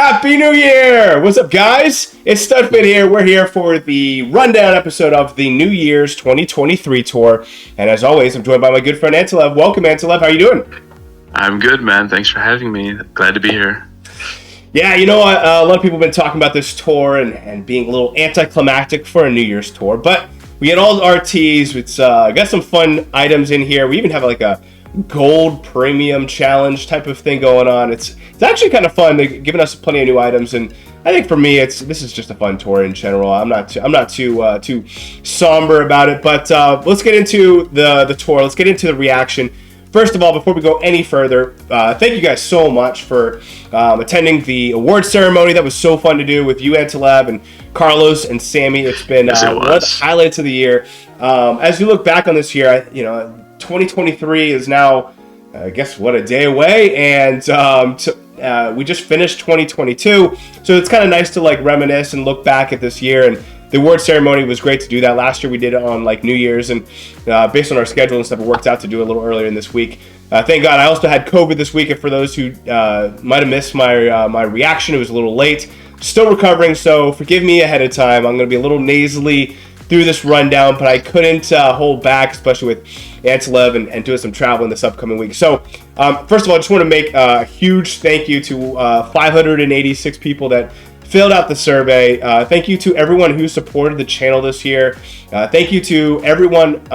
Happy New Year! What's up, guys? It's Studfit here. We're here for the rundown episode of the New Year's 2023 tour. And as always, I'm joined by my good friend Antilev. Welcome, Antilev. How are you doing? I'm good, man. Thanks for having me. Glad to be here. Yeah, you know what? A lot of people have been talking about this tour and being a little anticlimactic for a New Year's tour. But we had all RTs. It's got some fun items in here. We even have like a gold premium challenge type of thing going on. It's actually kind of fun. They've given us plenty of new items, and I think for me, this is just a fun tour in general. I'm not too somber about it, but let's get into the tour. Let's get into the reaction. First of all, before we go any further, thank you guys so much for attending the award ceremony. That was so fun to do with you, Antilev, and Carlos and Sammy. It's been one of the highlights of the year. As you look back on this year, 2023 is now, I guess, a day away, and we just finished 2022, so it's kind of nice to like reminisce and look back at this year. And the award ceremony was great to do that. Last year we did it on like New Year's, and based on our schedule and stuff, it worked out to do it a little earlier in this week. Thank God. I also had COVID this week, and for those who might have missed my reaction, it was a little late. Still recovering, so forgive me ahead of time. I'm going to be a little nasally through this rundown, but I couldn't hold back, especially with Antilev and doing some traveling this upcoming week. So, first of all, I just want to make a huge thank you to 586 people that filled out the survey. Thank you to everyone who supported the channel this year. Thank you to everyone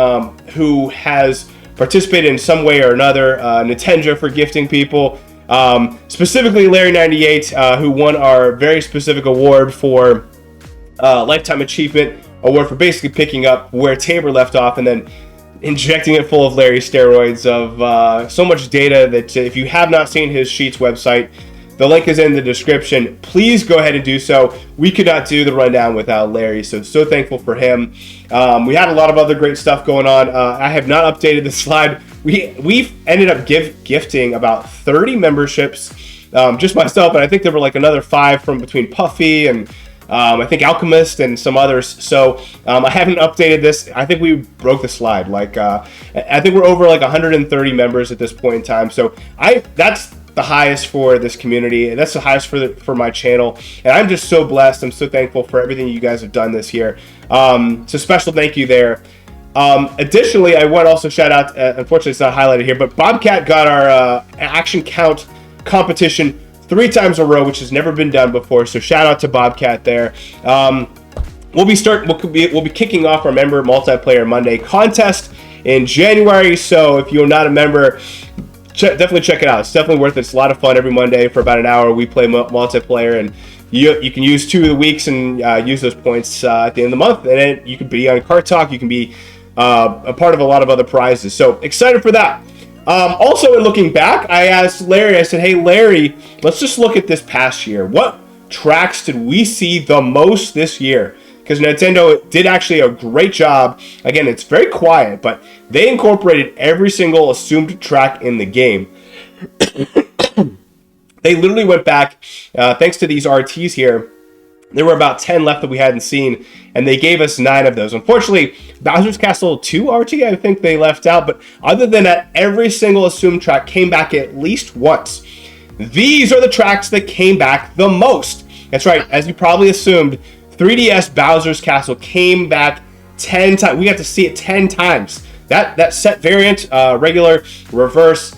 who has participated in some way or another. Nintendo for gifting people. Specifically Larry98, who won our very specific award for Lifetime Achievement Award for basically picking up where Tabor left off and then injecting it full of Larry steroids of so much data that if you have not seen his Sheets website, the link is in the description. Please go ahead and do so. We could not do the rundown without Larry, so thankful for him. We had a lot of other great stuff going on. I have not updated the slide. We've ended up gifting about 30 memberships, just myself, and I think there were like another 5 from between Puffy and I think Alchemist and some others. So I haven't updated this. I think we broke the slide. I think we're over like 130 members at this point in time. So that's the highest for this community. That's the highest for my channel. And I'm just so blessed. I'm so thankful for everything you guys have done this year. So special thank you there. Additionally, I want to also shout out, unfortunately it's not highlighted here, but Bobcat got our action count competition 3 times in a row, which has never been done before. So shout out to Bobcat there. We'll be kicking off our member multiplayer Monday contest in January. So if you're not a member, definitely check it out. It's definitely worth it. It's a lot of fun every Monday for about an hour. We play multiplayer, and you can use 2 of the weeks and use those points at the end of the month. And then you can be on Kart Talk. You can be a part of a lot of other prizes. So excited for that. Also, in looking back, I asked Larry, I said, hey, Larry, let's just look at this past year. What tracks did we see the most this year? Because Nintendo did actually a great job. Again, it's very quiet, but they incorporated every single assumed track in the game. They literally went back, thanks to these RTs here. There were about 10 left that we hadn't seen, and they gave us 9 of those. Unfortunately, Bowser's Castle 2 RT, I think they left out, but other than that, every single assumed track came back at least once. These are the tracks that came back the most. That's right, as you probably assumed, 3DS Bowser's Castle came back 10 times. We got to see it 10 times. That set variant, regular, reverse,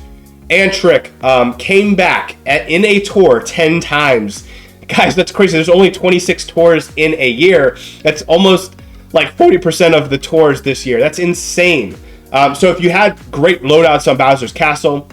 and trick came back in a tour 10 times. Guys, that's crazy. There's only 26 tours in a year. That's almost like 40% of the tours this year. That's insane. So if you had great loadouts on Bowser's Castle,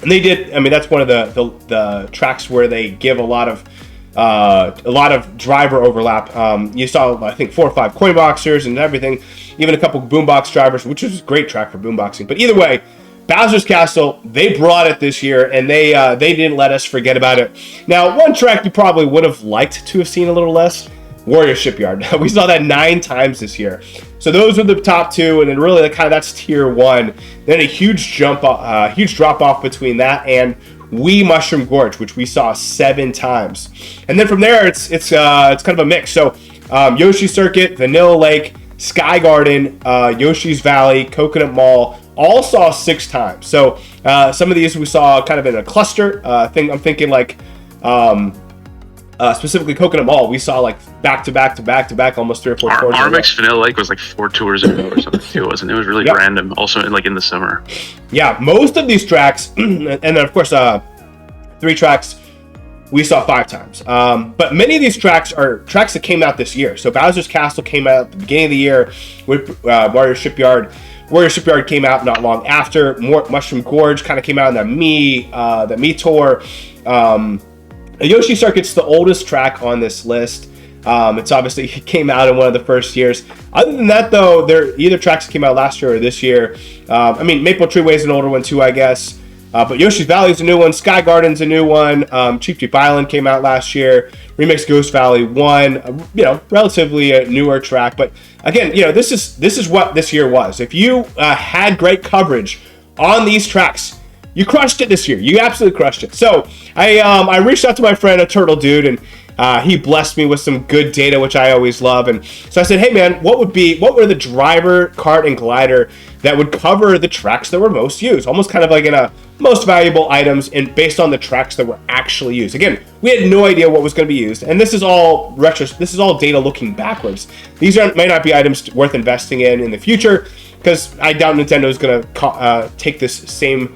and they did, I mean, that's one of the tracks where they give a lot of driver overlap. You saw, I think, 4 or 5 coin boxers and everything, even a couple boombox drivers, which was a great track for boomboxing. But either way, Bowser's Castle, they brought it this year, and they didn't let us forget about it. Now, one track you probably would have liked to have seen a little less, Warrior Shipyard. We saw that 9 times this year. So those are the top 2, and then really that's tier 1. Then a huge drop off between that and Wii Mushroom Gorge, which we saw 7 times. And then from there, it's kind of a mix. So Yoshi Circuit, Vanilla Lake, Sky Garden, Yoshi's Valley, Coconut Mall, all saw 6 times. So some of these we saw kind of in a cluster thing. I'm thinking like specifically Coconut Mall, we saw like back to back, almost 3 or 4 tours. Armex Vanilla Lake was like 4 tours ago or something too, wasn't it? It was really random. Also, in the summer. Yeah, most of these tracks, and then of course 3 tracks we saw 5 times. But many of these tracks are tracks that came out this year. So Bowser's Castle came out at the beginning of the year with Warrior Shipyard. Warrior Shipyard came out not long after. Mushroom Gorge kind of came out in the Mii tour. Yoshi Circuit's the oldest track on this list. It's obviously it came out in one of the first years. Other than that, though, they're either tracks that came out last year or this year. I mean, Maple Treeway's an older one too, I guess. But Yoshi's Valley's a new one. Sky Garden's a new one. Cheap Cheap Island came out last year. Remix Ghost Valley 1. Relatively a newer track. But again, this is what this year was. If you had great coverage on these tracks, you crushed it this year. You absolutely crushed it. So I reached out to my friend, a Turtle Dude, and he blessed me with some good data, which I always love. And so I said, hey man, what were the driver, kart, and glider that would cover the tracks that were most used? Almost kind of like in a most valuable items and based on the tracks that were actually used. Again, we had no idea what was going to be used, and this is all This is all data looking backwards. These might not be items worth investing in the future, because I doubt Nintendo is going to take this same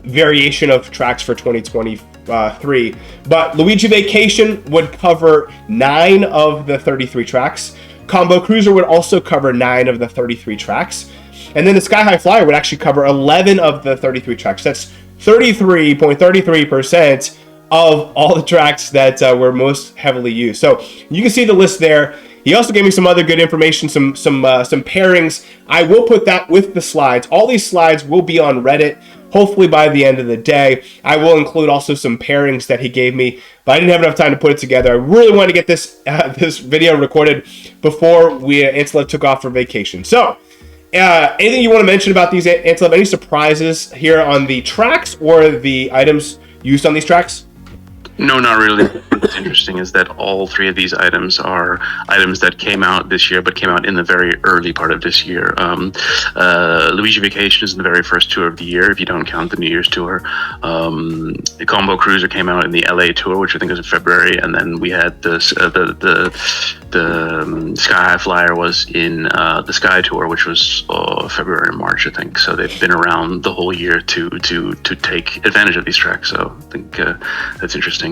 variation of tracks for 2023. But Luigi Vacation would cover 9 of the 33 tracks. Combo Cruiser would also cover 9 of the 33 tracks. And then the Sky High Flyer would actually cover 11 of the 33 tracks. That's 33.33% of all the tracks that were most heavily used. So you can see the list there. He also gave me some other good information, some pairings. I will put that with the slides. All these slides will be on Reddit, hopefully by the end of the day. I will include also some pairings that he gave me, but I didn't have enough time to put it together. I really wanted to get this video recorded before Antilev took off for vacation. So, anything you want to mention about these, Antilev? Any surprises here on the tracks or the items used on these tracks? No, not really. What's interesting is that all 3 of these items are items that came out this year, but came out in the very early part of this year. Luigi Vacation is in the very first tour of the year, if you don't count the New Year's tour. The Combo Cruiser came out in the LA tour, which I think was in February, and then we had the Sky High Flyer was in the Sky Tour, which was February and March, I think. So they've been around the whole year to take advantage of these tracks. So I think that's interesting.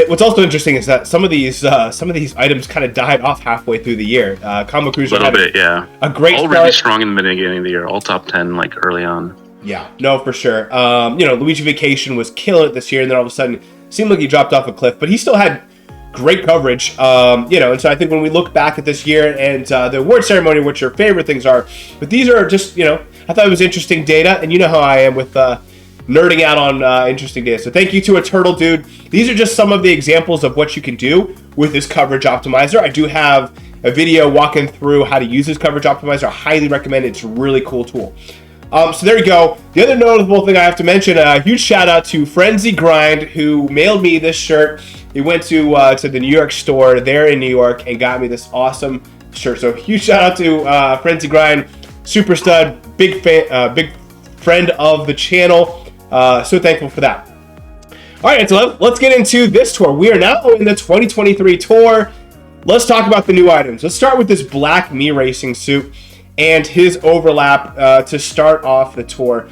What's also interesting is that some of these items kind of died off halfway through the year. Combo Cruiser had a great all start. Really strong in the beginning of the year, all top 10 like early on. Yeah, no, for sure. Luigi Vacation was killing it this year, and then all of a sudden it seemed like he dropped off a cliff, but he still had great coverage. And so I think when we look back at this year and the award ceremony, what your favorite things are, but these are just, I thought it was interesting data, and you know how I am with nerding out on interesting data. So thank you to a Turtle Dude. These are just some of the examples of what you can do with this coverage optimizer. I do have a video walking through how to use this coverage optimizer. I highly recommend it. It's a really cool tool. So there you go. The other notable thing I have to mention, a huge shout out to Frenzy Grind, who mailed me this shirt. He went to the New York store there in New York and got me this awesome shirt. So huge shout out to Frenzy Grind, super stud, big fan, big friend of the channel. So thankful for that. All right, Antilev, let's get into this tour. We are now in the 2023 tour. Let's talk about the new items. Let's start with this black Mii Racing suit and his overlap to start off the tour.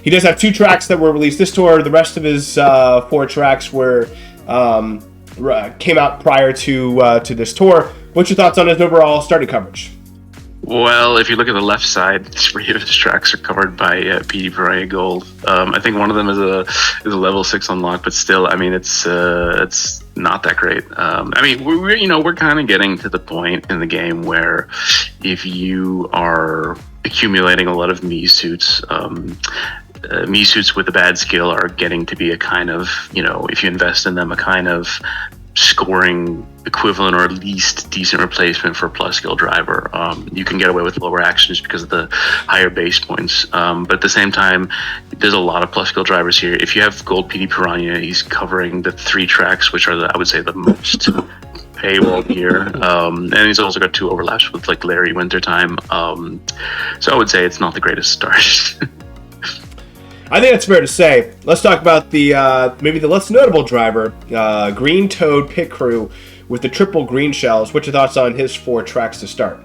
He does have 2 tracks that were released this tour. The rest of his 4 tracks were came out prior to this tour. What's your thoughts on his overall starting coverage? Well, if you look at the left side, 3 of his tracks are covered by PD Piranha Gold. I think one of them is a level 6 unlock, but still, I mean, it's not that great. I mean, we're kind of getting to the point in the game where if you are accumulating a lot of Mii suits, Mii suits with a bad skill are getting to be a kind of, if you invest in them, a kind of scoring equivalent or at least decent replacement for a plus skill driver. You can get away with lower actions because of the higher base points, but at the same time there's a lot of plus skill drivers here. If you have gold PD Piranha, he's covering the 3 tracks which are I would say the most paywall here, and he's also got 2 overlaps with like Larry Wintertime, so I would say it's not the greatest start. I think that's fair to say. Let's talk about the maybe the less notable driver, Green Toad Pit Crew with the triple green shells. What's your thoughts on his 4 tracks to start?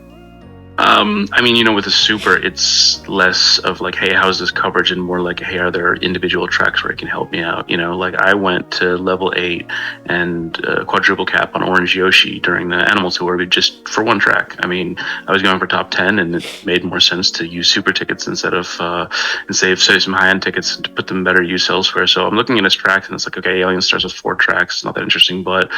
I mean, with the super, it's less of like, hey, how's this coverage, and more like, hey, are there individual tracks where it can help me out? Like I went to level 8 and quadruple cap on Orange Yoshi during the Animal Tour, just for 1 track. I mean, I was going for top 10, and it made more sense to use super tickets instead of and save some high end tickets to put them better use elsewhere. So I'm looking at his tracks, and it's like, okay, Alien starts with 4 tracks. It's not that interesting, but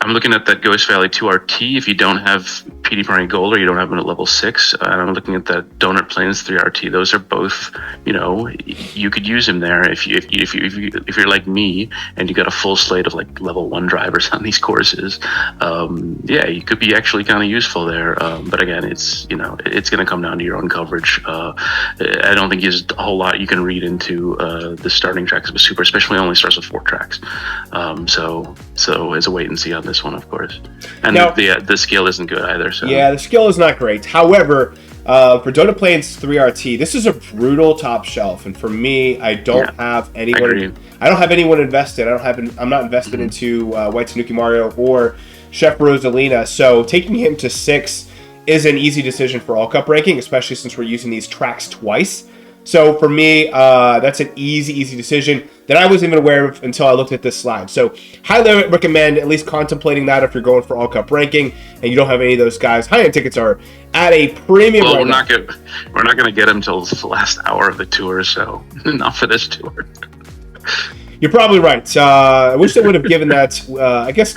I'm looking at that Ghost Valley 2 RT if you don't have PD Prime Gold or you don't have them at level 6. And I'm looking at that Donut Plains 3 RT. Those are both, you could use them there if you're like me and you got a full slate of like level 1 drivers on these courses. Yeah, you could be actually kind of useful there. But again, it's it's going to come down to your own coverage. I don't think there's a whole lot you can read into the starting tracks of a super, especially only starts with 4 tracks. So it's a wait and see on this one, of course. And now, the skill isn't good either. So yeah, the skill is not great. However, for Donut Plains 3 RT, this is a brutal top shelf, and for me, I don't have anyone. I don't have anyone invested. I'm not invested into White Tanuki Mario or Chef Rosalina. So taking him to 6 is an easy decision for all cup ranking, especially since we're using these tracks twice. So for me, that's an easy decision that I wasn't even aware of until I looked at this slide. So highly recommend at least contemplating that if you're going for all cup ranking and you don't have any of those guys. High-end tickets are at a premium. Well, we're not going to get them until the last hour of the tour, so not for this tour. You're probably right. I wish they would have given that. I guess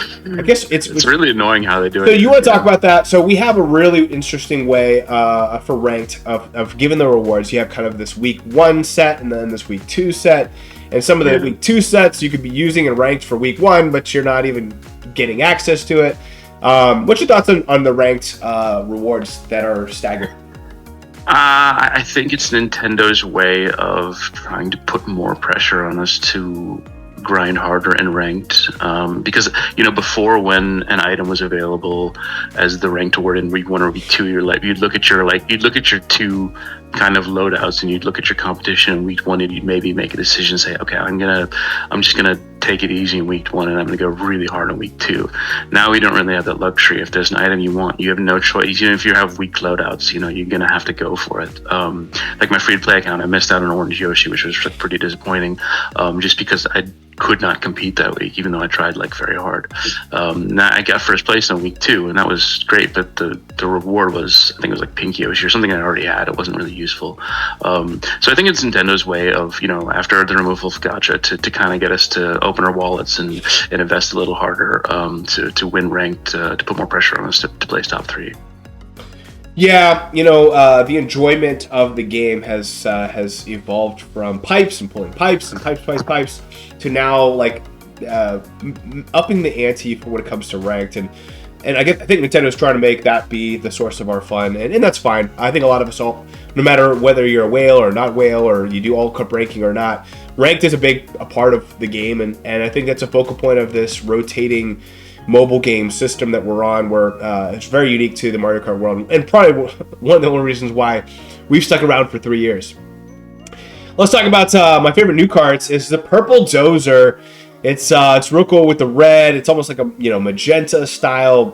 it's really annoying how they do it. So you want to talk about that? So we have a really interesting way for ranked of giving the rewards. You have kind of this week 1 set and then this week 2 set, and some of the week 2 sets you could be using and ranked for week 1, but you're not even getting access to it. What's your thoughts on the ranked rewards that are staggered? I think it's Nintendo's way of trying to put more pressure on us to grind harder and ranked, because before, when an item was available as the ranked award in week 1 or week 2, you'd look at your 2 kind of loadouts, and you'd look at your competition in week 1, and you'd maybe make a decision, say, okay, I'm just gonna take it easy in week 1, and I'm gonna go really hard in week 2. Now we don't really have that luxury. If there's an item you want, you have no choice. Even if you have weak loadouts, you're gonna have to go for it. Like my free to play account, I missed out on Orange Yoshi, which was pretty disappointing, just because I could not compete that week, even though I tried very hard. Now I got first place in week 2, and that was great, but the reward was, I think it was like Pink Yoshi or something I already had. It wasn't really useful. So I think it's Nintendo's way of, after the removal of Gacha, to kind of get us to open our wallets and invest a little harder, to win ranked, to put more pressure on us to place top 3. Yeah, the enjoyment of the game has evolved from pipes and pulling pipes and pipes to now upping the ante for when it comes to ranked, and I think Nintendo's trying to make that be the source of our fun, and that's fine. I think a lot of us all, no matter whether you're a whale or not whale, or you do all cup ranking or not, ranked is a part of the game, and I think that's a focal point of this rotating mobile game system that we're on, where it's very unique to the Mario Kart world, and probably one of the only reasons why we've stuck around for 3 years. Let's talk about my favorite new carts. Is the Purple Dozer. It's real cool with the red. It's almost like a magenta style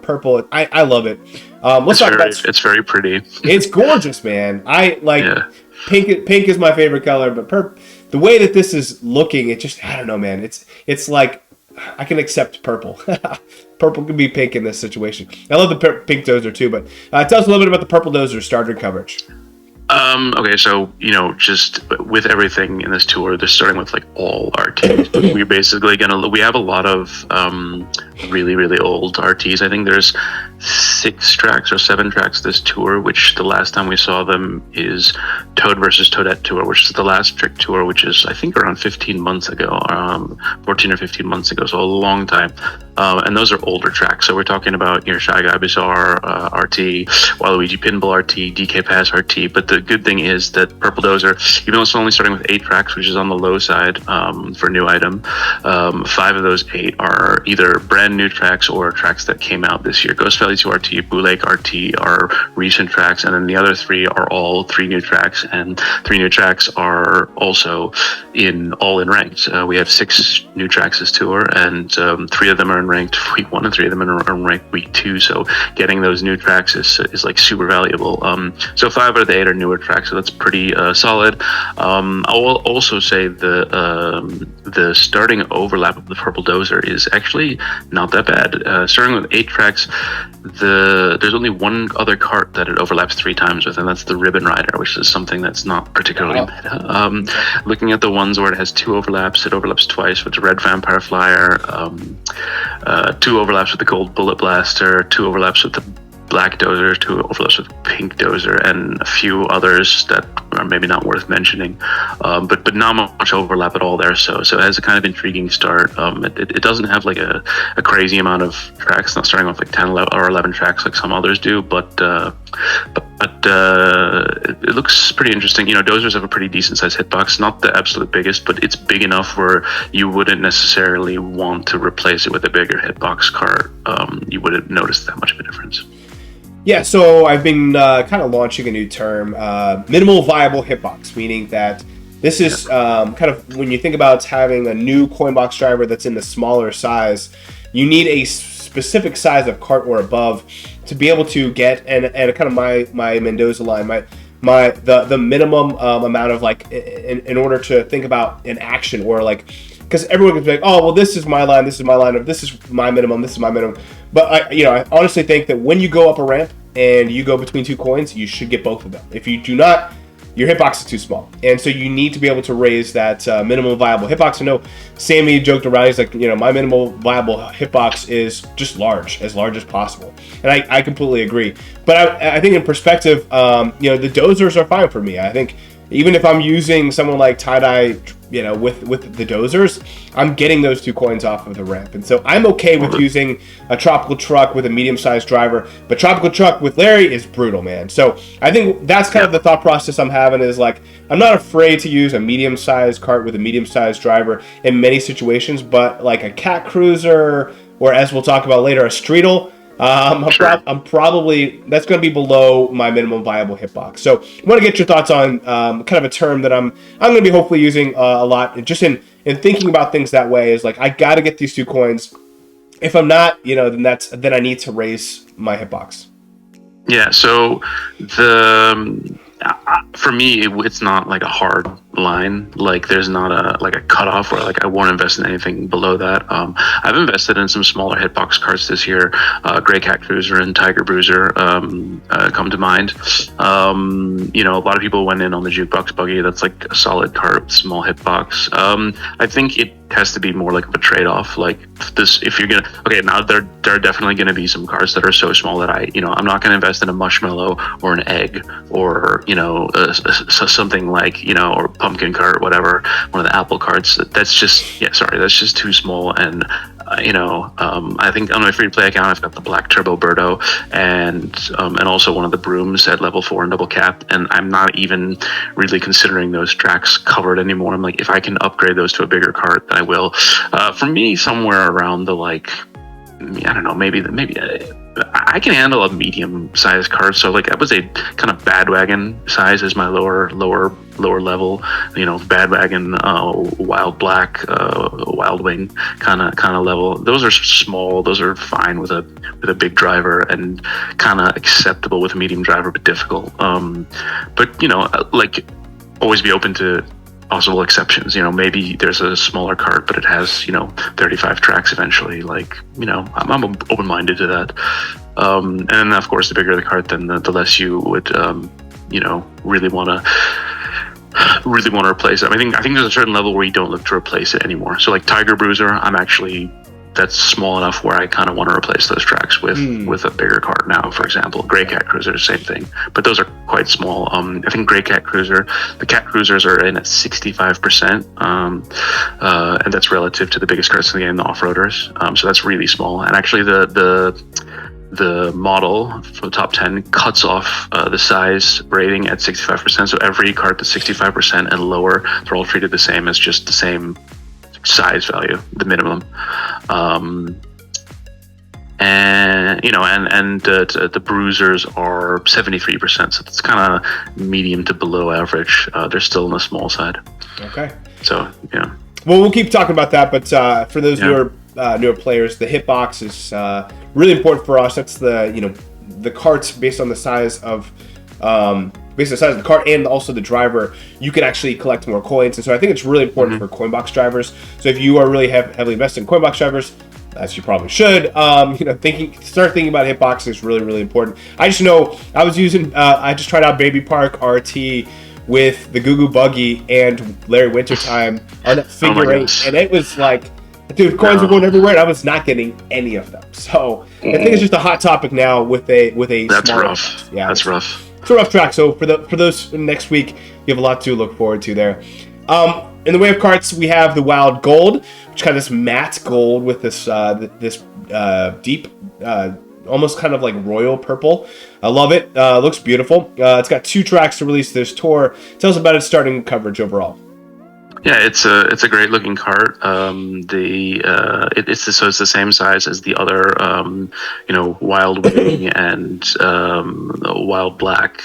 purple. I love it. It's very pretty. It's gorgeous, man. I like pink. Pink is my favorite color, but the way that this is looking, it just, I don't know, man. It's like, I can accept purple. Purple can be pink in this situation. I love the pink Dozer too, but tell us a little bit about the Purple Dozer starter coverage. Okay, so just with everything in this tour, they're starting with all RTs. We're basically we have a lot of really old RTs. I think there's 6 tracks or 7 tracks this tour, which the last time we saw them is Toad versus Toadette tour, which is the last trick tour, which is I think around 15 months ago, 14 or 15 months ago, so a long time. And those are older tracks. So we're talking about your Shy Guy Bazaar RT, Waluigi Pinball RT, DK Pass RT. But the good thing is that Purple Dozer, even though it's only starting with 8 tracks, which is on the low side for a new item, 5 of those 8 are either brand brand new tracks or tracks that came out this year. Ghost Valley 2 RT, Blue Lake RT are recent tracks, and then the other 3 are all 3 new tracks, and 3 new tracks are also all in ranked. We have 6 new tracks this tour, and 3 of them are in ranked week 1 and 3 of them are in ranked week 2. So getting those new tracks is like super valuable. So 5 out of the 8 are newer tracks, so that's pretty solid. I will also say the starting overlap of the Purple Dozer is actually not that bad. Starting with 8 tracks, there's only one other cart that it overlaps 3 times with, and that's the Ribbon Rider, which is something that's not particularly meta. Looking at the ones where it has 2 overlaps, it overlaps twice with the Red Vampire Flyer, 2 overlaps with the Gold Bullet Blaster, 2 overlaps with the Black Dozer, 2 overlaps with Pink Dozer, and a few others that are maybe not worth mentioning, but not much overlap at all there. So it has a kind of intriguing start. It doesn't have like a crazy amount of tracks, not starting off like 10 or 11 tracks like some others do, but it looks pretty interesting. You know, Dozers have a pretty decent sized hitbox, not the absolute biggest, but it's big enough where you wouldn't necessarily want to replace it with a bigger hitbox cart. You wouldn't notice that much of a difference. Yeah, so I've been kind of launching a new term, minimal viable hitbox, meaning that this is kind of when you think about having a new Coinbox driver that's in the smaller size, you need a specific size of cart or above to be able to get, and kind of my Mendoza line, the minimum amount of like in order to think about an action, or like, because everyone can be like, oh, well, this is my line, or this is my minimum, this is my minimum. But I honestly think that when you go up a ramp and you go between 2 coins, you should get both of them. If you do not, your hitbox is too small, and so you need to be able to raise that minimum viable hitbox. I know Sammy joked around, he's like, my minimal viable hitbox is just as large as possible, and I completely agree. But I think in perspective, the Dozers are fine for me. I think even if I'm using someone like Tie-Dye, with the Dozers, I'm getting those 2 coins off of the ramp. And so I'm okay with using a Tropical Truck with a medium-sized driver, but Tropical Truck with Larry is brutal, man. So I think that's kind of the thought process I'm having, is like, I'm not afraid to use a medium-sized cart with a medium-sized driver in many situations, but like a Cat Cruiser, or as we'll talk about later, a Streetle, I'm probably, that's going to be below my minimum viable hitbox. So I want to get your thoughts on kind of a term that I'm going to be hopefully using a lot, just in thinking about things that way, is like, I got to get these 2 coins. If I'm not, then I need to raise my hitbox. Yeah. So for me, it's not like a hard line. Like, there's not a cutoff where like I won't invest in anything below that. I've invested in some smaller hitbox carts this year. Grey Cat Cruiser and Tiger Bruiser come to mind. A lot of people went in on the Jukebox Buggy. That's like a solid cart, small hitbox. I think it has to be more like a trade-off. Like this, if you're gonna, now there are definitely going to be some carts that are so small that I'm not going to invest in a Marshmallow or an Egg, or something like or Pumpkin Cart, whatever, one of the Apple carts. That's just too small. And I think on my free to play account, I've got the Black Turbo Birdo and also one of the Brooms at level 4 and double cap, and I'm not even really considering those tracks covered anymore. I'm like, if I can upgrade those to a bigger cart, then I will. For me, somewhere around the I don't know, maybe I can handle a medium-sized cart. So like, I would say kind of Badwagon size is my lower level. Bad Wagon, Wild Black, Wild Wing kind of level. Those are small. Those are fine with a big driver, and kind of acceptable with a medium driver, but difficult. But always be open to possible exceptions. Maybe there's a smaller cart, but it has 35 tracks eventually. I'm open-minded to that. And then of course, the bigger the cart, then the less you would really want to replace it. I think there's a certain level where you don't look to replace it anymore. So like Tiger Bruiser, that's small enough where I kind of want to replace those tracks with a bigger cart now. For example, Grey Cat Cruiser, same thing, but those are quite small. I think Grey Cat Cruiser, the Cat Cruisers are in at 65%, and that's relative to the biggest carts in the game, the off-roaders. So that's really small. And actually, the model for the top 10 cuts off the size rating at 65%. So every cart that's 65% and lower, they're all treated the same as just the same size value, the minimum. and the bruisers are 73%, so it's kind of medium to below average. They're still on the small side. Okay. So yeah. Well, we'll keep talking about that, but for those newer players, the hitbox is really important for us. That's the carts based on the size of the cart and also the driver. You can actually collect more coins, and so I think it's really important for Coinbox drivers. So if you are really heavily invested in Coinbox drivers, as you probably should, start thinking about hitbox is really, really important. I just know I was using, I just tried out Baby Park RT with the Goo Goo Buggy and Larry Wintertime on that figure 8, and it was like, dude, coins were going everywhere, and I was not getting any of them. So I think it's just a hot topic now with a. That's rough. Yeah, that's rough. It's a rough track. So for those next week, you have a lot to look forward to there. In the way of carts, we have the Wild Gold, which kind of this matte gold with this deep, almost kind of like royal purple. I love it. Looks beautiful. It's got 2 tracks to release this tour. Tell us about its starting coverage overall. Yeah, it's a great looking cart. It's the same size as the other, Wild Wing and Wild Black,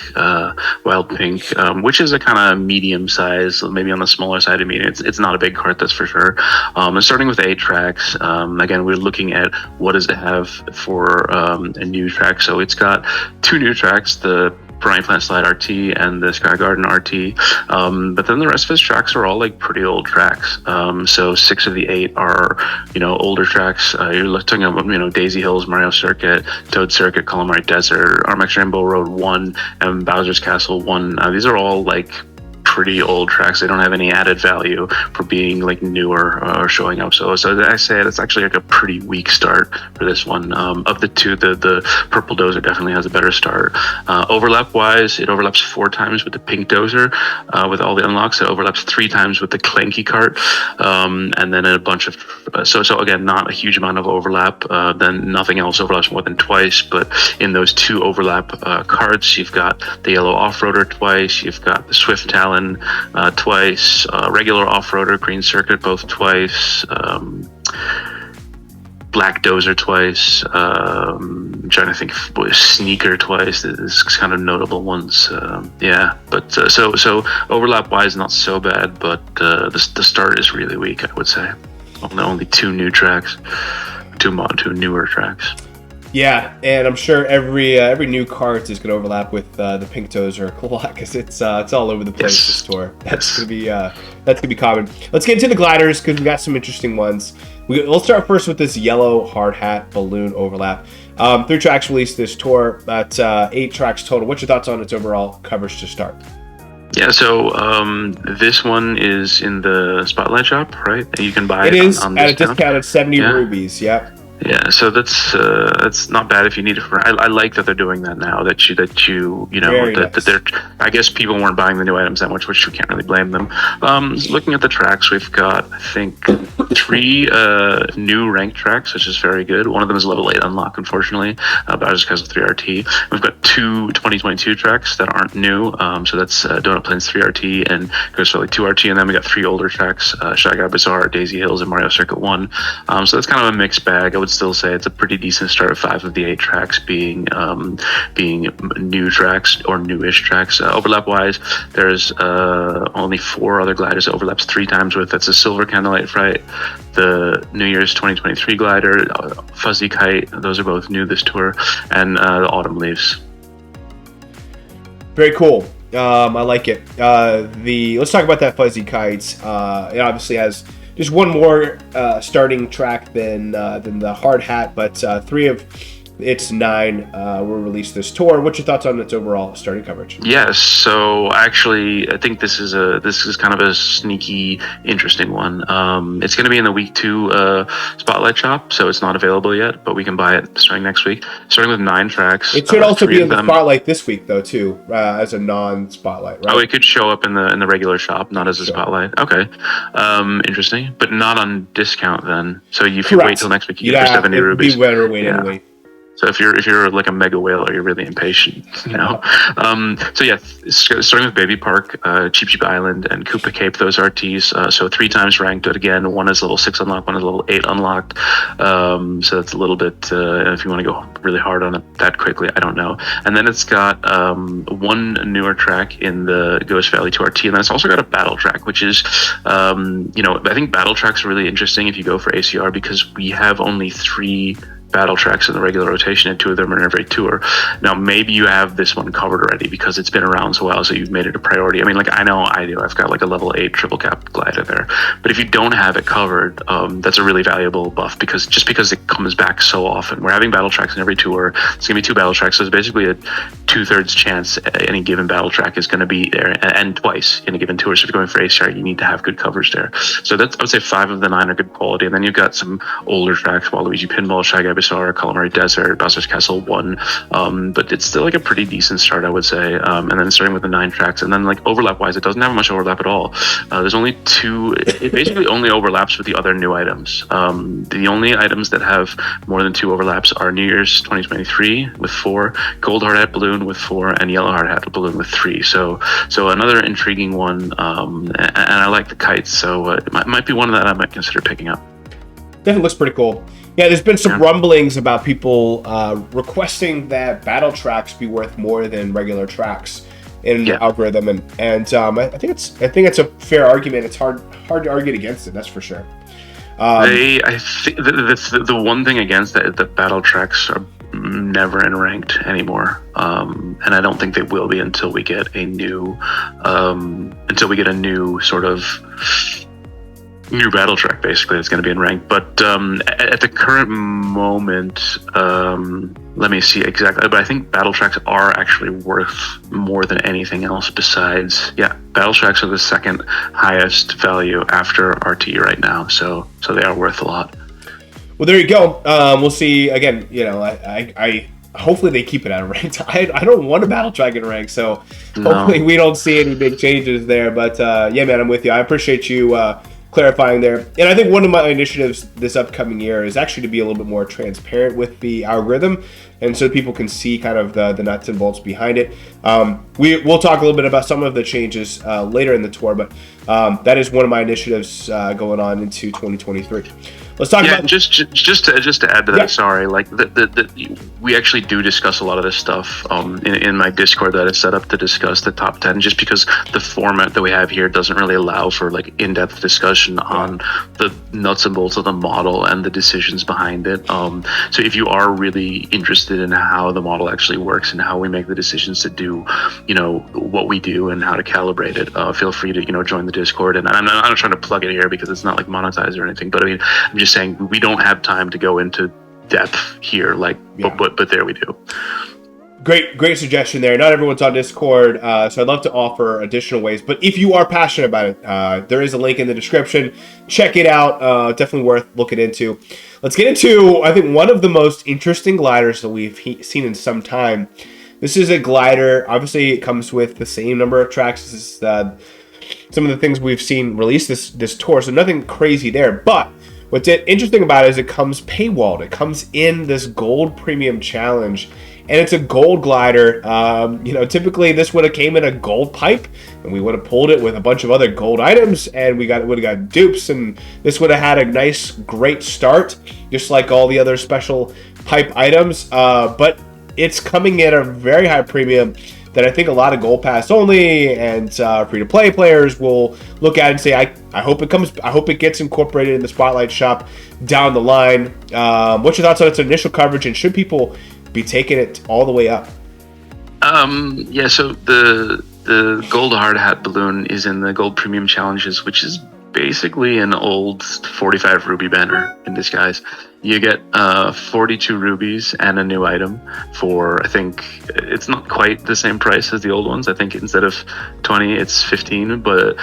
Wild Pink, which is a kind of medium size, maybe on the smaller side of medium. It's not a big cart, that's for sure. And starting with 8 tracks. Again, we're looking at what does it have for a new track. So it's got 2 new tracks. The Brine Plant Slide RT and the Sky Garden RT, but then the rest of his tracks are all like pretty old tracks. So 6 of the 8 are older tracks. You're talking about Daisy Hills, Mario Circuit, Toad Circuit, Calamari Desert, Armax Rainbow Road 1, and Bowser's Castle 1. These are all like pretty old tracks. They don't have any added value for being like newer or showing up. So I say it's actually like a pretty weak start for this one. Of the 2, the purple dozer definitely has a better start. Overlap wise, it overlaps 4 times with the pink dozer with all the unlocks. It overlaps 3 times with the clanky cart, and then a bunch of so again, not a huge amount of overlap. Then nothing else overlaps more than twice. But in those 2 overlap carts, you've got the yellow off-roader twice. You've got the Swift Talon twice, regular off-roader, Green Circuit both twice, Black Dozer twice, I'm trying to think, Sneaker twice. There's kind of notable ones. But so overlap wise, not so bad, but the start is really weak, I would say. Only 2 new tracks, 2 newer tracks. Yeah, and I'm sure every new cart is going to overlap with the pink dozer a lot because it's all over the place this tour. That's gonna be common. Let's get into the gliders because we got some interesting ones. We'll start first with this yellow hard hat balloon overlap. 3 tracks released this tour. That's 8 tracks total. What's your thoughts on its overall coverage to start? Yeah, so this one is in the Spotlight shop, right? You can buy it on at a discount of 70 rubies. Yeah. Yeah, so that's not bad if you need it for. I like that they're doing that now. That they're. I guess people weren't buying the new items that much, which we can't really blame them. Looking at the tracks, we've got I think 3 new ranked tracks, which is very good. One of them is level 8 unlock, unfortunately, Bowser's Castle 3 RT. We've got 2 2022 tracks that aren't new. So that's Donut Plains 3 RT and Ghost Valley 2 RT, and then we got 3 older tracks: Shy Guy Bazaar, Daisy Hills, and Mario Circuit 1. So that's kind of a mixed bag. I would still say it's a pretty decent start. 5 of the 8 tracks being new tracks or newish tracks. Overlap wise, there's only 4 other gliders it overlaps 3 times with. That's a Silver Candlelight Fright, the New Year's 2023 glider, Fuzzy Kite. Those are both new this tour, and the Autumn Leaves. Very cool. I like it. Let's talk about that Fuzzy Kite. It obviously has just one more starting track than the hard hat, but 3 of its 9 were released this tour. What's your thoughts on its overall starting coverage? Yes, so actually, I think this is kind of a sneaky, interesting one. It's going to be in the week 2 Spotlight shop, so it's not available yet, but we can buy it starting next week. Starting with 9 tracks. It should also be in the Spotlight this week, though, too, as a non-Spotlight, right? Oh, it could show up in the regular shop, not as a Spotlight. Okay, interesting, but not on discount then. So if you wait till next week, you get for 70 rubies. It'd be better wait anyway. So if you're like a mega whaler, you're really impatient, you know. So yeah, starting with Baby Park, Cheap Cheap Island, and Koopa Cape, those RTs. So 3 times ranked, but again, one is level 6 unlocked, one is level 8 unlocked. So that's a little bit. If you want to go really hard on it that quickly, I don't know. And then it's got one newer track in the Ghost Valley 2 RT, and then it's also got a battle track, which is, I think battle tracks are really interesting if you go for ACR, because we have only 3 battle tracks in the regular rotation, and 2 of them are in every tour. Now, maybe you have this one covered already because it's been around so well, so you've made it a priority. I mean, like, I know I do. I've got like a level 8 triple cap glider there. But if you don't have it covered, that's a really valuable buff, because it comes back so often. We're having battle tracks in every tour. It's going to be 2 battle tracks, so it's basically a 2/3 chance any given battle track is going to be there, and twice in a given tour. So if you're going for ACR, you need to have good coverage there. So that's, I would say 5 of the 9 are good quality, and then you've got some older tracks: Waluigi Pinball, Shag Ivysaur, Calamari Desert, Bowser's Castle 1, but it's still like a pretty decent start, I would say. And then starting with the 9 tracks, and then like overlap wise, it doesn't have much overlap at all. There's only 2. It basically only overlaps with the other new items. The only items that have more than 2 overlaps are New Year's 2023 with 4, Gold Hard Hat Balloon with 4, and Yellow Hard Hat Balloon with 3. So another intriguing one, and I like the kites, so it might be one that I might consider picking up. Definitely looks pretty cool. Yeah, there's been some rumblings about people requesting that battle tracks be worth more than regular tracks in the algorithm, and I think it's a fair argument. It's hard to argue against it. That's for sure. I think the one thing against that is that battle tracks are never in ranked anymore, and I don't think they will be until we get a new sort of new battle track, basically, that's going to be in ranked. But at the current moment, let me see exactly, but I think battle tracks are actually worth more than anything else besides, battle tracks are the second highest value after RT right now, so they are worth a lot. Well, there you go. We'll see. Again, I hopefully they keep it out of ranked. I don't want a battle track in ranked, so hopefully we don't see any big changes there. But yeah, man, I'm with you. I appreciate you clarifying there. And I think one of my initiatives this upcoming year is actually to be a little bit more transparent with the algorithm, and so people can see kind of the nuts and bolts behind it. We'll talk a little bit about some of the changes later in the tour, but that is one of my initiatives going on into 2023. Let's talk about just to add to that. Sorry, like we actually do discuss a lot of this stuff in my Discord that is set up to discuss the top 10, just because the format that we have here doesn't really allow for like in-depth discussion on the nuts and bolts of the model and the decisions behind it. So if you are really interested in how the model actually works and how we make the decisions to do, what we do and how to calibrate it, feel free to join the Discord. And I'm not trying to plug it here because it's not like monetized or anything, but I mean, I'm just saying we don't have time to go into depth here, but there we do. Great suggestion there. Not everyone's on Discord, so I'd love to offer additional ways. But if you are passionate about it, there is a link in the description. Check it out. Definitely worth looking into. Let's get into, I think, one of the most interesting gliders that we've seen in some time. This is a glider. Obviously, it comes with the same number of tracks as some of the things we've seen released this tour, so nothing crazy there. But what's interesting about it is it comes paywalled. It comes in this gold premium challenge, and it's a gold glider. Typically this would have came in a gold pipe, and we would have pulled it with a bunch of other gold items, and would have got dupes, and this would have had a nice, great start, just like all the other special pipe items. But it's coming in a very high premium that I think a lot of Gold Pass only and free-to-play players will look at and say, I hope it gets incorporated in the Spotlight shop down the line. What's your thoughts on its initial coverage, and should people be taking it all the way up? So the Gold Hard Hat Balloon is in the Gold Premium Challenges, which is basically an old 45 ruby banner in disguise. You get 42 rubies and a new item for, I think, it's not quite the same price as the old ones. I think instead of 20, it's 15, but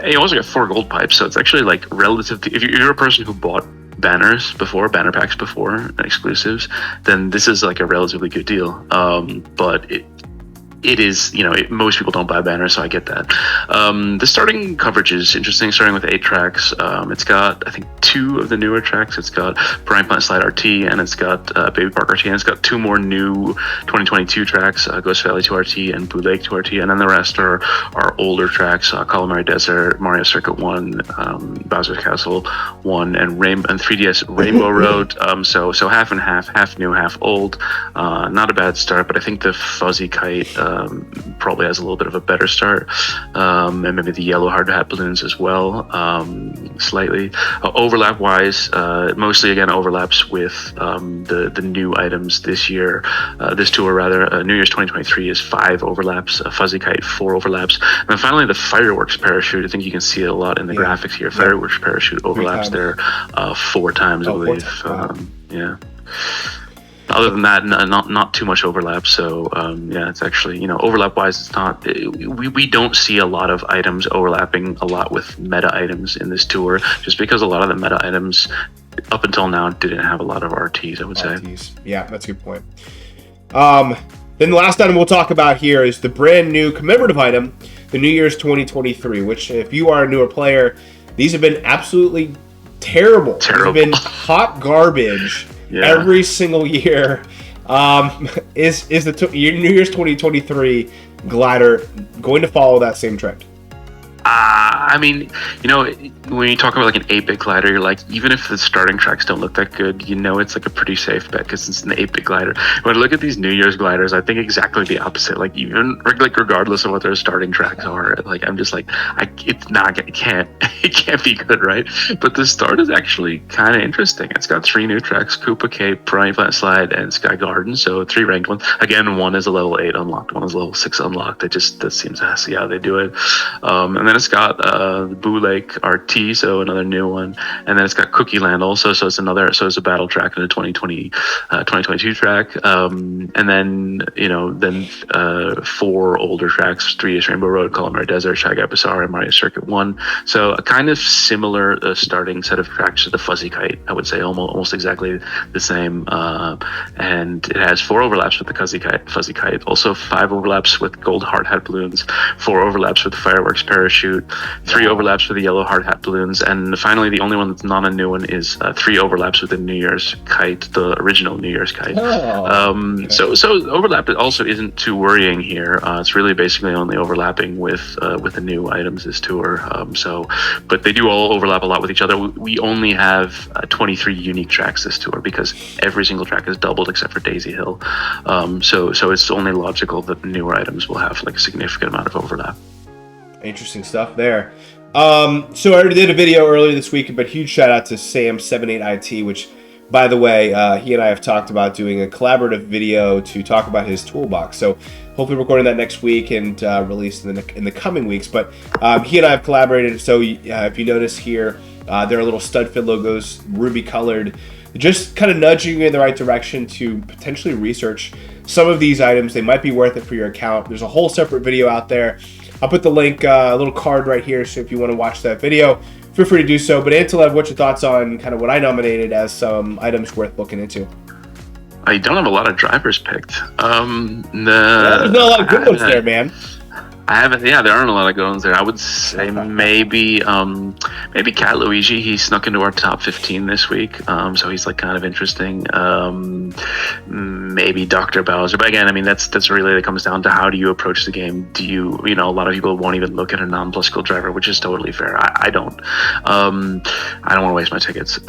you also get 4 gold pipes, so it's actually like relative to, if you're a person who bought banner packs before, exclusives, then this is like a relatively good deal. But it is, most people don't buy banners, so I get that. The starting coverage is interesting, starting with 8 tracks. It's got, I think, 2 of the newer tracks. It's got Brine Plant Slide RT, and it's got Baby Park RT, and it's got 2 more new 2022 tracks, Ghost Valley 2 RT and Blue Lake 2 RT, and then the rest are older tracks, Calamari Desert, Mario Circuit 1, Bowser's Castle 1, and 3DS Rainbow Road. So half and half new, half old. Not a bad start, but I think the Fuzzy Kite probably has a little bit of a better start, and maybe the yellow hard hat balloons as well, slightly. Overlap wise, mostly again overlaps with the new items this year, this tour rather. New Year's 2023 is 5 overlaps, Fuzzy Kite 4 overlaps, and then finally the fireworks parachute. I think you can see it a lot in the graphics here. Fireworks parachute overlaps there 4 times, I believe. 4 times. Wow. Other than that, not too much overlap. So it's actually, overlap wise, it's not. We don't see a lot of items overlapping a lot with meta items in this tour, just because a lot of the meta items up until now didn't have a lot of RTs. I would say. Yeah, that's a good point. Then the last item we'll talk about here is the brand new commemorative item, the New Year's 2023. Which, if you are a newer player, these have been absolutely terrible. These have been hot garbage. Yeah. Every single year. Is the New Year's 2023 glider going to follow that same trend? I mean, when you talk about like an 8-bit glider, you're like, even if the starting tracks don't look that good, it's like a pretty safe bet because it's an 8-bit glider. When I look at these New Year's gliders, I think exactly the opposite. Like, even like regardless of what their starting tracks are, like I'm just like, it can't be good, right? But the start is actually kind of interesting. It's got 3 new tracks: Koopa Cape, Brine Plant Slide, and Sky Garden. So 3 ranked ones. Again, one is a level 8 unlocked, one is level 6 unlocked. That seems to see how they do it. And then it's got the Blue Lake RT, so another new one, and then it's got Cookie Land also, so it's a battle track in the 2022 track, and then 4 older tracks: 3DS Rainbow Road, Calamari Desert, Shy Guy Bazaar, and Mario Circuit 1. So a kind of similar starting set of tracks to the Fuzzy Kite, I would say, almost exactly the same, and it has 4 overlaps with the Fuzzy Kite, also 5 overlaps with gold hard hat balloons, 4 overlaps with the fireworks parachute, 3 overlaps with the yellow hard hat balloons, and finally the only one that's not a new one is 3 overlaps with the New Year's Kite, the original New Year's Kite. Okay. So overlap also isn't too worrying here. It's really basically only overlapping with the new items this tour. But they do all overlap a lot with each other. We only have 23 unique tracks this tour because every single track is doubled except for Daisy Hill. So it's only logical that the newer items will have like a significant amount of overlap. Interesting stuff there. So I already did a video earlier this week, but huge shout out to Sam78IT, which, by the way, he and I have talked about doing a collaborative video to talk about his toolbox. So hopefully recording that next week and released in the coming weeks. But he and I have collaborated. So if you notice here, there are little Studfit logos, ruby colored, just kind of nudging you in the right direction to potentially research some of these items. They might be worth it for your account. There's a whole separate video out there. I'll put the link, a little card right here, so if you want to watch that video, feel free to do so. But Antilev, what's your thoughts on kind of what I nominated as some items worth looking into? I don't have a lot of drivers picked. There's not a lot of good ones there, man. I haven't. Yeah, there aren't a lot of good ones there. I would say maybe Cat Luigi. He snuck into our top 15 this week, so he's like kind of interesting. Maybe Dr. Bowser, but again, I mean that's really that comes down to how do you approach the game. Do you a lot of people won't even look at a non-plus skill driver, which is totally fair. I don't. I don't want to waste my tickets.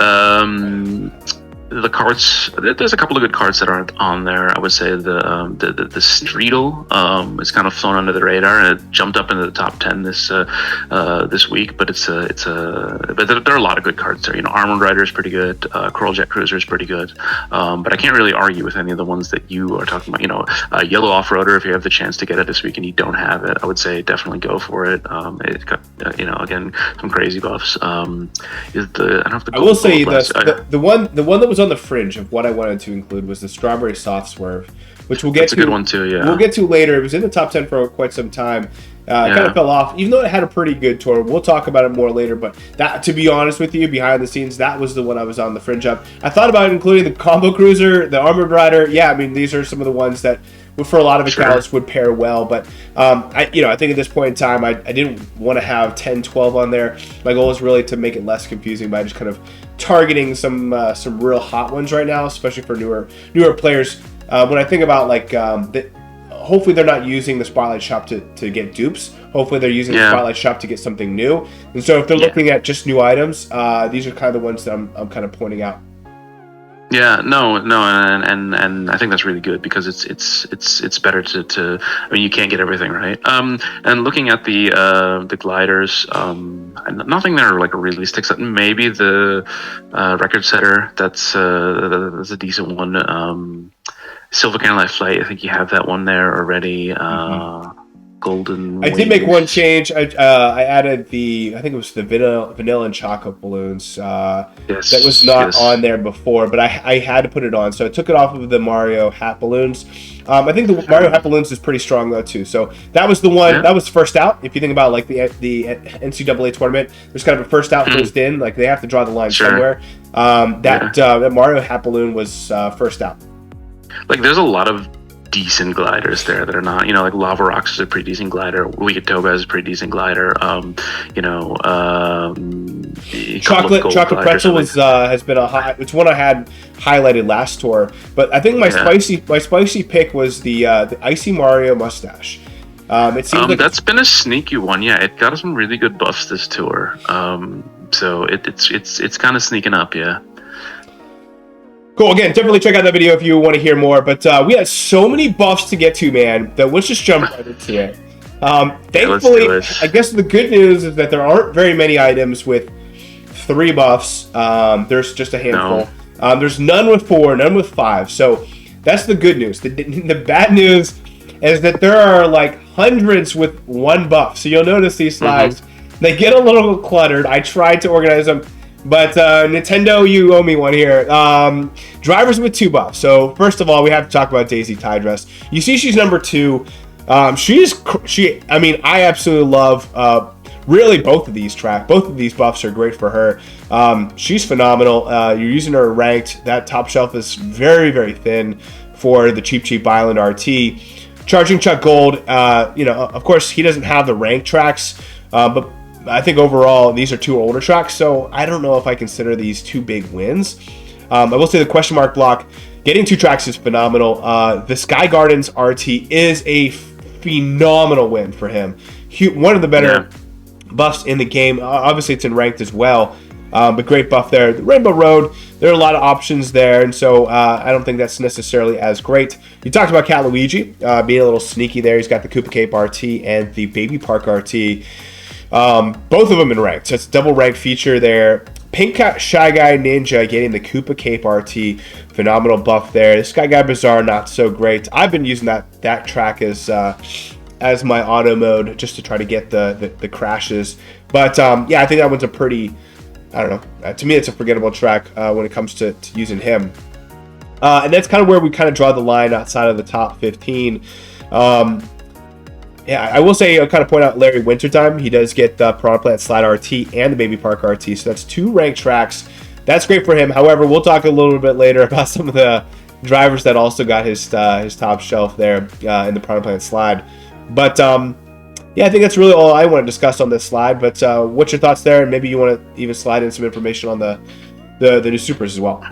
The carts, there's a couple of good carts that aren't on there. I would say the Streetle is kind of flown under the radar, and it jumped up into the top 10 this week. But but there are a lot of good carts there. Armored Rider is pretty good. Coral Jet Cruiser is pretty good. But I can't really argue with any of the ones that you are talking about. Yellow Off-Roader, if you have the chance to get it this week and you don't have it, I would say definitely go for it. It's got again some crazy buffs. I will say the one that was on the fringe of what I wanted to include was the Strawberry Soft Swerve, which we'll get to. That's a good one too, yeah. We'll get to later. It was in the top 10 for quite some time. Kind of fell off, even though it had a pretty good tour. We'll talk about it more later, but that, to be honest with you, behind the scenes, that was the one I was on the fringe of. I thought about including the Combo Cruiser, the Armored Rider. Yeah, I mean, these are some of the ones that for a lot of Sure. accounts would pair well. But I think at this point in time, I didn't want to have 10, 12 on there. My goal is really to make it less confusing by just kind of targeting some real hot ones right now, especially for newer players. When I think about hopefully they're not using the Spotlight Shop to get dupes. Hopefully they're using the Spotlight Shop to get something new. And so if they're looking at just new items, these are kind of the ones that I'm kind of pointing out. Yeah, no, and I think that's really good because it's better to I mean, you can't get everything right. And looking at the gliders, nothing there like really sticks out. Maybe the record setter, that's a decent one. Silver Candlelight Flight, I think you have that one there already. Golden. I did make one change. I added I think it was the vanilla and chocolate balloons. Yes, that was not on there before, but I had to put it on. So I took it off of the Mario hat balloons. I think the Mario hat balloons is pretty strong though too. So that was the one that was first out. If you think about like the NCAA tournament, there's kind of a first out, first in. Like they have to draw the line somewhere. That Mario hat balloon was first out. Like there's a lot of decent gliders there that are not, like Lava Rocks is a pretty decent glider. Wicked Toga is a pretty decent glider. Chocolate Pretzel has been it's one I had highlighted last tour, but I think my spicy pick was the Icy Mario mustache. It seems like that's been a sneaky one. Yeah, it got some really good buffs this tour. So it's kind of sneaking up. Yeah. Cool. Again, definitely check out that video if you want to hear more. But we had so many buffs to get to, man, that let's just jump right into it. Thankfully, I guess the good news is that there aren't very many items with 3 buffs. There's just a handful. No. There's none with 4, none with 5. So that's the good news. The bad news is that there are like hundreds with 1 buff. So you'll notice these slides, they get a little cluttered. I tried to organize them. But Nintendo, you owe me one here. Drivers with 2 buffs. So first of all, we have to talk about Daisy Tidress. You see, she's number 2. I mean, I absolutely love really both of these tracks. Both of these buffs are great for her. She's phenomenal. You're using her ranked. That top shelf is very, very thin for the Cheap Island RT. Charging Chuck Gold. Of course, he doesn't have the ranked tracks, but I think overall these are 2 older tracks, so I don't know if I consider these 2 big wins. I will say the question mark block, getting 2 tracks is phenomenal. The Sky Gardens RT is a phenomenal win for him. One of the better buffs in the game. Obviously, it's in ranked as well, but great buff there. The Rainbow Road, there are a lot of options there, and so I don't think that's necessarily as great. You talked about Cat Luigi being a little sneaky there. He's got the Koopa Cape RT and the Baby Park RT. Both of them in ranked, so it's a double ranked feature there. Pink Cat Shy Guy Ninja getting the Koopa Cape RT, phenomenal buff there. The Sky Guy Bazaar, not so great. I've been using that track as my auto mode just to try to get the crashes. But I think that one's a pretty, I don't know. To me, it's a forgettable track when it comes to using him. And that's kind of where we kind of draw the line outside of the top 15. I will say, I'll kind of point out Larry Wintertime. He does get the Piranha Plant Slide RT and the Baby Park RT, so that's 2 ranked tracks. That's great for him. However, we'll talk a little bit later about some of the drivers that also got his top shelf there in the Piranha Plant Slide. But I think that's really all I want to discuss on this slide. But what's your thoughts there? And maybe you want to even slide in some information on the new supers as well.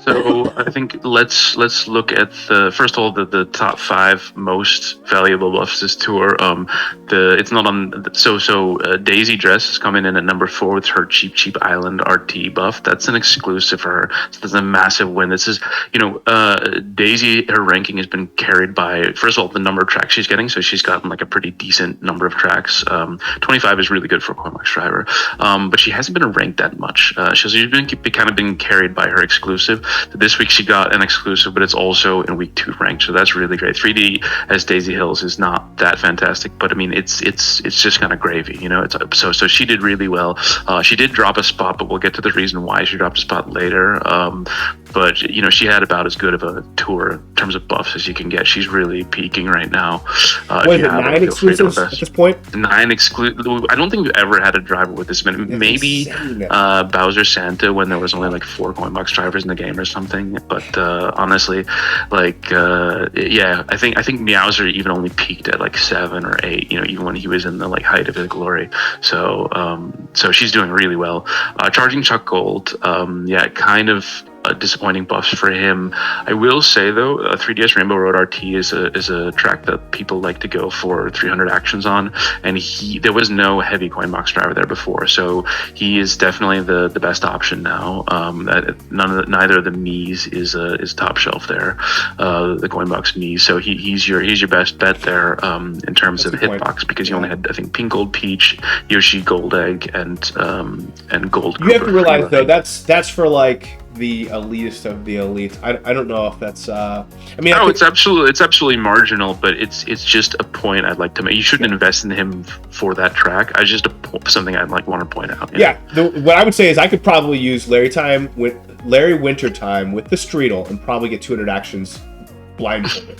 So I think let's look at first of all the top 5 most valuable buffs this tour. It's not on Daisy Dress is coming in at number 4 with her Cheap Island RT buff. That's an exclusive for her. So that's a massive win. This is Daisy, her ranking has been carried by first of all the number of tracks she's getting. So she's gotten like a pretty decent number of tracks. 25 is really good for a Cormax driver, but she hasn't been ranked that much. She's been carried by her exclusive. This week she got an exclusive, but it's also in week 2 ranked, so that's really great. 3D as Daisy Hills is not that fantastic, but I mean it's just kind of gravy, so she did really well. She did drop a spot, but we'll get to the reason why she dropped a spot later. but you know, she had about as good of a tour in terms of buffs as you can get. She's really peaking right now. What is it, 9 exclusives at this point? 9 exclusive. I don't think we've ever had a driver with this many. Maybe Bowser Santa, when there was only like 4 Coinbox drivers in the game or something. But honestly, like yeah, I think Meowser even only peaked at like 7 or 8. You know, even when he was in the like height of his glory. So so she's doing really well. Charging Chuck Gold, yeah, kind of disappointing buffs for him. I will say though, 3DS Rainbow Road RT is a track that people like to go for 300 actions on, and there was no heavy Coinbox driver there before, so he is definitely the best option now. Neither of the Miis is top shelf there, the Coinbox Miis, so he's your best bet there in terms of hitbox, because you only had, I think, Pink Gold Peach, Yoshi Gold Egg, and Gold. You have to realize though, that's for like the elitist of the elite. I don't know if that's I mean, no, it's absolutely marginal, but it's just a point I'd like to make. You shouldn't invest in him for that track. I just something I'd like want to point out. Yeah, what I would say is I could probably use Larry Winter Time with the Streetle and probably get 200 actions blindfolded.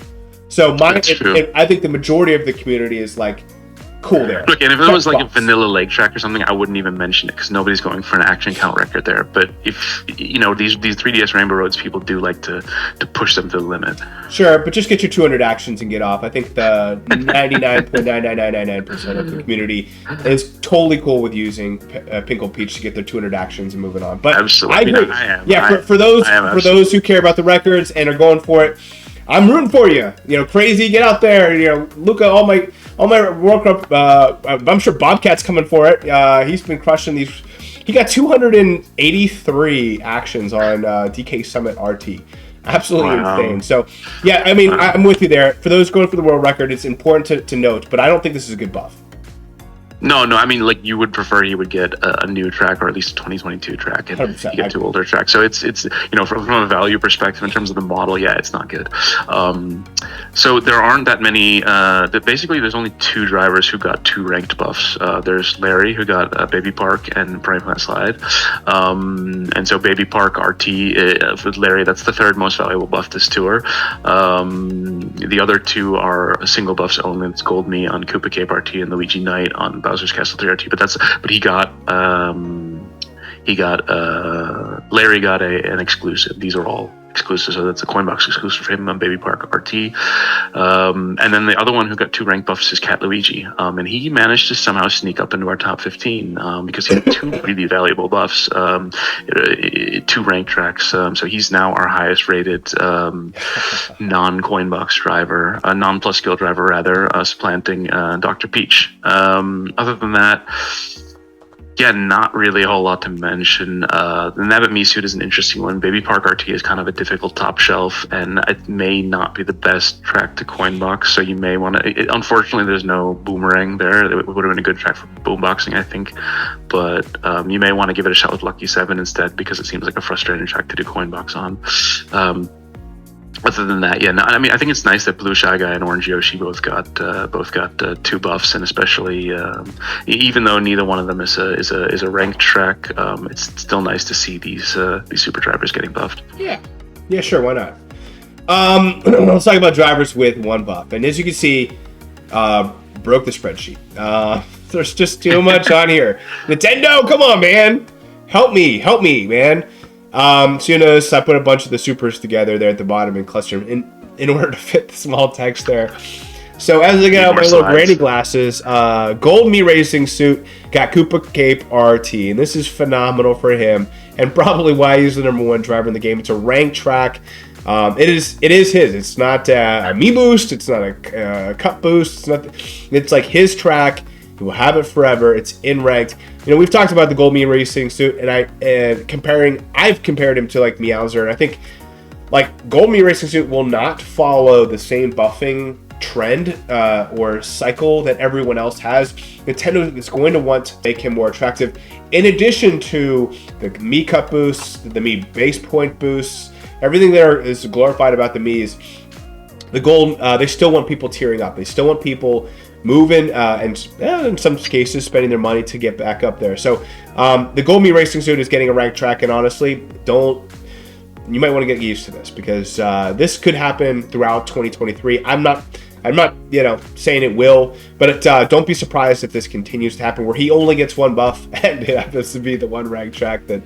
So I think the majority of the community is like cool there. Look, and if it was like a vanilla leg track or something, I wouldn't even mention it because nobody's going for an action count record there. But if you know, these 3DS Rainbow Roads, people do like to push them to the limit. Sure, but just get your 200 actions and get off. I think the 99.99999% of the community is totally cool with using Pinkle Peach to get their 200 actions and moving on. But absolutely, I am. Yeah, for those who care about the records and are going for it, I'm rooting for you. You know, Crazy, get out there. You know, Luca, all my World Cup. I'm sure Bobcat's coming for it. He's been crushing these. He got 283 actions on DK Summit RT. Absolutely insane. So, yeah, I mean, I'm with you there. For those going for the world record, it's important to note, but I don't think this is a good buff. No, I mean, like, you would prefer he would get a new track, or at least a 2022 track, and you get 2 older tracks. So it's you know, from a value perspective in terms of the model, yeah, it's not good. So there aren't that many. Basically, there's only 2 drivers who got 2 ranked buffs. There's Larry, who got Baby Park and Prime Plant Slide, and so Baby Park RT with Larry, that's the 3rd most valuable buff this tour. The other 2 are single buffs only. It's Gold Me on Koopa Cape RT and Luigi Knight on Bowser's Castle 3 RT, but he got Larry got an exclusive. These are all exclusive, so that's a Coinbox exclusive for him on Baby Park RT. And then the other one who got 2 ranked buffs is Cat Luigi, and he managed to somehow sneak up into our top 15 because he had 2 really valuable buffs, 2 ranked tracks. So he's now our highest rated non-Coinbox driver, non-plus skill driver rather, supplanting Dr. Peach. Other than that, yeah, not really a whole lot to mention. The Nabbit Mii suit is an interesting one. Baby Park RT is kind of a difficult top shelf, and it may not be the best track to Coinbox, so you may want to... Unfortunately, there's no Boomerang there. It would have been a good track for boomboxing, I think, but you may want to give it a shot with Lucky 7 instead, because it seems like a frustrating track to do Coinbox on. Other than that, yeah, no, I mean, I think it's nice that Blue Shy Guy and Orange Yoshi both got 2 buffs, and especially even though neither one of them is a ranked track, it's still nice to see these super drivers getting buffed. Yeah, sure, why not? Let's talk about drivers with 1 buff, and as you can see, broke the spreadsheet. There's just too much on here. Nintendo, come on, man, help me, man. So you notice I put a bunch of the supers together there at the bottom and cluster them in order to fit the small text there. So as I get out my little granny glasses, Gold Mii Racing suit got Koopa Cape RT, and this is phenomenal for him, and probably why he's the #1 driver in the game. It's a ranked track. It is his. It's not a Mii boost. It's not a cup boost. It's like his track. He will have it forever. It's in ranked. You know, we've talked about the Gold Mii Racing suit, and I've compared him to like Meowser, and I think like Gold Mii Racing suit will not follow the same buffing trend or cycle that everyone else has. Nintendo is going to want to make him more attractive. In addition to the Mii Cup boosts, the Mii base point boosts, everything there is glorified about the Miis. The gold, they still want people tearing up. They still want people moving and in some cases spending their money to get back up there. So the Gold Mii Racing suit is getting a ranked track, and honestly, you might want to get used to this, because this could happen throughout 2023. I'm not saying it will, but don't be surprised if this continues to happen, where he only gets one buff and it happens to be the one ranked track that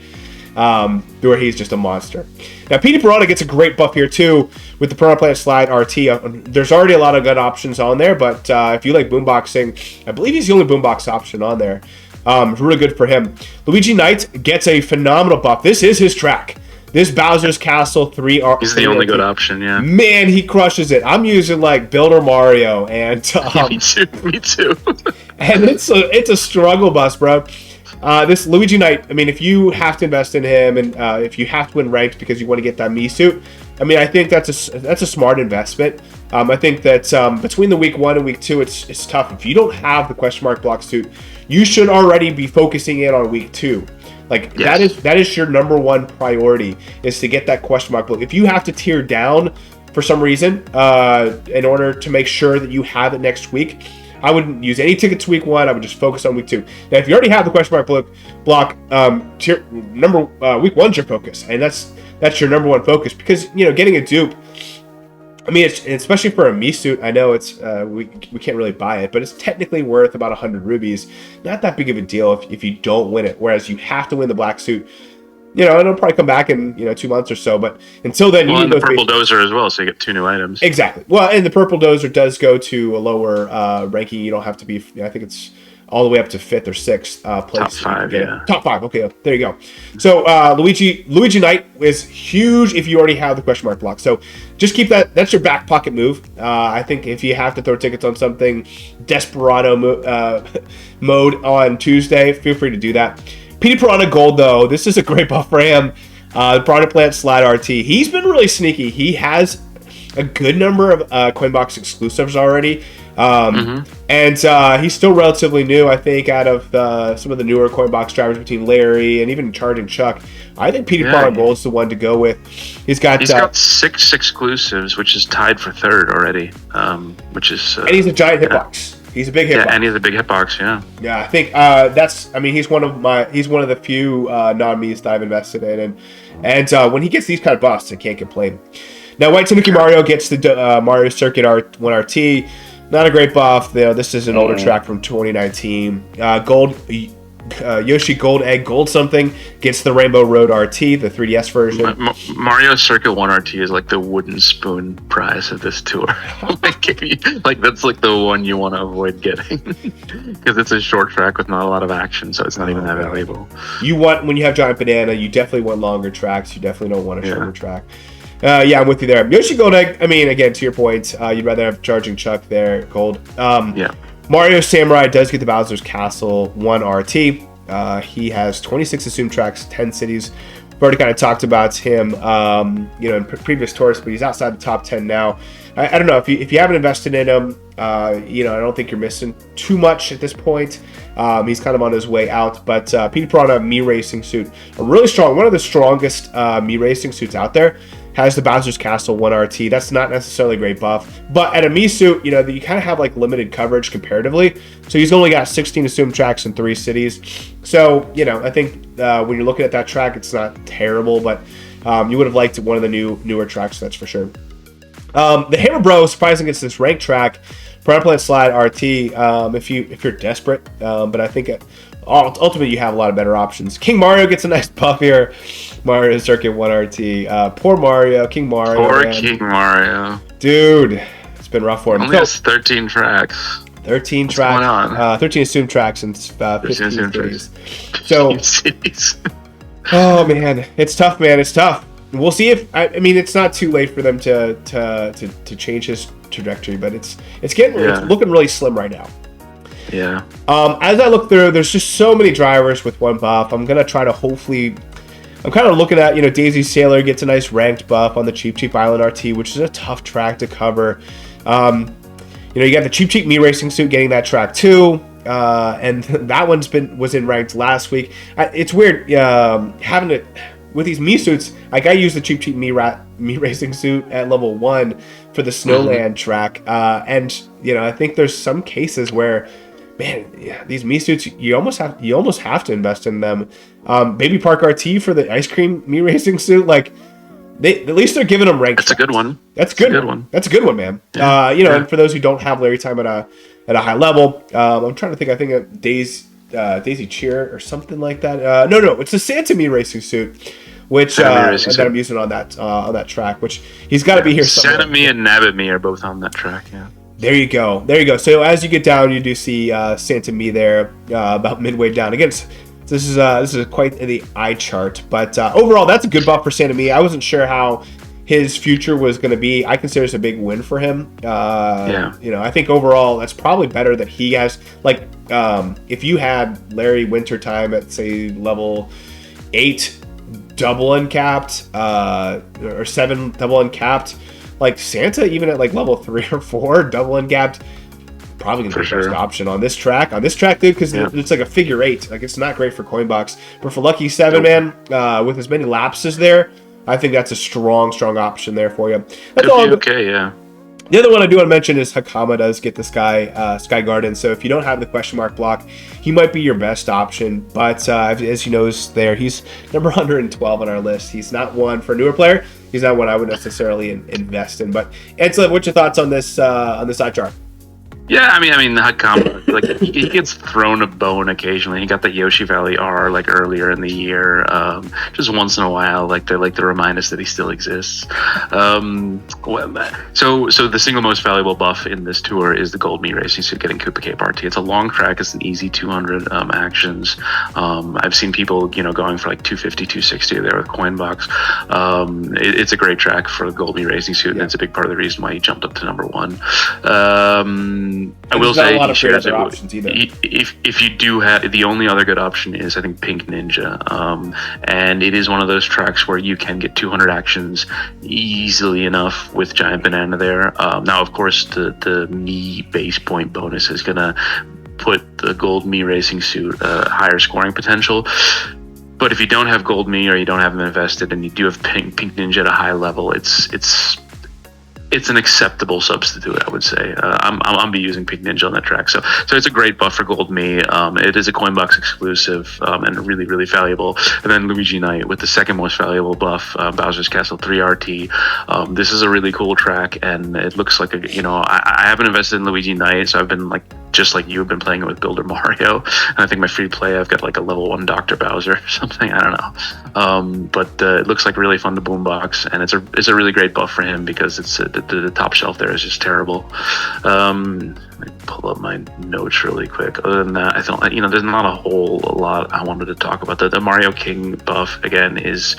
where he's just a monster. Now, Petey Piranha gets a great buff here too with the Piranha Plant Slide RT. There's already a lot of good options on there, but if you like boomboxing, I believe he's the only boombox option on there. Really good for him. Luigi Knight gets a phenomenal buff. This is his track. This Bowser's Castle 3 R. He's the only good option, yeah. Man, he crushes it. I'm using like Builder Mario and me too. And it's a struggle bus, bro. This Luigi Knight, I mean, if you have to invest in him, and if you have to win ranked because you want to get that Mii suit, I mean, I think that's a smart investment. I think that between the week 1 and week 2, it's tough. If you don't have the question mark block suit, you should already be focusing in on week 2. Like, yes. that is your number one priority, is to get that question mark block. If you have to tier down for some reason in order to make sure that you have it next week, I wouldn't use any tickets week 1. I would just focus on week 2. Now, if you already have the question mark block, week 1's your focus, and that's your number one focus, because getting a dupe. I mean, it's especially for a Mii suit. I know it's we can't really buy it, but it's technically worth about 100 rubies. Not that big of a deal if you don't win it. Whereas you have to win the black suit. It'll probably come back in 2 months or so. But until then, you need the purple dozer as well, so you get 2 new items. Exactly. Well, and the purple dozer does go to a lower ranking. You don't have to be. I think it's all the way up to 5th or 6th place. Top 5, yeah. Top 5. Okay, there you go. So Luigi Knight is huge if you already have the question mark block. So just keep that. That's your back pocket move. I think if you have to throw tickets on something, Desperado mode on Tuesday, feel free to do that. Petey Piranha Gold, though, this is a great buff for him. The Piranha Plant Slide RT. He's been really sneaky. He has a good number of Coinbox exclusives already. And he's still relatively new, I think, out of some of the newer Coinbox drivers between Larry and even Charging Chuck. I think Petey Piranha Gold is the one to go with. He's got 6 exclusives, which is tied for 3rd already, which is... and he's a giant hitbox. He's a big hitbox. Yeah, and he's a big hitbox, yeah. Yeah, I think he's one of the few non-Miis that I've invested in. And when he gets these kind of buffs, I can't complain. Now, White Tanuki Mario gets the Mario Circuit 1RT. Not a great buff. This is an older track from 2019. Yoshi Gold Egg Gold something gets the Rainbow Road RT, the 3DS version. Mario Circuit 1RT is like the wooden spoon prize of this tour. That's like the one you want to avoid getting, because it's a short track with not a lot of action, so it's not even that valuable. When you have Giant Banana, you definitely want longer tracks. You definitely don't want a shorter track. I'm with you there. Yoshi Gold Egg, I mean, again, to your point, you'd rather have Charging Chuck there, Gold. Mario Samurai does get the Bowser's Castle 1 RT. He has 26 assumed tracks, 10 cities. We've already kind of talked about him, in previous tours, but he's outside the top 10 now. I don't know, if you haven't invested in him, I don't think you're missing too much at this point. He's kind of on his way out, but Petey Piranha Mii Racing suit, a really strong, one of the strongest Mii Racing suits out there. Has the Bowser's Castle 1 RT. That's not necessarily a great buff. But at a Mii suit, you kind of have like limited coverage comparatively. So he's only got 16 assumed tracks in 3 cities. So, I think when you're looking at that track, it's not terrible, but you would have liked one of the newer tracks, that's for sure. The Hammer Bro, surprising, gets this ranked track, Piranha Plant Slide RT, if you're desperate. But I think ultimately you have a lot of better options. King Mario gets a nice buff here. Mario Circuit 1 RT. Poor Mario, King Mario. King Mario. Dude, it's been rough for him. Only has 13 tracks. 13 What's tracks. Going on? 13 assumed tracks and 15 cities. So, oh man, it's tough, man. It's tough. We'll see if it's not too late for them to change his trajectory, but it's looking really slim right now. Yeah. As I look through, there's just so many drivers with one buff. I'm gonna try to hopefully. I'm kind of looking at, Daisy Sailor gets a nice ranked buff on the Cheap Cheap Island RT, which is a tough track to cover. You got the Cheap Cheap Mii Racing suit getting that track too, and that was in ranked last week. It's weird having it with these Mii suits. Like, I use the Cheap Cheap Mii Racing suit at level 1 for the Snowland track, and I think there's some cases where, man, these Mii suits, you almost have to invest in them. Baby Park RT for the Ice Cream Mii Racing suit, like, at least they're giving him ranked. That's a good one. That's a good one. That's a good one, man. Yeah. And for those who don't have Larry time at a high level, I'm trying to think. I think of Daisy Cheer or something like that. No, it's the Santa Me racing suit, which that I'm using on that track. Which he's got to be here. Santa Me and Nabbit Me are both on that track. Yeah. There you go. So as you get down, you do see Santa Me there about midway down. Again, this is quite the eye chart, but overall, that's a good buff for Santa Me. I wasn't sure how his future was going to be. I consider this a big win for him. I think overall that's probably better that he has, like, if you had Larry Wintertime at, say, level 8 double uncapped or 7 double uncapped, like Santa even at like level 3 or 4 double uncapped, probably gonna be the best option on this track, dude, because it's like a figure 8. Like, it's not great for Coinbox, but for Lucky 7, man, with as many lapses there, I think that's a strong option there for you. That's all. Okay, yeah. The other one I do want to mention is Hakama does get the Sky Garden. So if you don't have the question mark block, he might be your best option. But as you know, there he's number 112 on our list. He's not one for a newer player. He's not one I would necessarily invest in. But Antilev, what's your thoughts on this side chart? Yeah, I mean, Hakama, like, he gets thrown a bone occasionally. He got the Yoshi Valley R like earlier in the year. Just once in a while, like they like to remind us that he still exists. So the single most valuable buff in this tour is the Gold Me Racing Suit getting Koopa Cape RT. It's a long track. It's an easy 200 actions. I've seen people, going for like 250, 260 there with Coinbox. It's a great track for the Gold Me Racing Suit, and it's a big part of the reason why he jumped up to number 1. I will say, if you do have, the only other good option is, I think, Pink Ninja, and it is one of those tracks where you can get 200 actions easily enough with Giant Banana there. Now, of course, the Me base point bonus is gonna put the Gold Me Racing Suit higher scoring potential. But if you don't have Gold Me, or you don't have them invested, and you do have Pink Ninja at a high level, it's an acceptable substitute, I would say. I'm be using Pink Ninja on that track, so it's a great buff for Gold Me. It is a Coinbox exclusive, and really, really valuable. And then Luigi Knight with the second most valuable buff, Bowser's Castle 3 RT. This is a really cool track, and it looks like I haven't invested in Luigi Knight, so I've been just like you've been playing it with Builder Mario, and I think my free play I've got like a level 1 Dr. Bowser or something. I don't know, but it looks like really fun to boombox, and it's a really great buff for him because it's the top shelf there is just terrible. Let me pull up my notes really quick. Other than that, I don't, there's not a whole lot I wanted to talk about. The Mario King buff again is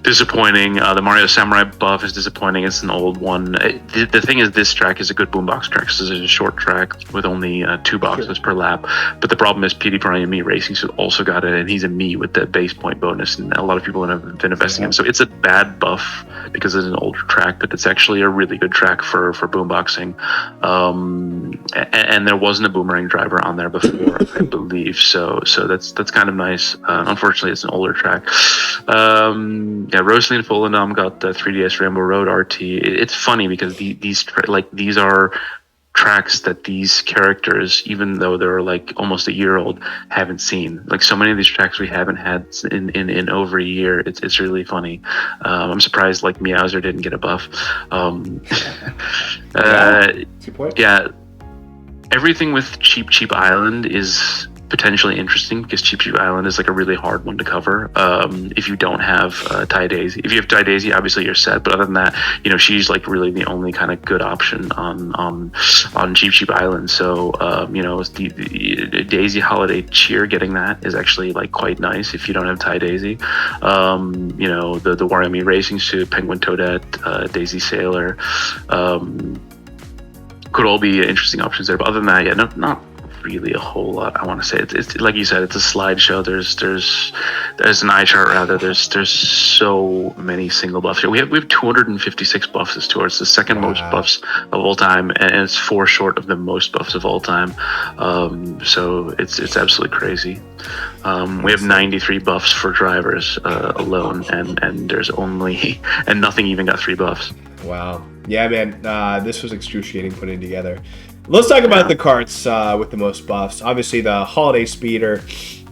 disappointing. The Mario Samurai buff is disappointing. It's an old one. The thing is, this track is a good boombox track. This is a short track with only 2 boxes per lap. But the problem is PD Piranha Me Racing Suit also got it, and he's a Me with the base point bonus, and a lot of people have been investing in him. So it's a bad buff because it's an older track, but it's actually a really good track for boomboxing. And there wasn't a boomerang driver on there before, I believe. So that's kind of nice. Unfortunately, it's an older track. Rosalie and Fulendam got the 3DS Rainbow Road RT. It's funny because these are tracks that these characters, even though they're like almost a year old, haven't seen. Like, so many of these tracks we haven't had in over a year. It's really funny. I'm surprised like Meowser didn't get a buff. Yeah, everything with Cheap Island is potentially interesting because Cheap Island is like a really hard one to cover if you don't have Ty Daisy. If you have Ty Daisy, obviously you're set, but other than that, she's like really the only kind of good option on Cheap Island. So the Daisy Holiday Cheer, getting that is actually like quite nice if you don't have Ty Daisy. The Wario Me Racing Suit, Penguin Toadette, Daisy Sailor could all be interesting options there, but other than that, yeah, not really a whole lot I want to say. It's like you said, it's a slideshow. There's an eye chart rather. There's so many single buffs here. We have 256 buffs this tour. It's the second most buffs of all time, and it's 4 short of the most buffs of all time. So it's absolutely crazy. We have 93 buffs for drivers alone, and there's only and nothing even got 3 buffs. Wow. Yeah, man. This was excruciating putting together. Let's talk about the karts with the most buffs. Obviously, the Holiday Speeder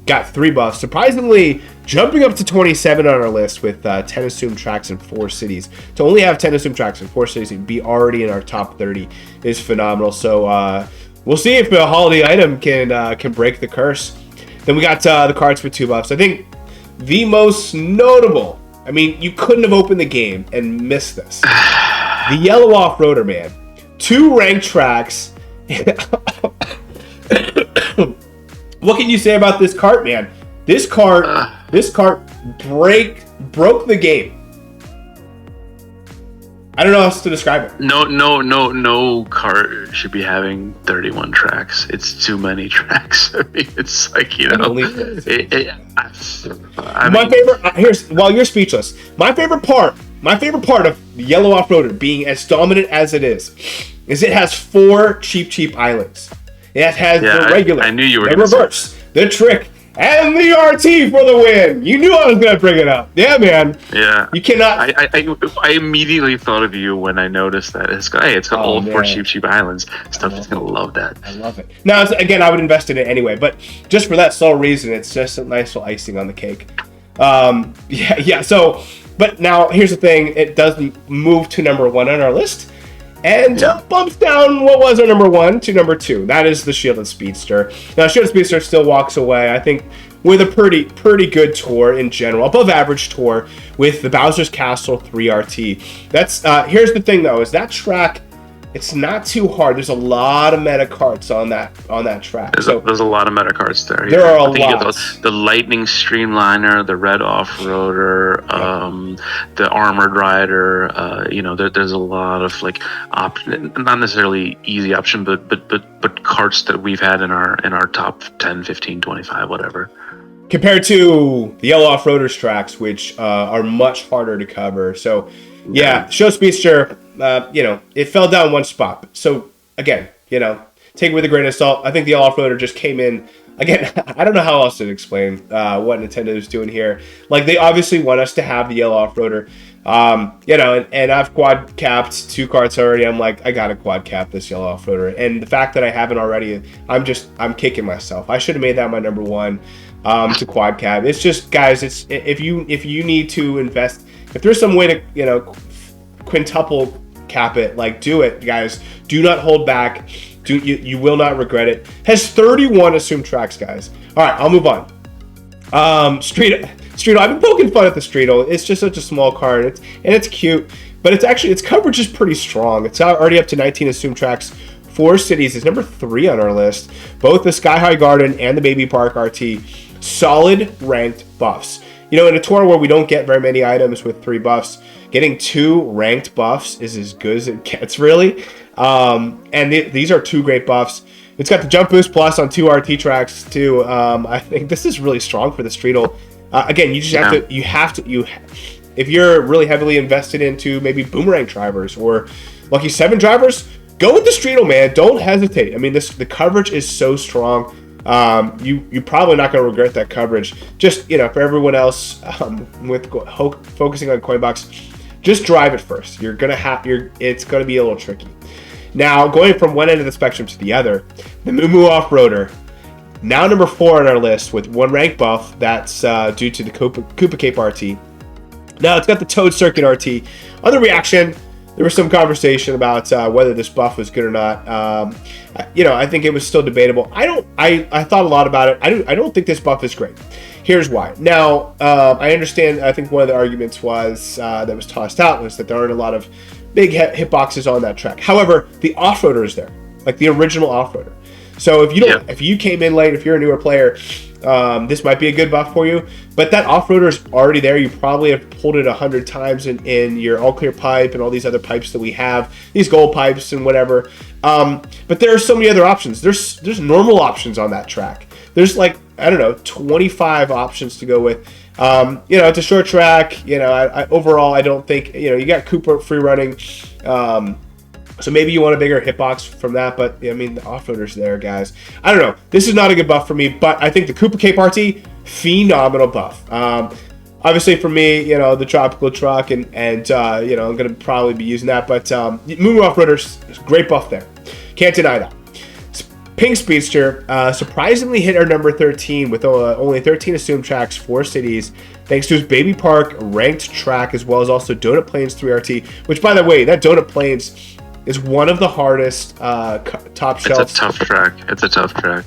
got 3 buffs. Surprisingly, jumping up to 27 on our list with 10 assumed tracks in 4 cities. To only have 10 assumed tracks in 4 cities and be already in our top 30 is phenomenal. So we'll see if a holiday item can break the curse. Then we got the Karts with 2 buffs. I think the most notable, I mean, you couldn't have opened the game and missed this. The yellow off-roader, man. 2 ranked tracks. What can you say about this cart, man? This cart broke the game. I don't know how else to describe it. No cart should be having 31 tracks. It's too many tracks. I mean, it's like, you know. While you're speechless, my favorite part of the yellow off-roader being as dominant as it is it has 4 cheap islands. It has the regular, I knew you were the reverse, the trick, and the RT for the win. You knew I was going to bring it up. Yeah, man. Yeah. You cannot. I immediately thought of you when I noticed that. It's got all 4 cheap islands. Stuff is going to love that. I love it. Now, again, I would invest in it anyway, but just for that sole reason, it's just a nice little icing on the cake. So, but now here's the thing. It does move to number 1 on our list. And bumps down what was our number 1 to number 2. That is the Shielded Speedster. Now, Shielded Speedster still walks away, I think, with a pretty good tour in general, above average tour with the Bowser's Castle 3RT. That's here's the thing though, is that track, it's not too hard. There's a lot of meta carts on that track. There's a lot of meta carts there. There are a lot. The Lightning Streamliner, the Red Off-Roader, the Armored Rider. There's a lot of like not necessarily easy option, but carts that we've had in our top 10, 15, 25, whatever. Compared to the yellow off-roaders tracks, which are much harder to cover. So Show Speedster. It fell down 1 spot. So, again, take it with a grain of salt. I think the off-roader just came in. Again, I don't know how else to explain what Nintendo is doing here. Like, they obviously want us to have the yellow off-roader. And I've quad capped 2 carts already. I'm like, I gotta quad cap this yellow off-roader. And the fact that I haven't already, I'm kicking myself. I should have made that my number 1 to quad cap. It's just, guys, if you need to invest, if there's some way to, quintuple cap it, like, do it, guys. Do not hold back. You will not regret it. Has 31 assumed tracks, guys. All right, I'll move on. Streetle. I've been poking fun at the Streetle. It's just such a small car, and it's cute, but its coverage is pretty strong. It's already up to 19 assumed tracks. 4 cities is number 3 on our list. Both the Sky High Garden and the Baby Park RT, solid ranked buffs. In a tour where we don't get very many items with 3 buffs, getting 2 ranked buffs is as good as it gets, really. These are 2 great buffs. It's got the Jump Boost Plus on 2 RT tracks, too. I think this is really strong for the Streetle. Again, you just have to, if you're really heavily invested into maybe Boomerang drivers or Lucky 7 drivers, go with the Streetle, man. Don't hesitate. I mean, the coverage is so strong. You're probably not going to regret that coverage. Just, for everyone else, with focusing on Coinbox, just drive it first. It's going to be a little tricky. Now, going from one end of the spectrum to the other, the Moo Off-Roader, now number 4 on our list with 1 rank buff. That's due to the Koopa Cape RT. Now, it's got the Toad Circuit RT. On the reaction, there was some conversation about whether this buff was good or not. I think it was still debatable. I thought a lot about it. I don't think this buff is great. Here's why. Now, I understand. I think one of the arguments was that was tossed out was that there aren't a lot of big hitboxes on that track. However, the off-roader is there, like the original off-roader. So if you came in late, if you're a newer player, this might be a good buff for you. But that off-roader is already there. You probably have pulled it 100 times in your all-clear pipe and all these other pipes that we have, these gold pipes and whatever. But there are so many other options. There's normal options on that track. There's 25 options to go with. It's a short track. Overall, I don't think, you got Koopa free running. So maybe you want a bigger hitbox from that, but the off-roader's there, guys. I don't know. This is not a good buff for me, but I think the Koopa Cape RT, phenomenal buff. Obviously for me, the tropical truck and I'm going to probably be using that, but Moo Off-Roader's great buff there. Can't deny that. Pink Speedster surprisingly hit our number 13 with only 13 assumed tracks, 4 cities, thanks to his Baby Park ranked track, as well as also Donut Plains 3RT, which, by the way, that Donut Plains is one of the hardest top shelf. It's a tough track.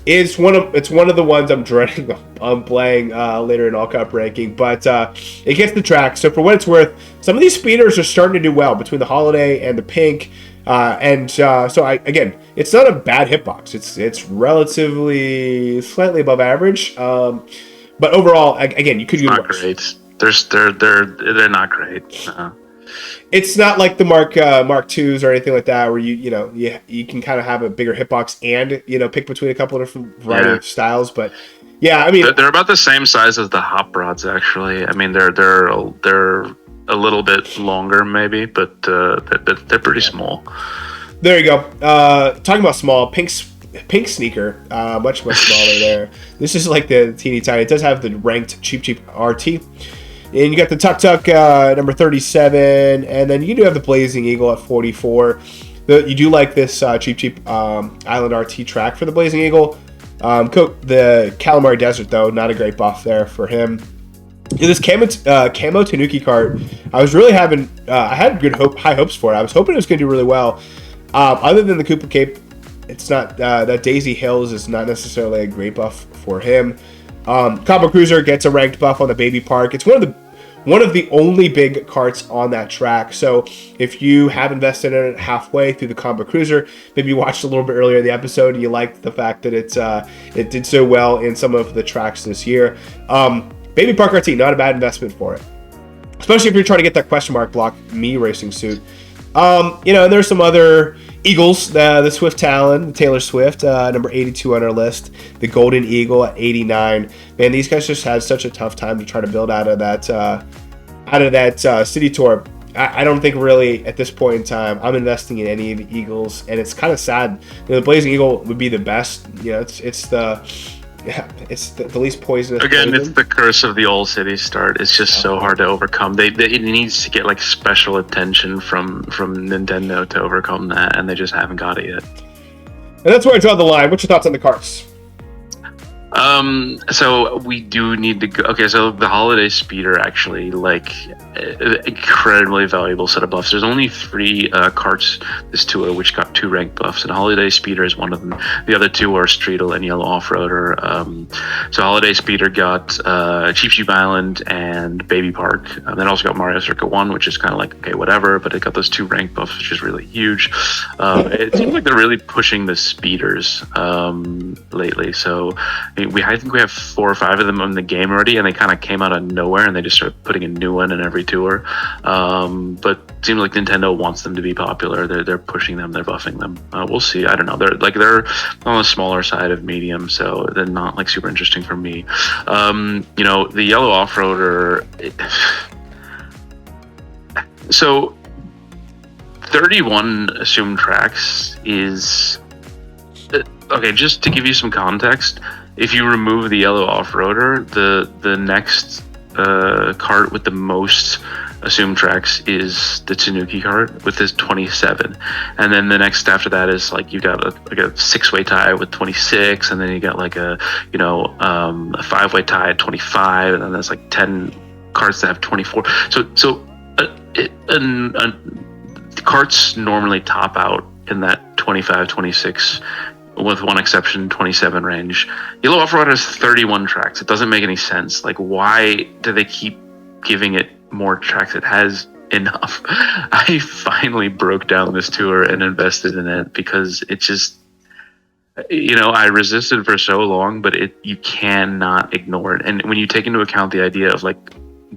It's one of the ones I'm dreading on playing later in All Cup ranking, but it gets the track. So for what it's worth, some of these speeders are starting to do well between the Holiday and the Pink. Again, it's not a bad hitbox. It's relatively slightly above average. But overall, again, you could use not great. They're not great. It's not like the Mark IIs or anything like that, where you can kind of have a bigger hitbox and pick between a couple of different variety of styles. But yeah, I mean, they're about the same size as the hop rods. Actually, I mean they're a little bit longer maybe, but they're pretty small. There you go. Talking about small, pink sneaker, much smaller there. This is like the teeny tiny. It does have the ranked cheap RT. And you got the Tuk number 37, and then you do have the Blazing Eagle at 44. You do like this cheap Island RT track for the Blazing Eagle. The Calamari Desert, though, not a great buff there for him. In this camo Tanuki Kart, I was really having I had high hopes for it. I was hoping it was going to do really well. Other than the Cooper Cape, it's not that Daisy Hills is not necessarily a great buff for him. Combo Cruiser gets a ranked buff on the Baby Park. It's one of the only big carts on that track. So if you have invested in it halfway through the Combo Cruiser, maybe you watched a little bit earlier in the episode and you liked the fact that it did so well in some of the tracks this year. Baby Park RT, not a bad investment for it, especially if you're trying to get that question mark block me racing suit. And there's some other Eagles, the Swift Talon, the Taylor Swift, number 82 on our list, the Golden Eagle at 89. Man, these guys just had such a tough time to try to build out of that city tour. I don't think really at this point in time I'm investing in any of the Eagles, and it's kind of sad. The Blazing Eagle would be the best. It's the least poisonous. Again, it's the curse of the old city start. It's just so hard to overcome. It needs to get like special attention from Nintendo to overcome that, and they just haven't got it yet. And that's where I draw the line. What's your thoughts on the Karts? So we do need to go. Okay, so the Holiday Speeder actually, like, incredibly valuable set of buffs. There's only 3 Karts this tour which got 2 ranked buffs, and Holiday Speeder is one of them. The other 2 are Streetle and Yellow Off-Roader. So Holiday Speeder got Cheap Island and Baby Park. Then also got Mario Circuit 1, which is kind of like, okay, whatever, but it got those 2 ranked buffs, which is really huge. It seems like they're really pushing the speeders lately. So I think we have 4 or 5 of them in the game already, and they kind of came out of nowhere, and they just started putting a new one in every tour. But it seems like Nintendo wants them to be popular. They're pushing them. They're buffing them. We'll see. I don't know. They're on the smaller side of medium, so they're not like super interesting for me. The Yellow Off-Roader. So 31 assumed tracks is okay. Just to give you some context. If you remove the Yellow Off-Roader, the next cart with the most assumed tracks is the Tanuki cart with his 27, and then the next after that is like you got a 6-way tie with 26, and then you got like a 5-way tie at 25, and then there's like 10 carts that have 24. So carts normally top out in that 25, 26. With one exception, 27 range. Yellow Off-Roader has 31 tracks. It doesn't make any sense. Like, why do they keep giving it more tracks? It has enough. I finally broke down this tour and invested in it because it just, I resisted for so long, but you cannot ignore it. And when you take into account the idea of like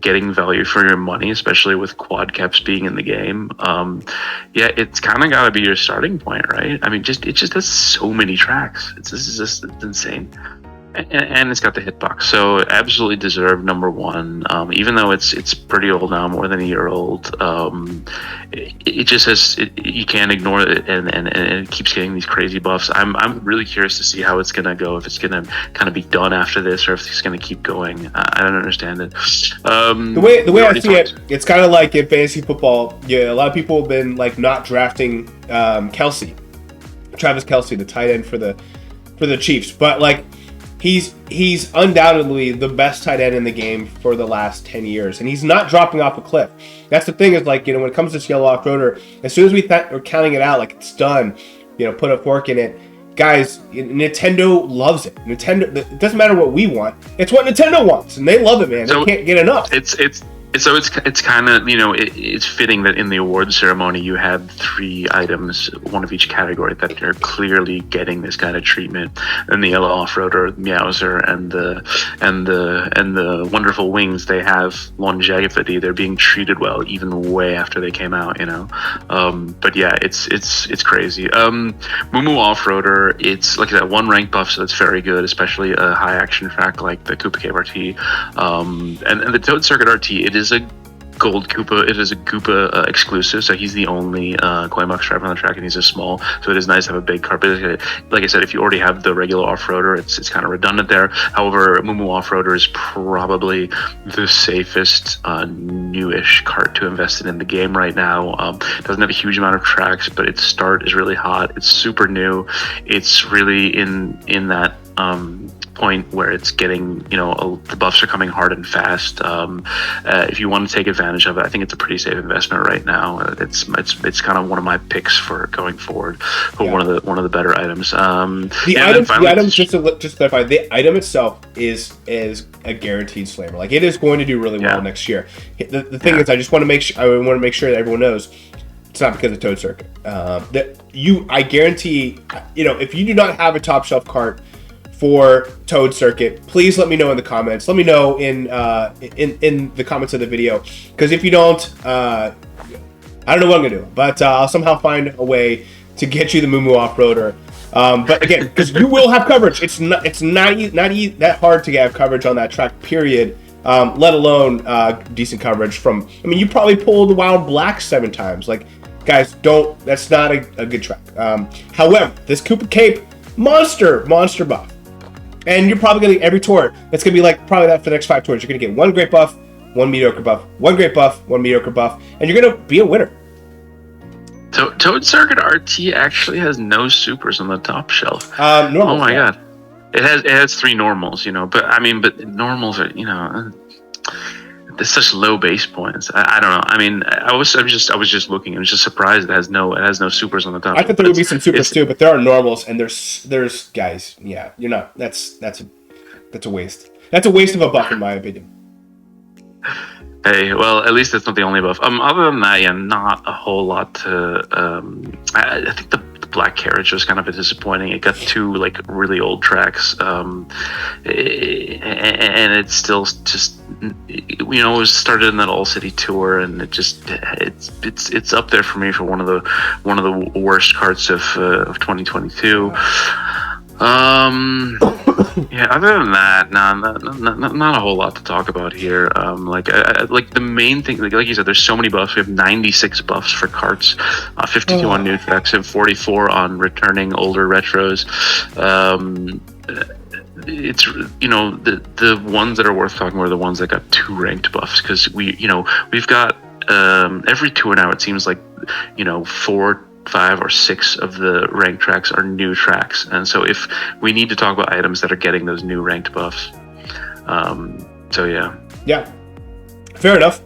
getting value for your money, especially with quad caps being in the game, it's kind of got to be your starting point, right? I mean, it just has so many tracks. It's insane. And it's got the hitbox, so absolutely deserved number 1. Even though it's pretty old now, more than a year old, it just has. You can't ignore it, and it keeps getting these crazy buffs. I'm really curious to see how it's gonna go. If it's gonna kind of be done after this, or if it's gonna keep going. I don't understand it. The way I see it, it's kind of like in fantasy football. Yeah, a lot of people have been like not drafting Travis Kelce, the tight end for the for the Chiefs, but like he's undoubtedly the best tight end in the game for the last 10 years, and he's not dropping off a cliff. That's the thing is, like, when it comes to this yellow off-roader, as soon as we're counting it out, like it's done, put a fork in it. Guys, Nintendo loves it. It doesn't matter what we want. It's what Nintendo wants, and they love it, man. They can't get enough. It's kind of, it's fitting that in the awards ceremony you had 3 items, one of each category, that are clearly getting this kind of treatment. And the yellow off-roader, Meowser, and the wonderful wings, they have longevity. They're being treated well, even way after they came out. But yeah, it's crazy. Moo Off-roader, it's like that 1 rank buff, so that's very good, especially a high action track like the Koopa Cave RT, and the Toad Circuit RT. It is a gold Koopa. It is a Koopa exclusive, so he's the only coin box driver on the track, and he's a small, so it is nice to have a big cart. But like I said, if you already have the regular off-roader, it's kind of redundant there. However, Moo Off-roader is probably the safest newish cart to invest in the game right now. Doesn't have a huge amount of tracks, but its start is really hot. It's super new. It's really in that point where it's getting, the buffs are coming hard and fast. If you want to take advantage of it, I think it's a pretty safe investment right now. It's kind of one of my picks for going forward for one of the better items. The item, just to clarify, the item itself is a guaranteed slammer. Like, it is going to do really well next year. The thing is, I want to make sure that everyone knows it's not because of Toad Circuit. I guarantee, if you do not have a top shelf cart for Toad Circuit, please let me know in the comments. Let me know in the comments of the video, because if you don't, I don't know what I'm gonna do, but I'll somehow find a way to get you the Moo Off-roader. But again, because you will have coverage. It's not that hard to have coverage on that track, period. Let alone decent coverage from. I mean, you probably pulled the Wild Black 7 times. Like, guys, don't. That's not a good track. However, this Koopa Cape monster buff. And you're probably going to, every tour, it's going to be like probably that for the next 5 tours. You're going to get 1 great buff, 1 mediocre buff, 1 great buff, 1 mediocre buff, and you're going to be a winner. Toad Circuit RT actually has no supers on the top shelf. Normals, oh my god. It has 3 normals, but normals are, there's such low base points. I don't know. I mean, I was just looking. I was just surprised it has no supers on the top. I thought there would be some supers too, but there are normals, and there's guys. Yeah, you're not. That's a waste. That's a waste of a buff, in my opinion. Hey, well, at least it's not the only buff. Other than that, not a whole lot to. I think the Black Carriage was kind of disappointing. It got 2 like really old tracks, and it's still just it was started in that All City tour, and it's up there for me for one of the worst carts of 2022. Yeah, other than that, not a whole lot to talk about here. Like the main thing, like you said, there's so many buffs. We have 96 buffs for carts, 52 on new tracks, and 44 on returning older retros. It's the ones that are worth talking about are the ones that got 2 ranked buffs, because we've got every tour now, it seems like 4, 5 or 6 of the ranked tracks are new tracks, and so if we need to talk about items that are getting those new ranked buffs, so yeah, fair enough.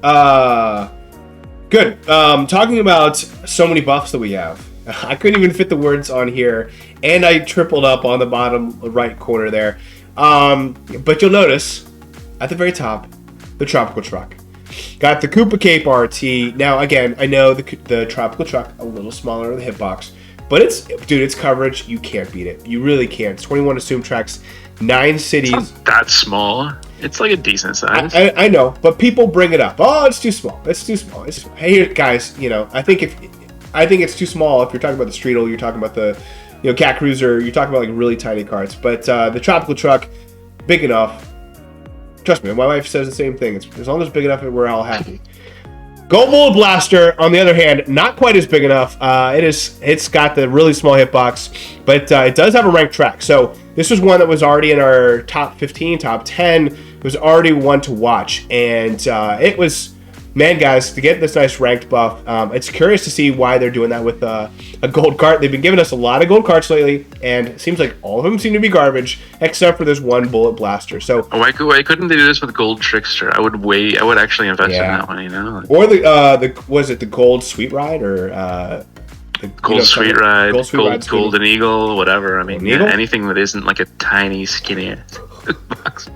Good. Talking about so many buffs that we have, I couldn't even fit the words on here, and I tripled up on the bottom right corner there. But you'll notice at the very top, the Tropical Truck. Got the Koopa Cape RT. Now, again, I know the Tropical Truck, a little smaller in the hitbox, but its coverage, you can't beat it. You really can't. It's 21 assumed tracks, 9 cities. It's not that small. It's like a decent size. I know, but people bring it up. Oh, it's too small. It's too small. Hey, guys, I think it's too small if you're talking about the Streetle, you're talking about the Cat Cruiser, you're talking about like really tiny carts. But the Tropical Truck, big enough. Trust me, my wife says the same thing. As long as it's big enough, we're all happy. Gold Mold Blaster, on the other hand, not quite as big enough. It's got the really small hitbox, but it does have a ranked track. So this was one that was already in our top 15, top 10. It was already one to watch, and it was man, guys, to get this nice ranked buff, it's curious to see why they're doing that with a gold cart. They've been giving us a lot of gold carts lately, and it seems like all of them seem to be garbage, except for this one bullet blaster. So why couldn't they do this with gold trickster? I would actually invest in that one, you know. Or the was it the gold sweet ride or the gold sweet ride, golden eagle, whatever. I mean, anything that isn't like a tiny skinny box.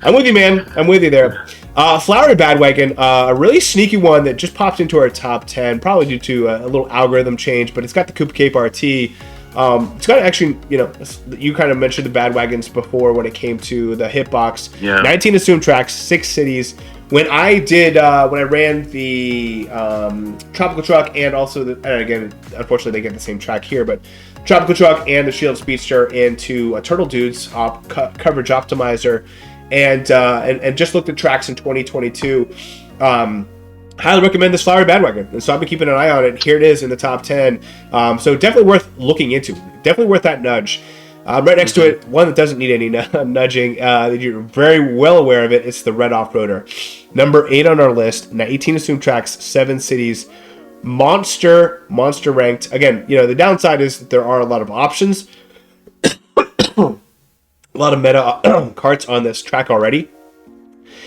I'm with you, man. I'm with you there. Flowery Badwagon, a really sneaky one that just popped into our top 10, probably due to a little algorithm change, but it's got the Coupe Cape RT. It's got actually, you kind of mentioned the Badwagons before when it came to the hitbox. Yeah. 19 assumed tracks, 6 cities. When I ran the Tropical Truck and also and again, unfortunately they get the same track here, but Tropical Truck and the Shield Speedster into a Turtle Dudes coverage optimizer, and just looked at tracks in 2022. Highly recommend this Flowery Badwagon. And so I've been keeping an eye on it. Here it is in the top 10. So definitely worth looking into. Definitely worth that nudge. Right next to it, one that doesn't need any nudging. You're very well aware of it. It's the Red Off-Roader. Number 8 on our list. 18 assumed tracks, 7 cities. Monster ranked. Again, the downside is that there are a lot of options. A lot of meta carts on this track already.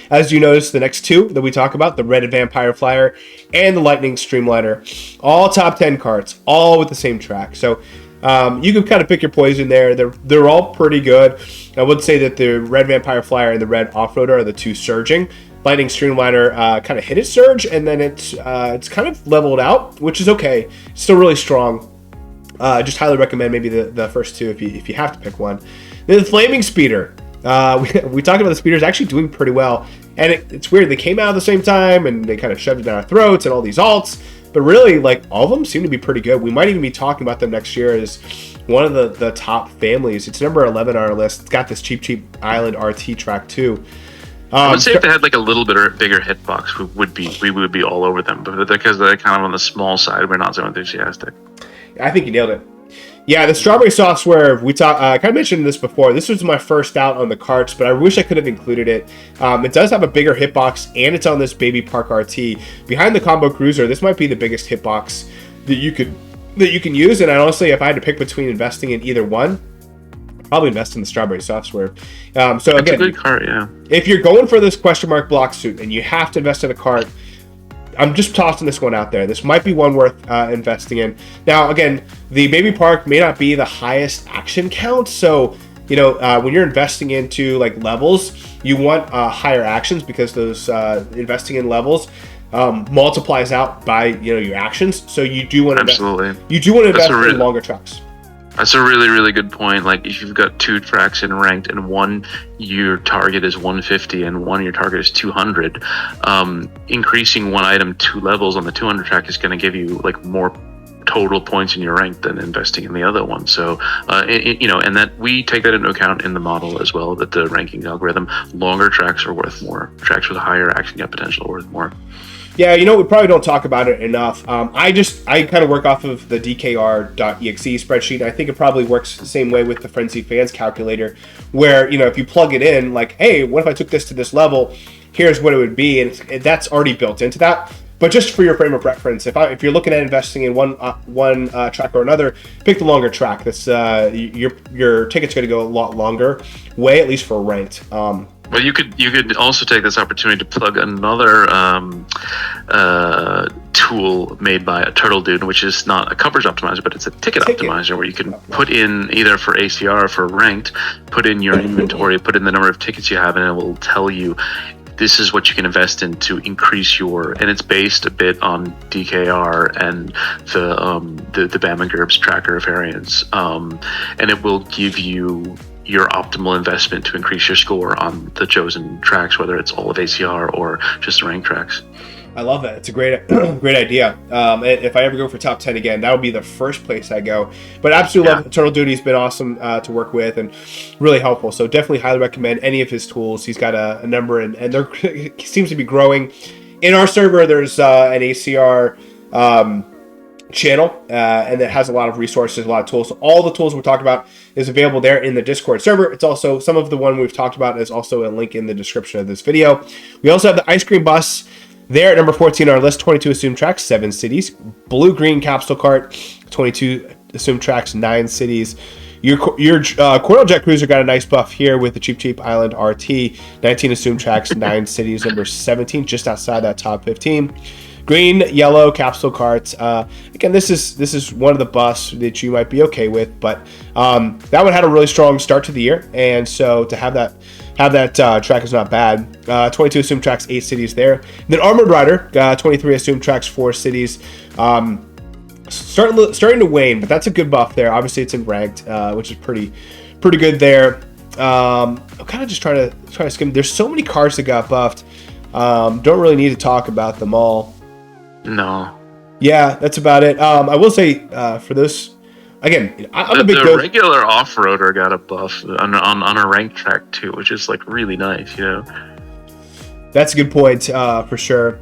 As you notice, the next 2 that we talk about, the Red Vampire Flyer and the Lightning Streamliner, all top 10 carts, all with the same track. So you can kind of pick your poison there. They're all pretty good. I would say that the Red Vampire Flyer and the Red Off-Roader are the 2 surging. Lightning Streamliner kind of hit its surge, and then it's kind of leveled out, which is okay. Still really strong. Just highly recommend maybe the first 2 if you have to pick one. Then the Flaming Speeder. We talked about the speeders actually doing pretty well, and it's weird. They came out at the same time, and they kind of shoved it down our throats and all these alts, but really, like, all of them seem to be pretty good. We might even be talking about them next year as one of the top families. It's number 11 on our list. It's got this cheap Island RT track too. I would say if they had like a little bit bigger hitbox, we would be all over them. But because they're kind of on the small side, we're not so enthusiastic. I think you nailed it. Yeah, the Strawberry Soft Swerve, I kind of mentioned this before. This was my first out on the Karts, but I wish I could have included it. It does have a bigger hitbox, and it's on this Baby Park RT. Behind the Combo Cruiser, this might be the biggest hitbox that you can use, and honestly, if I had to pick between investing in either one, I'd probably invest in the Strawberry Soft Swerve. So it's again, a good cart, yeah. If you're going for this question mark block suit, and you have to invest in a cart, I'm just tossing this one out there. This might be one worth investing in. Now, again, the Baby Park may not be the highest action count, so when you're investing into like levels, you want higher actions because those investing in levels multiplies out by your actions. So you do want to invest in longer tracks. That's a really, really good point. Like, if you've got 2 tracks in ranked and one your target is 150 and one your target is 200, increasing one item 2 levels on the 200 track is going to give you like more total points in your rank than investing in the other one. So, and that we take that into account in the model as well, that the ranking algorithm, longer tracks are worth more. Tracks with a higher action gap potential are worth more. Yeah, we probably don't talk about it enough. I kind of work off of the DKR.exe spreadsheet. I think it probably works the same way with the Frenzy Fans calculator, where, if you plug it in, like, hey, what if I took this to this level? Here's what it would be, and that's already built into that. But just for your frame of reference, if you're looking at investing in one track or another, pick the longer track. That's your ticket's going to go a lot longer way, at least for ranked. Well, you could also take this opportunity to plug another tool made by a Turtle Dude, which is not a coverage optimizer, but it's a ticket optimizer, where you can put in either for ACR or for ranked, put in your inventory, put in the number of tickets you have, and it will tell you this is what you can invest in to increase and it's based a bit on DKR and the Bama GURPS tracker variants, and it will give you your optimal investment to increase your score on the chosen tracks, whether it's all of ACR or just the ranked tracks. I love that. It's a great idea. If I ever go for top 10 again, that would be the first place I go. But absolutely love Turtle Duty's been awesome to work with and really helpful. So definitely highly recommend any of his tools. He's got a number, and there seems to be growing. In our server, there's an ACR channel, and it has a lot of resources, a lot of tools. So all the tools we're talking about is available there in the Discord server. It's also, some of the one we've talked about is also a link in the description of this video. We also have the ice cream bus. There at number 14 on our list, 22 assumed tracks, 7 cities. Blue-green capsule cart, 22 assumed tracks, 9 cities. Your Cornell Jet Cruiser got a nice buff here with the Cheap Island RT, 19 assumed tracks, 9 cities, number 17, just outside that top 15. Green, yellow capsule carts. Again, this is one of the buffs that you might be okay with, but that one had a really strong start to the year, and so to have that track is not bad. 22 assumed tracks, 8 cities there. And then Armored Rider, 23 assumed tracks, 4 cities. Starting to wane, but that's a good buff there. Obviously, it's in ranked, which is pretty good there. I'm kind of just trying to skim. There's so many cars that got buffed. Don't really need to talk about them all. No. Yeah, that's about it. I will say for those, again, I'm a big the regular off-roader got a buff on a ranked track too, which is like really nice, you know. That's a good point for sure.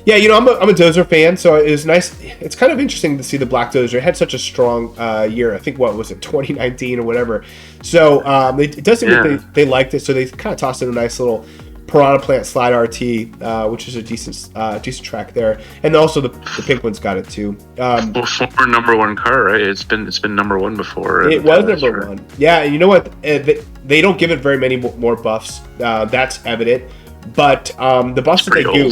Yeah, you know, I'm a Dozer fan, so it was nice. It's kind of interesting to see the Black Dozer. It had such a strong year. I think, what was it, 2019 or whatever. So it does seem like they liked it, so they kind of tossed in a nice little Piranha Plant Slide RT, which is a decent track there. And also the pink one's got it too. Former number one car, right? It's been number one before. It was number one. Yeah, and you know what? They don't give it very many more buffs. That's evident. But the buffs that they do,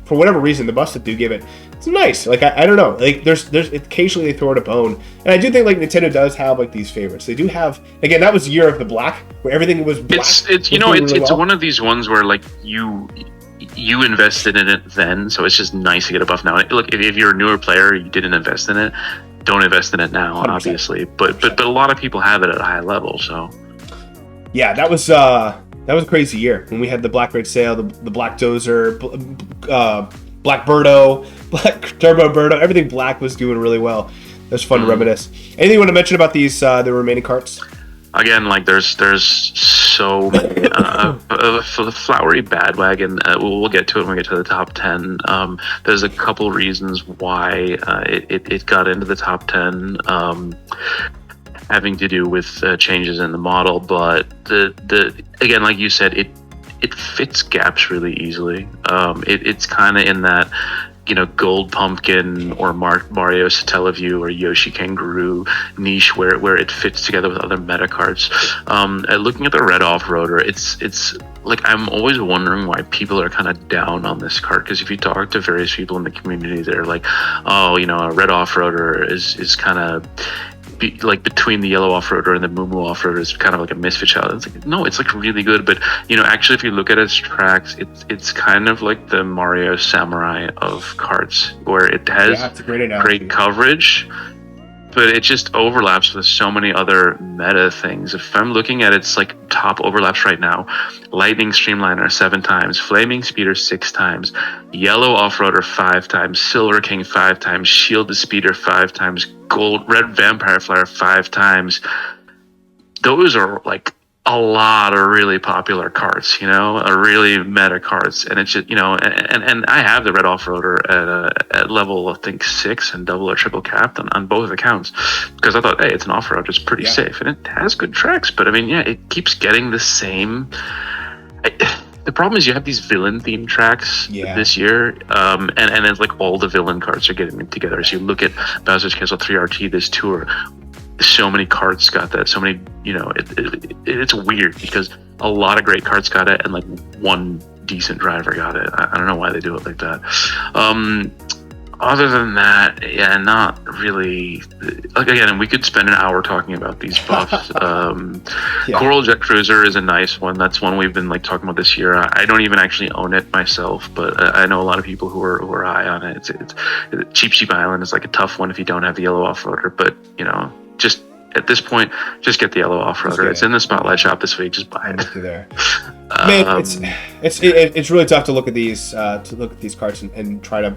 for whatever reason, the buffs that do give it, it's nice. Like I don't know. Like there's occasionally they throw it a bone, and I do think like Nintendo does have like these favorites. They do have, again, that was the year of the black, where everything was black. It's one of these ones where like you invested in it then, so it's just nice to get a buff now. Look, if you're a newer player, you didn't invest in it, don't invest in it now, 100%. Obviously. But a lot of people have it at a high level, so yeah, that was a crazy year when we had the Black Red Sail, the Black Dozer, Black Birdo, Black Turbo Birdo. Everything black was doing really well. It was fun to reminisce. Anything you want to mention about these the remaining carts? Again, like there's so many. For the Flowery Badwagon, we'll get to it when we get to the top 10. There's a couple reasons why it got into the top 10. Having to do with changes in the model, but the again, like you said, it fits gaps really easily. It's kind of in that, you know, Gold Pumpkin or Mario Satellaview or Yoshi Kangaroo niche where it fits together with other meta cards. Looking at the red off-roader, it's like I'm always wondering why people are kind of down on this card, because if you talk to various people in the community, they're like, oh, you know, a red off-roader is kind of like between the yellow off-roader and the Moo Moo off-roader is kind of like a misfit child. It's like, no, it's like really good, but you know, actually if you look at its tracks, it's kind of like the Mario Samurai of carts, where it has great coverage, but it just overlaps with so many other meta things. If I'm looking at its like top overlaps right now, Lightning Streamliner 7 times, Flaming Speeder 6 times, Yellow Off-Roader 5 times, Silver King 5 times, Shielded Speeder 5 times, Red Vampire Flyer 5 times. Those are like a lot of really popular carts, you know, really meta carts, and it's just, you know, and I have the red off-roader at level I think 6 and double or triple capped on both accounts, because I thought, hey, it's an off-road, it's pretty safe, and it has good tracks, but I mean, yeah, it keeps getting the same. The problem is you have these villain themed tracks this year, and it's like all the villain carts are getting together. So you look at Bowser's Castle 3 RT this tour, so many carts got that, so many, you know, it's weird because a lot of great carts got it and like one decent driver got it. I don't know why they do it like that. Other than that, yeah, not really. Like, again, we could spend an hour talking about these buffs. Coral Jet Cruiser is a nice one. That's one we've been like talking about this year. I don't even actually own it myself, but I know a lot of people who are high on it. It's Cheap Island is like a tough one if you don't have the yellow off-roader, but you know, just at this point, just get the yellow off-roader. It's in the Spotlight shop this week. Just buy it. There. Man, it's really tough to look at these cards and try to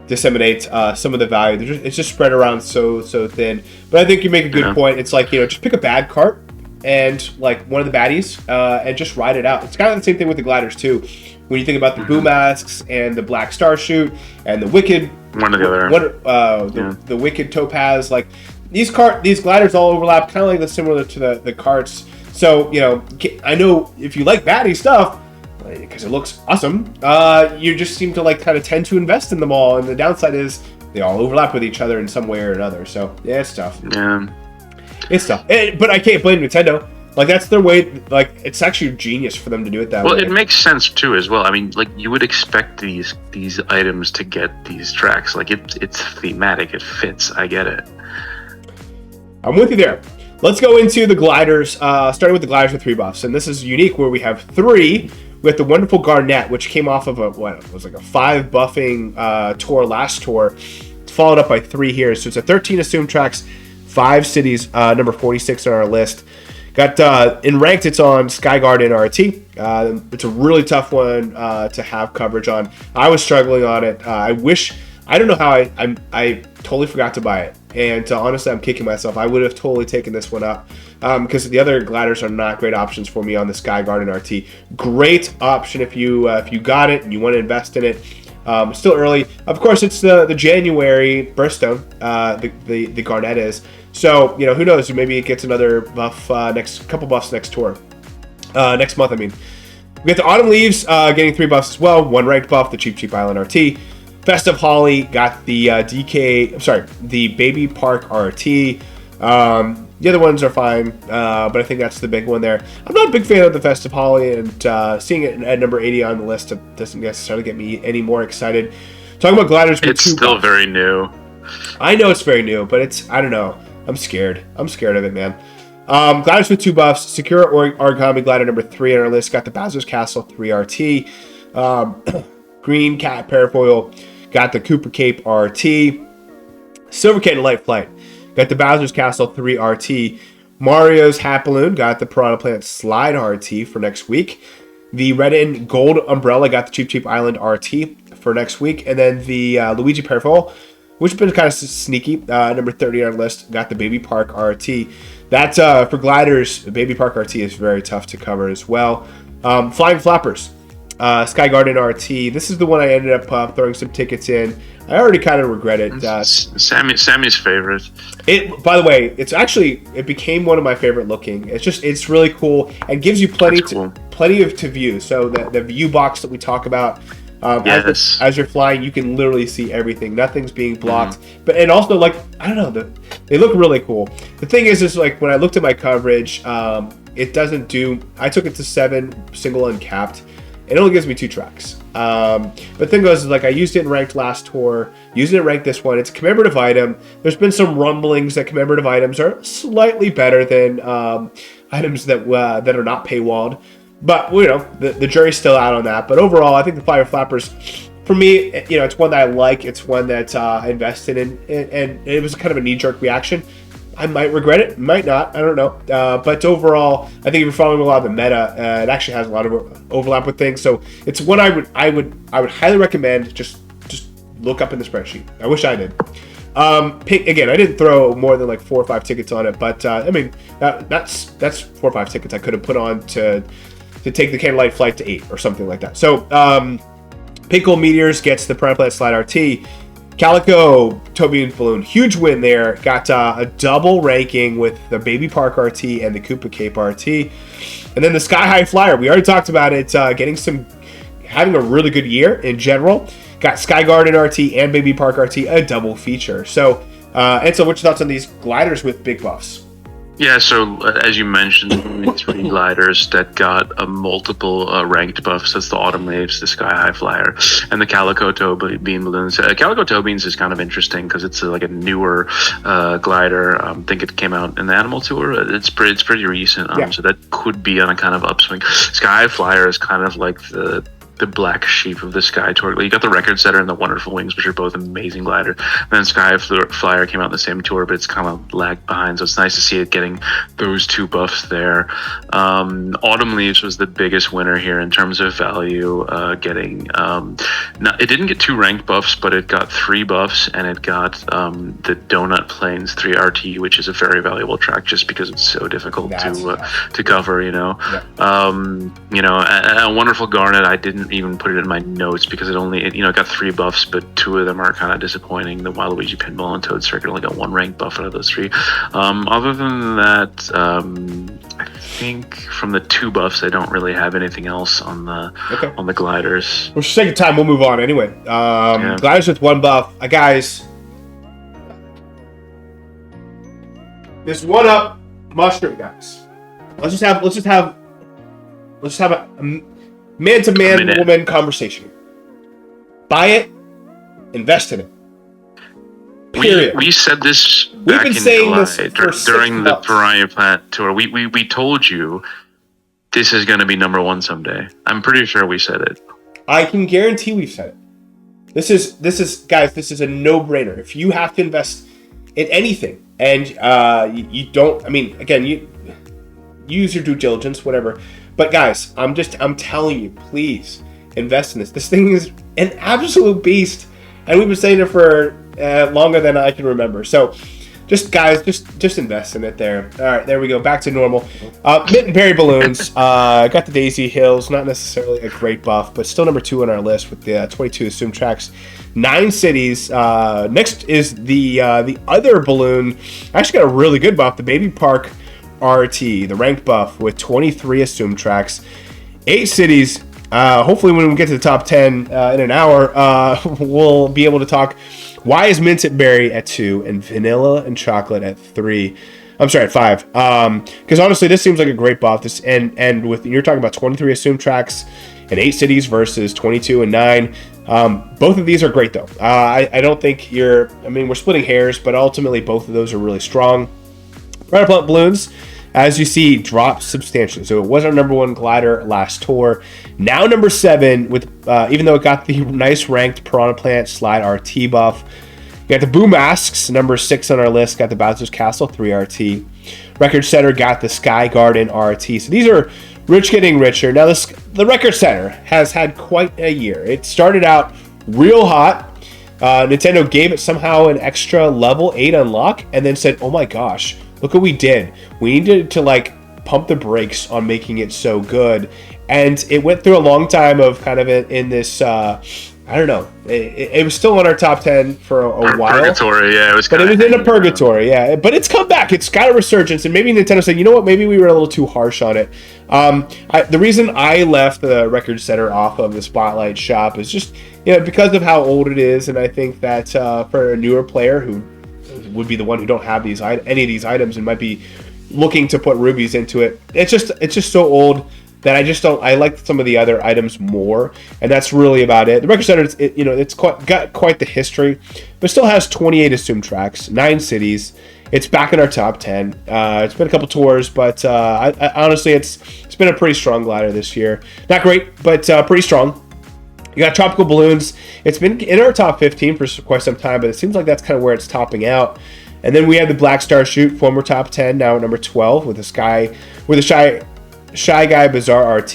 disseminate some of the value. It's just spread around so thin. But I think you make a good point. It's like, you know, just pick a bad cart and like one of the baddies and just ride it out. It's kind of the same thing with the gliders too. When you think about the Boo Masks and the Black Star Shoot and the Wicked, one or the other, the Wicked Topaz, like these gliders all overlap, kind of like similar to the carts. So, you know, I know if you like baddie stuff, because it looks awesome, you just seem to like kind of tend to invest in them all. And the downside is they all overlap with each other in some way or another. So yeah, it's tough. Yeah, it's tough. But I can't blame Nintendo. Like, that's their way. Like, it's actually genius for them to do it that way. Well, it makes sense too as well. I mean, like, you would expect these items to get these tracks. Like, it's thematic. It fits. I get it. I'm with you there. Let's go into the gliders. Starting with the gliders with 3 buffs, and this is unique where we have 3. We have the wonderful Garnet, which came off of a 5 buffing tour last tour. It's followed up by 3 here, so it's a 13 assumed tracks, 5 cities. Number 46 on our list. Got in ranked, it's on Skyguard and RT. It's a really tough one to have coverage on. I was struggling on it. I don't know how I totally forgot to buy it. And honestly, I'm kicking myself. I would have totally taken this one up because the other gliders are not great options for me on the Skyguard and RT. Great option if you got it and you want to invest in it. Still early. Of course, it's the January birthstone. The Garnet is. So, who knows? Maybe it gets another buff couple buffs next tour. Next month, I mean. We got the Autumn Leaves getting 3 buffs as well. 1 ranked buff, the Cheap Island RT. Festive Holly got the the Baby Park RT. The other ones are fine, but I think that's the big one there. I'm not a big fan of the Festive Holly, and seeing it at number 80 on the list doesn't necessarily get me any more excited. Talking about gliders with 2 buffs. It's still very new. I know it's very new, but I don't know. I'm scared. I'm scared of it, man. Gliders with 2 buffs. Secure Origami Glider number 3 on our list. Got the Bowser's Castle 3 RT. Green Cat Parafoil. Got the Cooper Cape RT. Silver Cat Light Flight. Got the Bowser's Castle 3 RT. Mario's Hat Balloon. Got the Piranha Plant Slide RT for next week. The Red and Gold Umbrella. Got the Cheap Island RT for next week. And then the Luigi Parafoil, which has been kind of sneaky. Number 30 on our list. Got the Baby Park RT. That's for gliders. The Baby Park RT is very tough to cover as well. Flying Flappers. Sky Garden RT. This is the one I ended up throwing some tickets in. I already kind of regret it. Sammy's favorite. By the way, it became one of my favorite looking. It's really cool and gives you plenty to view. So the view box that we talk about. Yes. As you're flying, you can literally see everything. Nothing's being blocked. And also, like, I don't know, they look really cool. The thing is like when I looked at my coverage, it doesn't do. I took it to 7 single uncapped. It only gives me 2 tracks. But the thing goes, like, I used it in ranked last tour, used it in ranked this one. It's a commemorative item. There's been some rumblings that commemorative items are slightly better than items that are not paywalled. But, the jury's still out on that. But overall, I think the Fire Flappers, for me, it's one that I like. It's one that I invested in. And it was kind of a knee-jerk reaction. I might regret it, might not. I don't know. But overall, I think if you're following a lot of the meta, it actually has a lot of overlap with things. So it's one I would highly recommend. Just look up in the spreadsheet. I wish I did. Again, I didn't throw more than like 4 or 5 tickets on it, but I mean that's 4 or 5 tickets I could have put on to take the Candlelight Flight to 8 or something like that. So Pink Gold Meteors gets the Piranha Plant Slide RT. Calico Toby and Balloon, huge win there. Got a double ranking with the Baby Park RT and the Koopa Cape RT. And then the Sky High Flyer, we already talked about it, having a really good year in general. Got Sky Garden RT and Baby Park RT, a double feature. So, what's your thoughts on these gliders with big buffs? Yeah, so as you mentioned, 3 gliders that got multiple ranked buffs. That's the Autumn Leaves, the Sky High Flyer, and the Calico Tow Bean Balloons. Calico Tow Beans is kind of interesting because it's like a newer glider. I think it came out in the Animal Tour. It's pretty recent, so that could be on a kind of upswing. Sky High Flyer is kind of like the black sheep of the Sky Tour. You got the Record Setter and the Wonderful Wings, which are both amazing gliders. And then Sky Flyer came out in the same tour, but it's kind of lagged behind, so it's nice to see it getting those 2 buffs there. Autumn Leaves was the biggest winner here in terms of value, getting it didn't get 2 ranked buffs, but it got 3 buffs, and it got the Donut Plains 3 RT, which is a very valuable track just because it's so difficult to cover, a Wonderful Garnet, I didn't even put it in my notes because it got 3 buffs, but 2 of them are kind of disappointing. The Waluigi Pinball and Toad Circuit only got 1 ranked buff out of those 3. Other than that, I think from the 2 buffs, I don't really have anything else on the gliders. For sake of time, we'll move on anyway. Gliders with 1 buff. Guys, this 1-up mushroom, guys. Let's just have a man-to-man woman conversation. Buy it, invest in it. Period. We said this back in July during the Piranha Plant tour. We told you this is going to be number 1 someday. I'm pretty sure we said it. I can guarantee we've said it. This is guys. This is a no-brainer. If you have to invest in anything, and you don't, I mean, again, you use your due diligence, whatever. But guys, I'm telling you, please invest in this. This thing is an absolute beast, and we've been saying it for longer than I can remember. So, just invest in it there. All right, there we go. Back to normal. Mint and berry balloons. Got the Daisy Hills. Not necessarily a great buff, but still number 2 on our list with the 22 assumed tracks. 9 cities. Next is the other balloon. Actually got a really good buff. The Baby Park RT, the ranked buff with 23 assumed tracks. 8 cities. Hopefully when we get to the top 10 in an hour, we'll be able to talk. Why is mint and berry at 2 and vanilla and chocolate at 3? I'm sorry, at 5. Because honestly, this seems like a great buff. This and with you're talking about 23 assumed tracks and 8 cities versus 22 and 9. Both of these are great though. I don't think we're splitting hairs, but ultimately both of those are really strong. Piranha Plant balloons, as you see, dropped substantially. So it was our number 1 glider last tour. Now number 7, with even though it got the nice ranked Piranha Plant Slide RT buff. You got the Boo Masks, number 6 on our list. Got the Bowser's Castle 3 RT. Record Setter got the Sky Garden RT. So these are rich getting richer. Now the Record Setter has had quite a year. It started out real hot. Nintendo gave it somehow an extra level 8 unlock and then said, oh my gosh, look what we did. We needed to pump the brakes on making it so good. And it went through a long time of kind of in this, I don't know. It was still on our top 10 for a while. Purgatory, yeah. But it was in a purgatory, yeah. But it's come back. It's got a resurgence. And maybe Nintendo said, you know what? Maybe we were a little too harsh on it. The reason I left the Record Setter off of the Spotlight shop is just, because of how old it is. And I think that for a newer player who would be the one who don't have any of these items and might be looking to put rubies into it, it's just so old that I like some of the other items more, and that's really about it. The Record Center, it's got quite the history, but still has 28 assumed tracks, 9 cities. It's back in our top 10. It's been a couple tours, but I honestly, it's been a pretty strong glider this year. Not great, but pretty strong. You got Tropical Balloons. It's been in our top 15 for quite some time, but it seems like that's kind of where it's topping out. And then we have the Black Star Shoot, former top 10, now at number 12 with the Shy Guy Bazaar RT.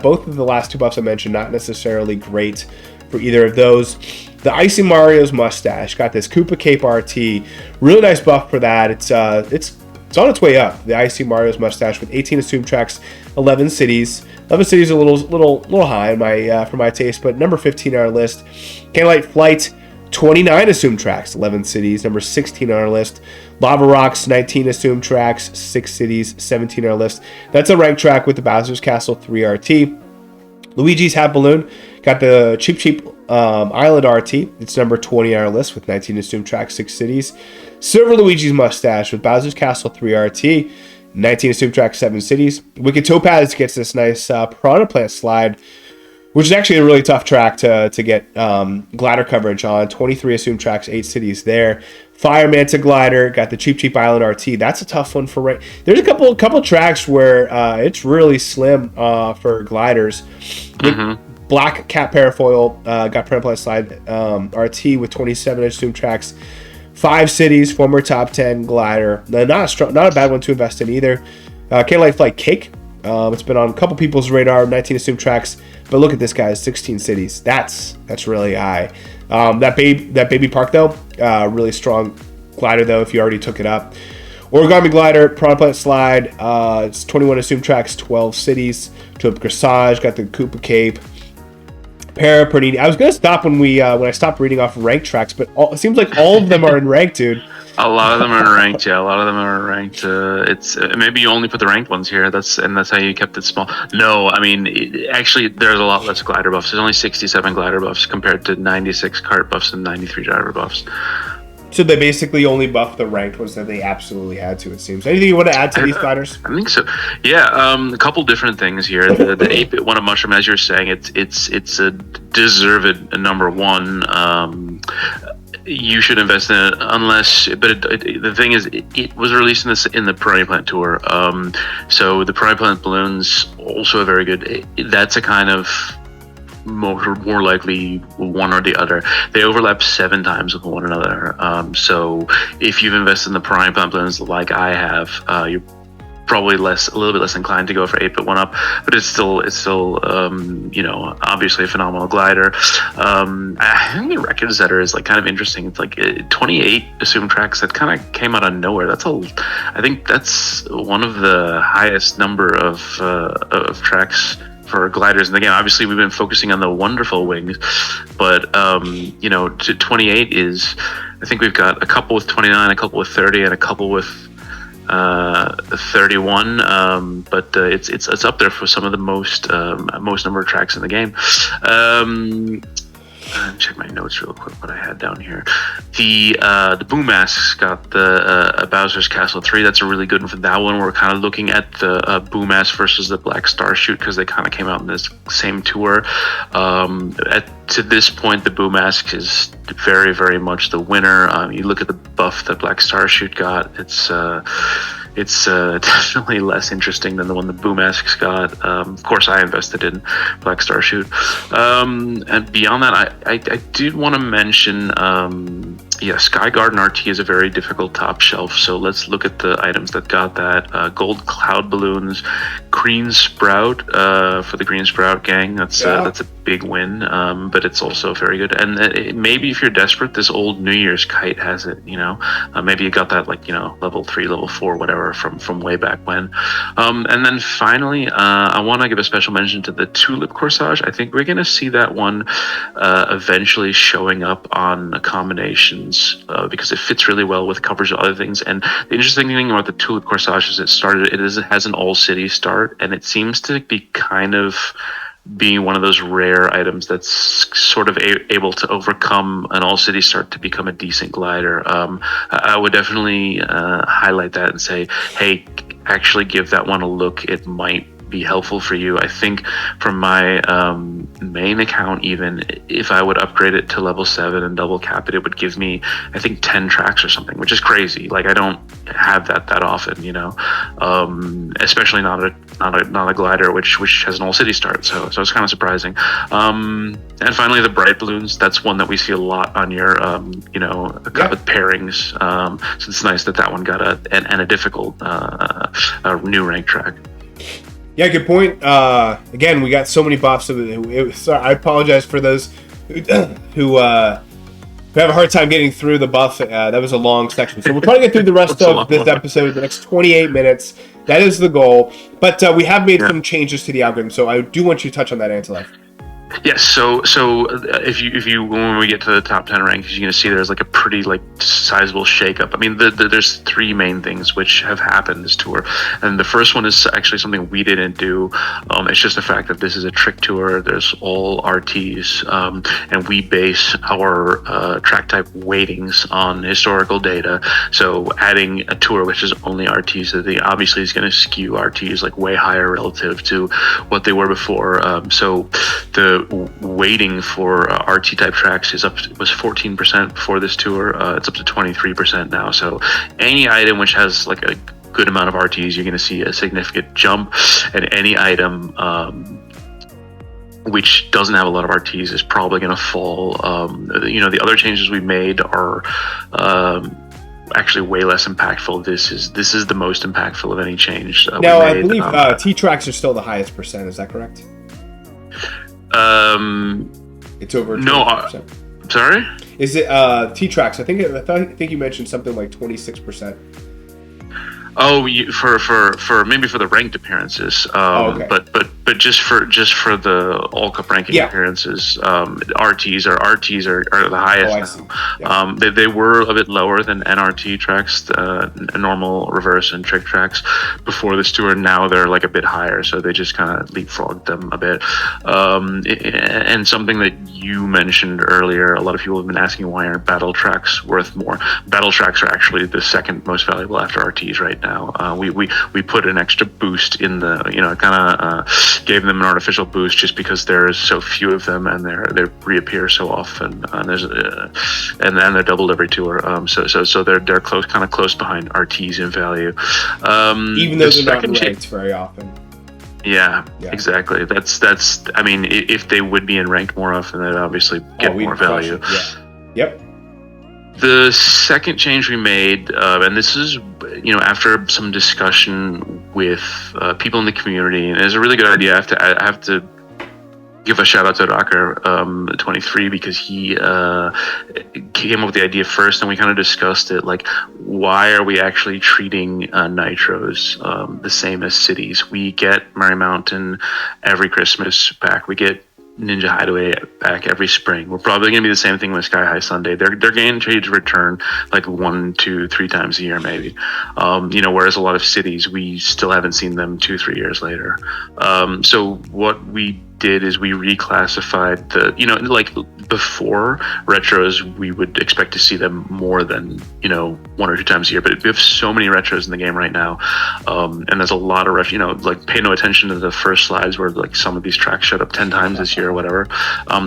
Both of the last 2 buffs I mentioned, not necessarily great for either of those. The Icy Mario's Mustache got this Koopa Cape RT. Really nice buff for that. It's on its way up. The Icy Mario's Mustache with 18 assumed tracks, 11 cities. 11 cities a little high in for my taste, but number 15 on our list. Candlelight Flight, 29 assumed tracks, 11 cities. Number 16 on our list. Lava Rocks, 19 assumed tracks, 6 cities, 17 on our list. That's a ranked track with the Bowser's Castle 3 RT. Luigi's Hat Balloon got the Cheap Island RT. It's number 20 on our list with 19 assumed tracks, 6 cities. Silver Luigi's Mustache with Bowser's Castle 3 RT. 19 assumed tracks, 7 cities. Wicked Topaz gets this nice Piranha Plant Slide, which is actually a really tough track to get glider coverage on. 23 assumed tracks, 8 cities there. Fire Manta Glider got the Cheap Island RT. That's a tough one for There's a couple tracks where it's really slim for gliders. Mm-hmm. Black Cat Parafoil got Piranha Plant Slide RT with 27 assumed tracks. 5 cities, former top 10 glider. Not a bad one to invest in either. Candlelight Flight Cake. It's been on a couple people's radar. 19 assumed tracks, but look at this, guys. 16 cities. That's really high. That baby park though, really strong glider though. If you already took it up. Origami Glider, Piranha Plant Slide. It's 21 assumed tracks, 12 cities. Tulip Corsage got the Koopa Cape. Para Pernini. I was gonna stop when I stopped reading off ranked tracks, but it seems like all of them are in ranked, dude. A lot of them are ranked. Yeah, a lot of them are ranked. It's maybe you only put the ranked ones here. That's how you kept it small. No, I mean actually, there's a lot less glider buffs. There's only 67 glider buffs compared to 96 cart buffs and 93 driver buffs. So they basically only buffed the ranked ones that they absolutely had to. It seems. Anything you want to add to these gliders? I think so. Yeah, a couple different things here. The 8-bit one of mushroom, as you're saying, it's a deserved number one. You should invest in it unless, but the thing is, it was released in the Piranha Plant Tour. So the Piranha Plant balloons also are very good. That's a kind of more likely one or the other. They overlap 7 times with one another. So if you've invested in the Piranha Plant balloons like I have, you're probably a little bit less inclined to go for 8-bit 1-up, but it's still obviously a phenomenal glider. I think the record setter is like kind of interesting. It's like 28 assumed tracks that kind of came out of nowhere. I think that's one of the highest number of tracks for gliders. And again, obviously we've been focusing on the wonderful wings, but to 28 is, I think we've got a couple with 29, a couple with 30, and a couple with 31, but it's up there for some of the most number of tracks in the game. Check my notes real quick. What I had down here, the Boom Masks got the Bowser's Castle 3. That's a really good one for that one. We're kind of looking at the Boom Mask versus the Black Star Shoot because they kind of came out in this same tour. To this point, the Boom Mask is very, very much the winner. You look at the buff that Black Star Shoot got. It's definitely less interesting than the one the Boom Masks got. Of course, I invested in Black Star Shoot. And beyond that, I did want to mention, Sky Garden RT is a very difficult top shelf. So let's look at the items that got that. Gold Cloud Balloons, Green Sprout for the Green Sprout gang. That's a big win, but it's also very good. And maybe if you're desperate, this old New Year's kite has it. Maybe you got that level 3, level 4, whatever from way back when. And then finally, I want to give a special mention to the Tulip Corsage. I think we're going to see that one eventually showing up on combinations because it fits really well with coverage of other things. And the interesting thing about the Tulip Corsage is it has an all city start, and it seems to be kind of being one of those rare items that's sort of able to overcome an all-city start to become a decent glider. I would definitely highlight that and say, hey, actually give that one a look. It might be helpful for you. I think from my main account, even if I would upgrade it to level 7 and double cap it, it would give me, I think, 10 tracks or something, which is crazy. Like, I don't have that often, especially not a glider which has an all city start. So it's kind of surprising. And finally, the bright balloons. That's one that we see a lot on your with pairings. So it's nice that one got a difficult a new rank track. Yeah, good point. Again, we got so many buffs. I apologize for those who have a hard time getting through the buff. That was a long section. So we'll try to get through the rest of this episode, the next 28 minutes. That is the goal. But we have made some changes to the algorithm. So I do want you to touch on that, Antilev. Yes, so if you when we get to the top 10 rankings, you're going to see there's like a pretty sizable shakeup. I mean, there's 3 main things which have happened this tour, and the first one is actually something we didn't do. It's just the fact that this is a trick tour. There's all RTs, and we base our track type weightings on historical data. So adding a tour which is only RTs, obviously is going to skew RTs like way higher relative to what they were before. So the weighting for RT type tracks was 14% before this tour. It's up to 23% now. So any item which has like a good amount of RTs, you're going to see a significant jump, and any item which doesn't have a lot of RTs is probably going to fall. The other changes we made are actually way less impactful. This is the most impactful of any change. Now, I believe T tracks are still the highest percent. Is that correct? It's over 20%. No, sorry? Is it T tracks? I think you mentioned something like 26%. Oh, for maybe for the ranked appearances, Okay. but just for the All Cup ranking Yeah. appearances, RTs are the highest I now. see. Yeah. They were a bit lower than NRT tracks, normal, reverse, and trick tracks before this tour. Now they're like a bit higher, so they just kind of leapfrogged them a bit. And something that you mentioned earlier, a lot of people have been asking why aren't battle tracks worth more. Battle tracks are actually the second most valuable after RTs right now. We put an extra boost in the, kind of gave them an artificial boost just because there's so few of them and they reappear so often, and they're doubled every tour. So they're kind of close behind RTs in value. Even though they're not ranked very often. Yeah, exactly. That's. I mean, if they would be in ranked more often, they'd obviously get more value. Yeah. Yep. The second change we made, and this is, after some discussion with people in the community, and it's a really good idea. I have to give a shout out to Rocker 23 because he came up with the idea first, and we kind of discussed it. Like, why are we actually treating nitros the same as cities? We get Murray Mountain every Christmas back. We get Ninja Hideaway back every spring. We're probably going to be the same thing with Sky High Sunday. They're guaranteed to return like 1, 2, 3 times a year, maybe. Whereas a lot of cities, we still haven't seen them 2, 3 years later. So what we did is we reclassified like before retros, we would expect to see them more than 1 or 2 times a year, but we have so many retros in the game right now, and there's a lot of like pay no attention to the first slides where like some of these tracks showed up 10 times this year or whatever.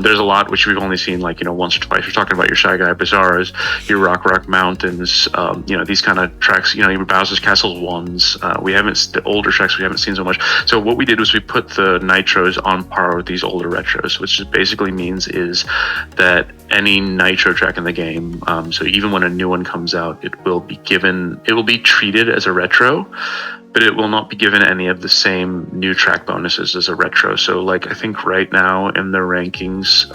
There's a lot which we've only seen like once or twice. You're talking about your Shy Guy Bazaars, your Rock Mountains, these kind of tracks, your Bowser's Castle ones. The older tracks we haven't seen so much. So what we did was we put the nitros on par with these older retros, which just basically means is that any nitro track in the game, so even when a new one comes out, it will be treated as a retro, but it will not be given any of the same new track bonuses as a retro. So like, I think right now in the rankings,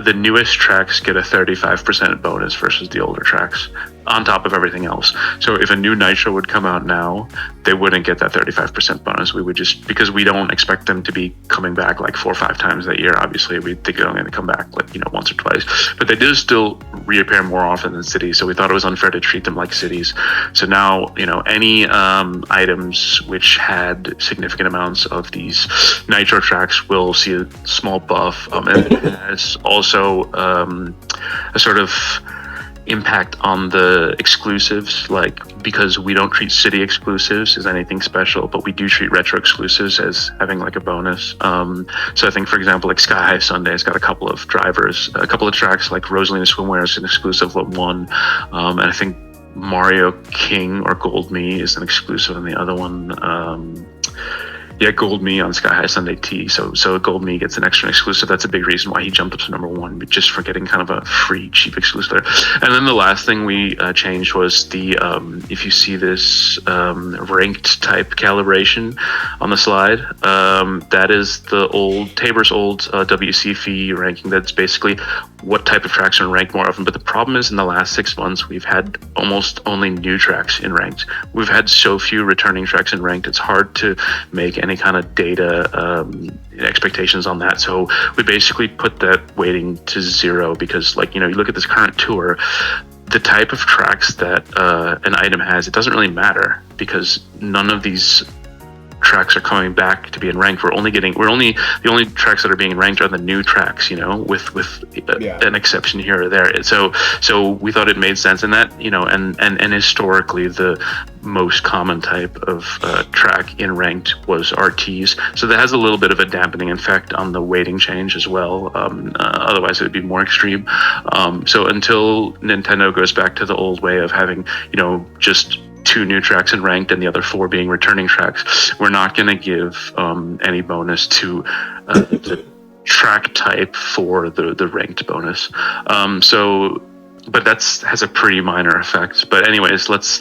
the newest tracks get a 35% bonus versus the older tracks on top of everything else. So if a new nitro would come out now, they wouldn't get that 35% bonus. We would just, because we don't expect them to be coming back like 4 or 5 times that year. Obviously, we think they're going to come back like once or twice, but they do still reappear more often than cities. So we thought it was unfair to treat them like cities. So now any items which had significant amounts of these nitro tracks will see a small buff, and it has also a sort of impact on the exclusives, like, because we don't treat city exclusives as anything special, but we do treat retro exclusives as having like a bonus. So I think, for example, like Sky High Sunday has got a couple of tracks like Rosalina Swimwear is an exclusive one, and I think Mario King or Gold Me is an exclusive on the other one. Gold Me on Sky High Sunday T. So Gold Me gets an extra exclusive. That's a big reason why he jumped up to number 1, but just for getting kind of a free, cheap exclusive there. And then the last thing we changed was the, if you see this ranked type calibration on the slide, that is the Tabor's old WC fee ranking. That's basically what type of tracks are ranked more often. But the problem is in the last 6 months, we've had almost only new tracks in ranked. We've had so few returning tracks in ranked. It's hard to make any kind of data expectations on that. So we basically put that weighting to 0 because, like, you look at this current tour, the type of tracks that an item has, it doesn't really matter because none of these tracks are coming back to be in ranked. The only tracks that are being ranked are the new tracks, with an exception here or there. So we thought it made sense, and that, and historically the most common type of track in ranked was RTs. So that has a little bit of a dampening effect on the weighting change as well. Otherwise it would be more extreme. So until Nintendo goes back to the old way of having, just 2 new tracks in ranked and the other 4 being returning tracks, we're not going to give any bonus to the track type for the ranked bonus. But has a pretty minor effect. But anyways, let's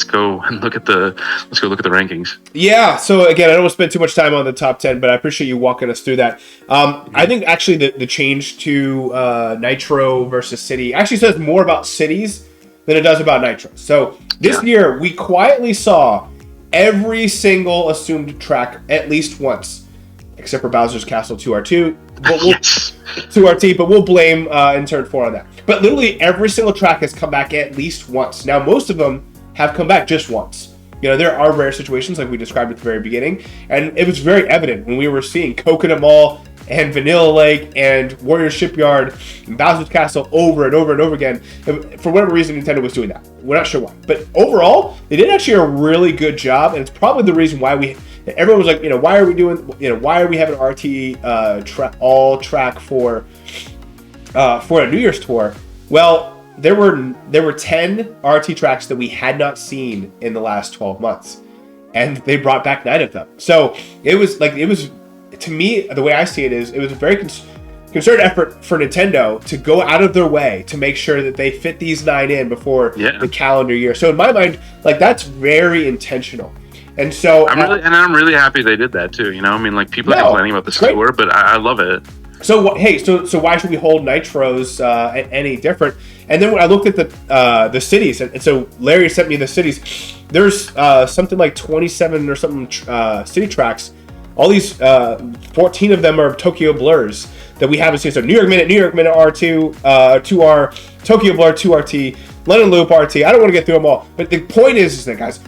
go and look at the rankings. Yeah. So again, I don't want to spend too much time on the top 10, but I appreciate you walking us through that. I think actually the change to Nitro versus City actually says more about cities than it does about nitros. So this year, we quietly saw every single assumed track at least once, except for Bowser's Castle 2R2. But 2RT, but we'll blame in turn 4 on that. But literally every single track has come back at least once. Now, most of them have come back just once. You know, there are rare situations like we described at the very beginning, and it was very evident when we were seeing Coconut Mall and Vanilla Lake and Warrior Shipyard and Bowser's Castle over and over and over again. For whatever reason, Nintendo was doing that. We're not sure why. But overall, they did actually a really good job, and it's probably the reason why everyone was like, you know, why are we having RT all track for a New Year's tour? Well, there were 10 RT tracks that we had not seen in the last 12 months, and they brought back 9 of them. So it was to me, the way I see it is, it was a very concerted effort for Nintendo to go out of their way to make sure that they fit these 9 in before the calendar year. So in my mind, like, that's very intentional. And so I'm really happy they did that too. You know, I mean, like, people are complaining about the tour, but I love it. So hey, so why should we hold nitros any different? And then when I looked at the cities, and so Larry sent me the cities. There's something like 27 or something city tracks. All these 14 of them are Tokyo Blurs that we haven't seen. So New York Minute R2, 2R, Tokyo Blur 2RT, London Loop RT. I don't want to get through them all, but the point is that, guys,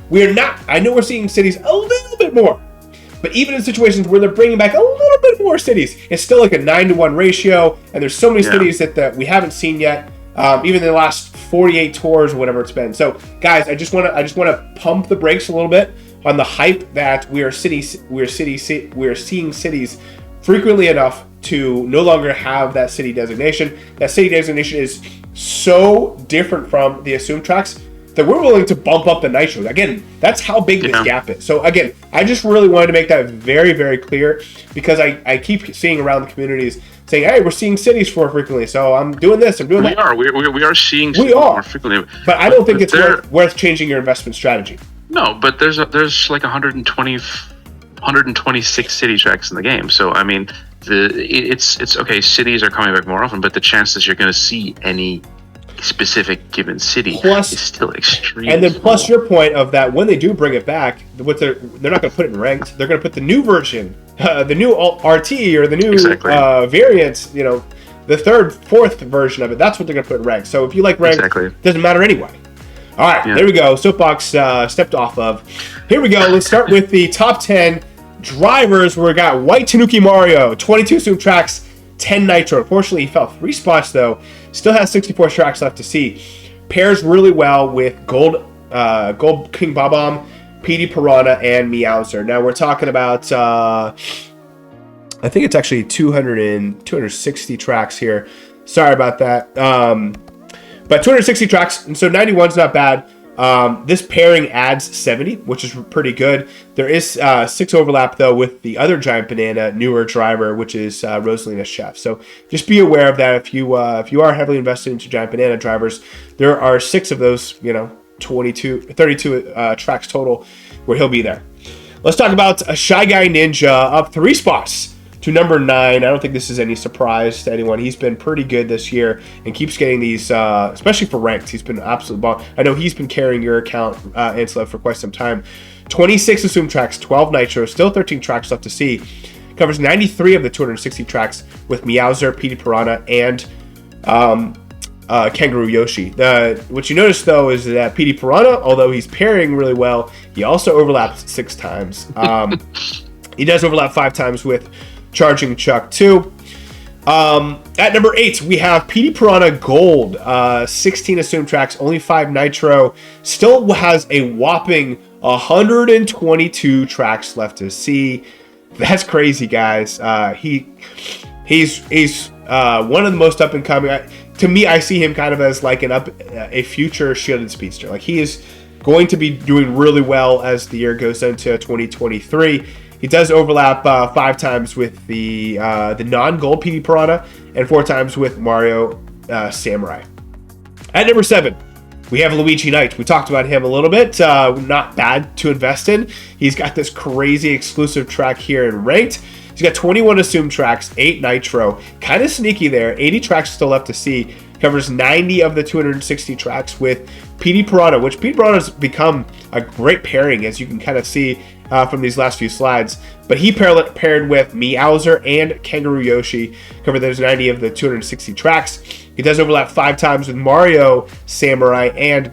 I know we're seeing cities a little bit more. But even in situations where they're bringing back a little bit more cities, it's still like a 9-to-1 ratio, and there's so many cities that we haven't seen yet, even in the last 48 tours or whatever it's been. So, guys, I just want to pump the brakes a little bit on the hype that we are seeing cities frequently enough to no longer have that city designation. That city designation is so different from the assumed tracks that we're willing to bump up the nitro. Again, that's how big this gap is. So again, I just really wanted to make that very, very clear, because I keep seeing around the communities saying, hey, we're seeing cities more frequently, so I'm doing this, I'm doing that. We are seeing cities more frequently. But I don't think it's worth changing your investment strategy. No, but there's like 126 city tracks in the game. So I mean, it's okay. Cities are coming back more often, but the chances you're going to see any specific given city is still extreme. And then plus your point of that, when they do bring it back, they're not going to put it in ranked. They're going to put the new version, the new RT or the new variants. You know, the third, fourth version of it. That's what they're going to put in ranked. So if you like ranked, it doesn't matter anyway. All right, there we go. Soapbox stepped off of. Here we go. Let's start with the top 10 drivers. Where we got White Tanuki Mario, 22 assumed tracks, 10 nitro. Unfortunately, he fell 3 spots though. Still has 64 tracks left to see. Pairs really well with Gold King Bob-omb, PD Piranha, and Meowser. Now we're talking about, I think it's actually 260 tracks here. Sorry about that. But 260 tracks, and so 91's not bad. This pairing adds 70, which is pretty good. There is 6 overlap, though, with the other Giant Banana newer driver, which is Rosalina Chef. So just be aware of that. If you are heavily invested into Giant Banana drivers, there are 6 of those, 32 tracks total where he'll be there. Let's talk about a Shy Guy Ninja, up 3 spots to number 9. I don't think this is any surprise to anyone. He's been pretty good this year and keeps getting these, especially for ranked. He's been absolute bomb. I know he's been carrying your account, Antilev, for quite some time. 26 assumed tracks, 12 nitro, still 13 tracks left to see. Covers 93 of the 260 tracks with Meowser, PD Piranha, and Kangaroo Yoshi. What you notice, though, is that PD Piranha, although he's pairing really well, he also overlaps 6 times. He does overlap 5 times with Charging Chuck 2. At number 8, we have PD Piranha Gold. 16 assumed tracks, only 5 nitro. Still has a whopping 122 tracks left to see. That's crazy, guys. He's one of the most up and coming. To me, I see him kind of as like a future shielded speedster. Like, he is going to be doing really well as the year goes into 2023. He does overlap 5 times with the non-gold PD Piranha and 4 times with Mario Samurai. At number 7, we have Luigi Knight. We talked about him a little bit. Not bad to invest in. He's got this crazy exclusive track here in ranked. He's got 21 assumed tracks, 8 nitro. Kind of sneaky there. 80 tracks still left to see. covers 90 of the 260 tracks with PD Piranha, which PD Piranha has become a great pairing, as you can kind of see from these last few slides. But he paired with Meowser and Kangaroo Yoshi, covered those 90 of the 260 tracks. He does overlap 5 times with Mario, Samurai, and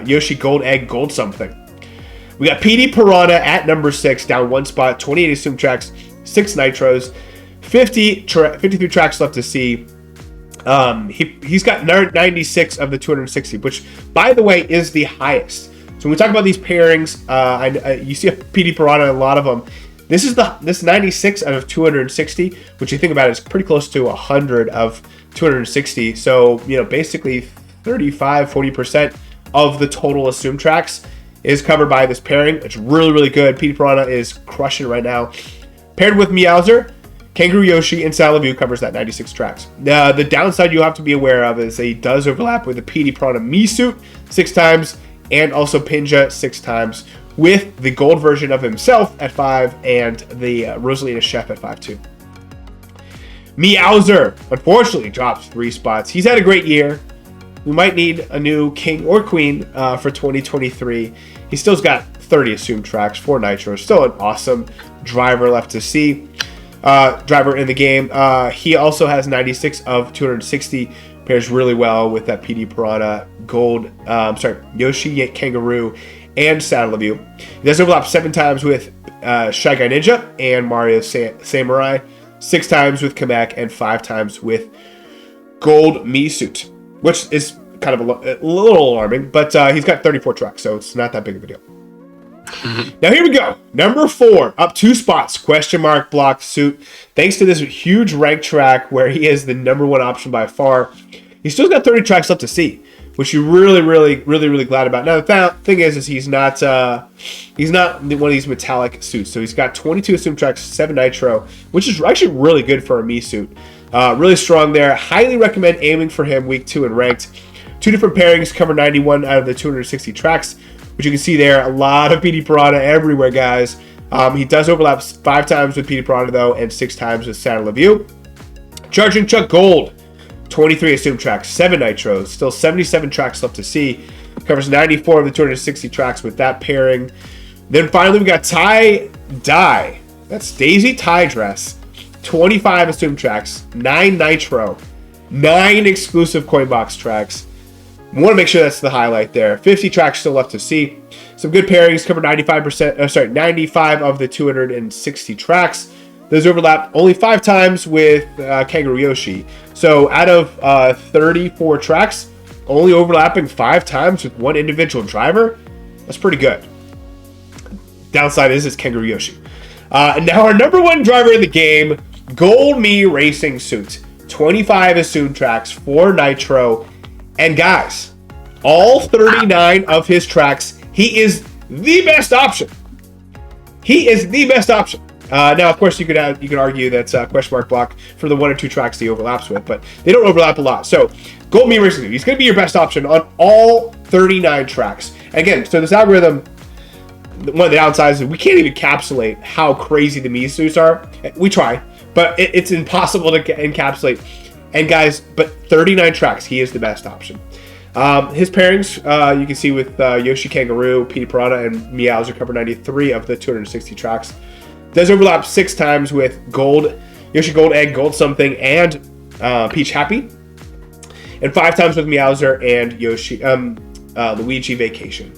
Yoshi Gold Egg Gold something. We got PD Piranha at number 6, down 1 spot, 28 assumed tracks, 6 nitros, 53 tracks left to see. He's got 96 of the 260, which, by the way, is the highest. So when we talk about these pairings, you see a PD Piranha in a lot of them. This 96 out of 260, which you think about is pretty close to 100 of 260. So, basically 35-40% of the total assumed tracks is covered by this pairing. It's really, really good. PD Piranha is crushing it right now. Paired with Meowser, Kangaroo Yoshi, and Salaview covers that 96 tracks. The downside you have to be aware of is that he does overlap with the PD Piranha Mii suit 6 times, and also Pinja 6 times, with the gold version of himself at 5 and the Rosalina Chef at 5 too. Meowser, unfortunately, drops 3 spots. He's had a great year. We might need a new king or queen for 2023. He still's got 30 assumed tracks, 4 nitros. Still an awesome driver left to see. Driver in the game. He also has 96 of 260. Pairs really well with that PD Piranha Yoshi Kangaroo and Saddleview. He does overlap 7 times with Shy Guy Ninja and Mario Samurai, 6 times with Kamek, and 5 times with Gold Mii Suit, which is kind of a little alarming, but he's got 34 tracks, so it's not that big of a deal. Now here we go. Number 4, up 2 spots, question mark block suit. Thanks to this huge rank track where he is the number 1 option by far, he's still got 30 tracks left to see, which you're really glad about. Now the thing is he's not one of these metallic suits. So he's got 22 assumed tracks, 7 nitro, which is actually really good for a Mii suit. Really strong there. Highly recommend aiming for him week 2 in ranked. 2 different pairings cover 91 out of the 260 tracks. Which you can see there, a lot of PD Piranha everywhere, guys. He does overlap 5 times with PD Piranha, though, and 6 times with Saddleview. Charging Chuck Gold, 23 assumed tracks, 7 nitros, still 77 tracks left to see. Covers 94 of the 260 tracks with that pairing. Then finally, we got Tie Dye. That's Daisy Tie Dress, 25 assumed tracks, 9 nitro, 9 exclusive Coinbox tracks. We want to make sure that's the highlight there. 50 tracks still left to see. Some good pairings, cover 95 of the 260 tracks. Those overlap only 5 times with Kangaroo Yoshi. So out of 34 tracks, only overlapping 5 times with one individual driver. That's pretty good. Downside is it's Kangaroo Yoshi. And now our number 1 driver in the game, Gold Mii Racing Suit. 25 assumed tracks, 4 nitro. And guys, all 39 of his tracks, he is the best option. He is the best option. Now, of course, you could argue that's a question mark block for the 1 or 2 tracks he overlaps with, but they don't overlap a lot. So, Gold Mii Racing, he's going to be your best option on all 39 tracks. Again, so this algorithm, one of the downsides is we can't even encapsulate how crazy the Mii suits are. We try, but it's impossible to encapsulate. And guys, but 39 tracks, he is the best option. His pairings, you can see with Yoshi Kangaroo, PD Piranha, and Meowser cover 93 of the 260 tracks. Does overlap 6 times with Yoshi Gold Egg, Gold Something, and Peach Happy. And 5 times with Meowser and Luigi Vacation.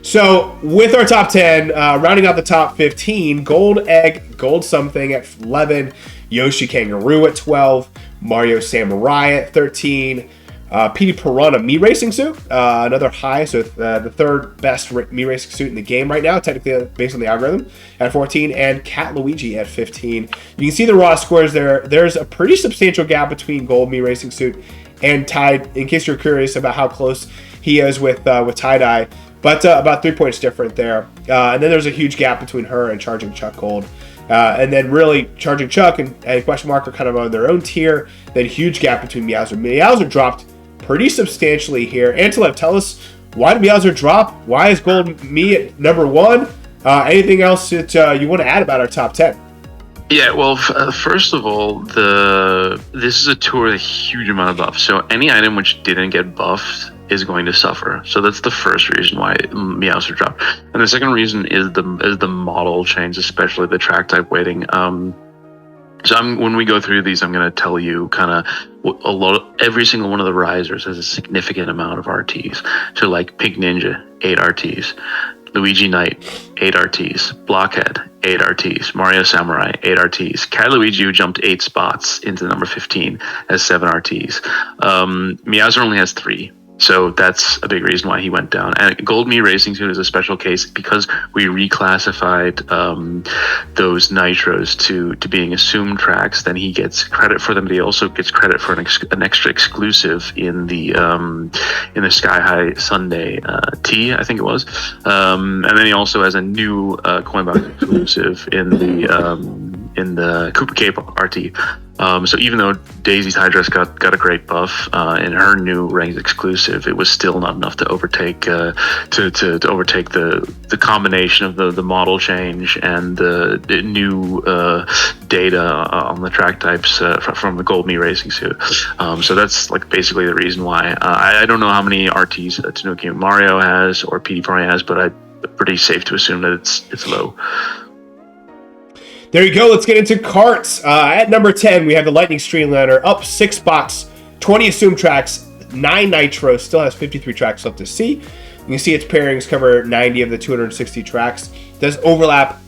So, with our top 10, rounding out the top 15, Gold Egg, Gold Something at 11, Yoshi Kangaroo at 12, Mario Samurai at 13, PD Piranha Mii Racing Suit, another high, so the 3rd best Mii Racing Suit in the game right now, technically based on the algorithm, at 14, and Cat Luigi at 15. You can see the raw scores there. There's a pretty substantial gap between Gold Mii Racing Suit and Tide, in case you're curious about how close he is with Tie-Dye, but about 3 points different there. And then there's a huge gap between her and Charging Chuck Gold. And then really Charging Chuck and Question Mark are kind of on their own tier. Then huge gap between Meowser. Meowser dropped pretty substantially here. Antilev, tell us, why did Meowser drop? Why is Gold Mii at number 1? Anything else that you want to add about our top 10? Yeah, well, first of all, this is a tour with a huge amount of buffs. So any item which didn't get buffed is going to suffer. So that's the first reason why Meowser dropped. And the second reason is the model change, especially the track type weighting. So when we go through these, I'm going to tell you kind of every single one of the risers has a significant amount of RTs. So like Pink Ninja, 8 RTs. Luigi Knight, 8 RTs. Blockhead, 8 RTs. Mario Samurai, 8 RTs. Cat Luigi, who jumped 8 spots into number 15, has 7 RTs. Meowser only has 3. So that's a big reason why he went down. And Gold Me Racing Suit is a special case because we reclassified those nitros to being assumed tracks. Then he gets credit for them, but he also gets credit for an extra exclusive in the Sky High Sunday T, I think it was. And then he also has a new coin box exclusive in the Koopa Cape RT. So even though Daisy's Hydress got a great buff in her new ranked exclusive, it was still not enough to overtake to overtake the combination of the model change and the new data on the track types from the Gold Me Racing Suit. So that's like basically the reason why. I don't know how many RTs Tanuki Mario has or PD probably has, but I'm pretty safe to assume that it's low. There you go. Let's get into Karts. At number 10, we have the Lightning Streamliner up 6 spots, 20 assumed tracks, 9 nitros, still has 53 tracks left to see. You can see its pairings cover 90 of the 260 tracks. It does overlap.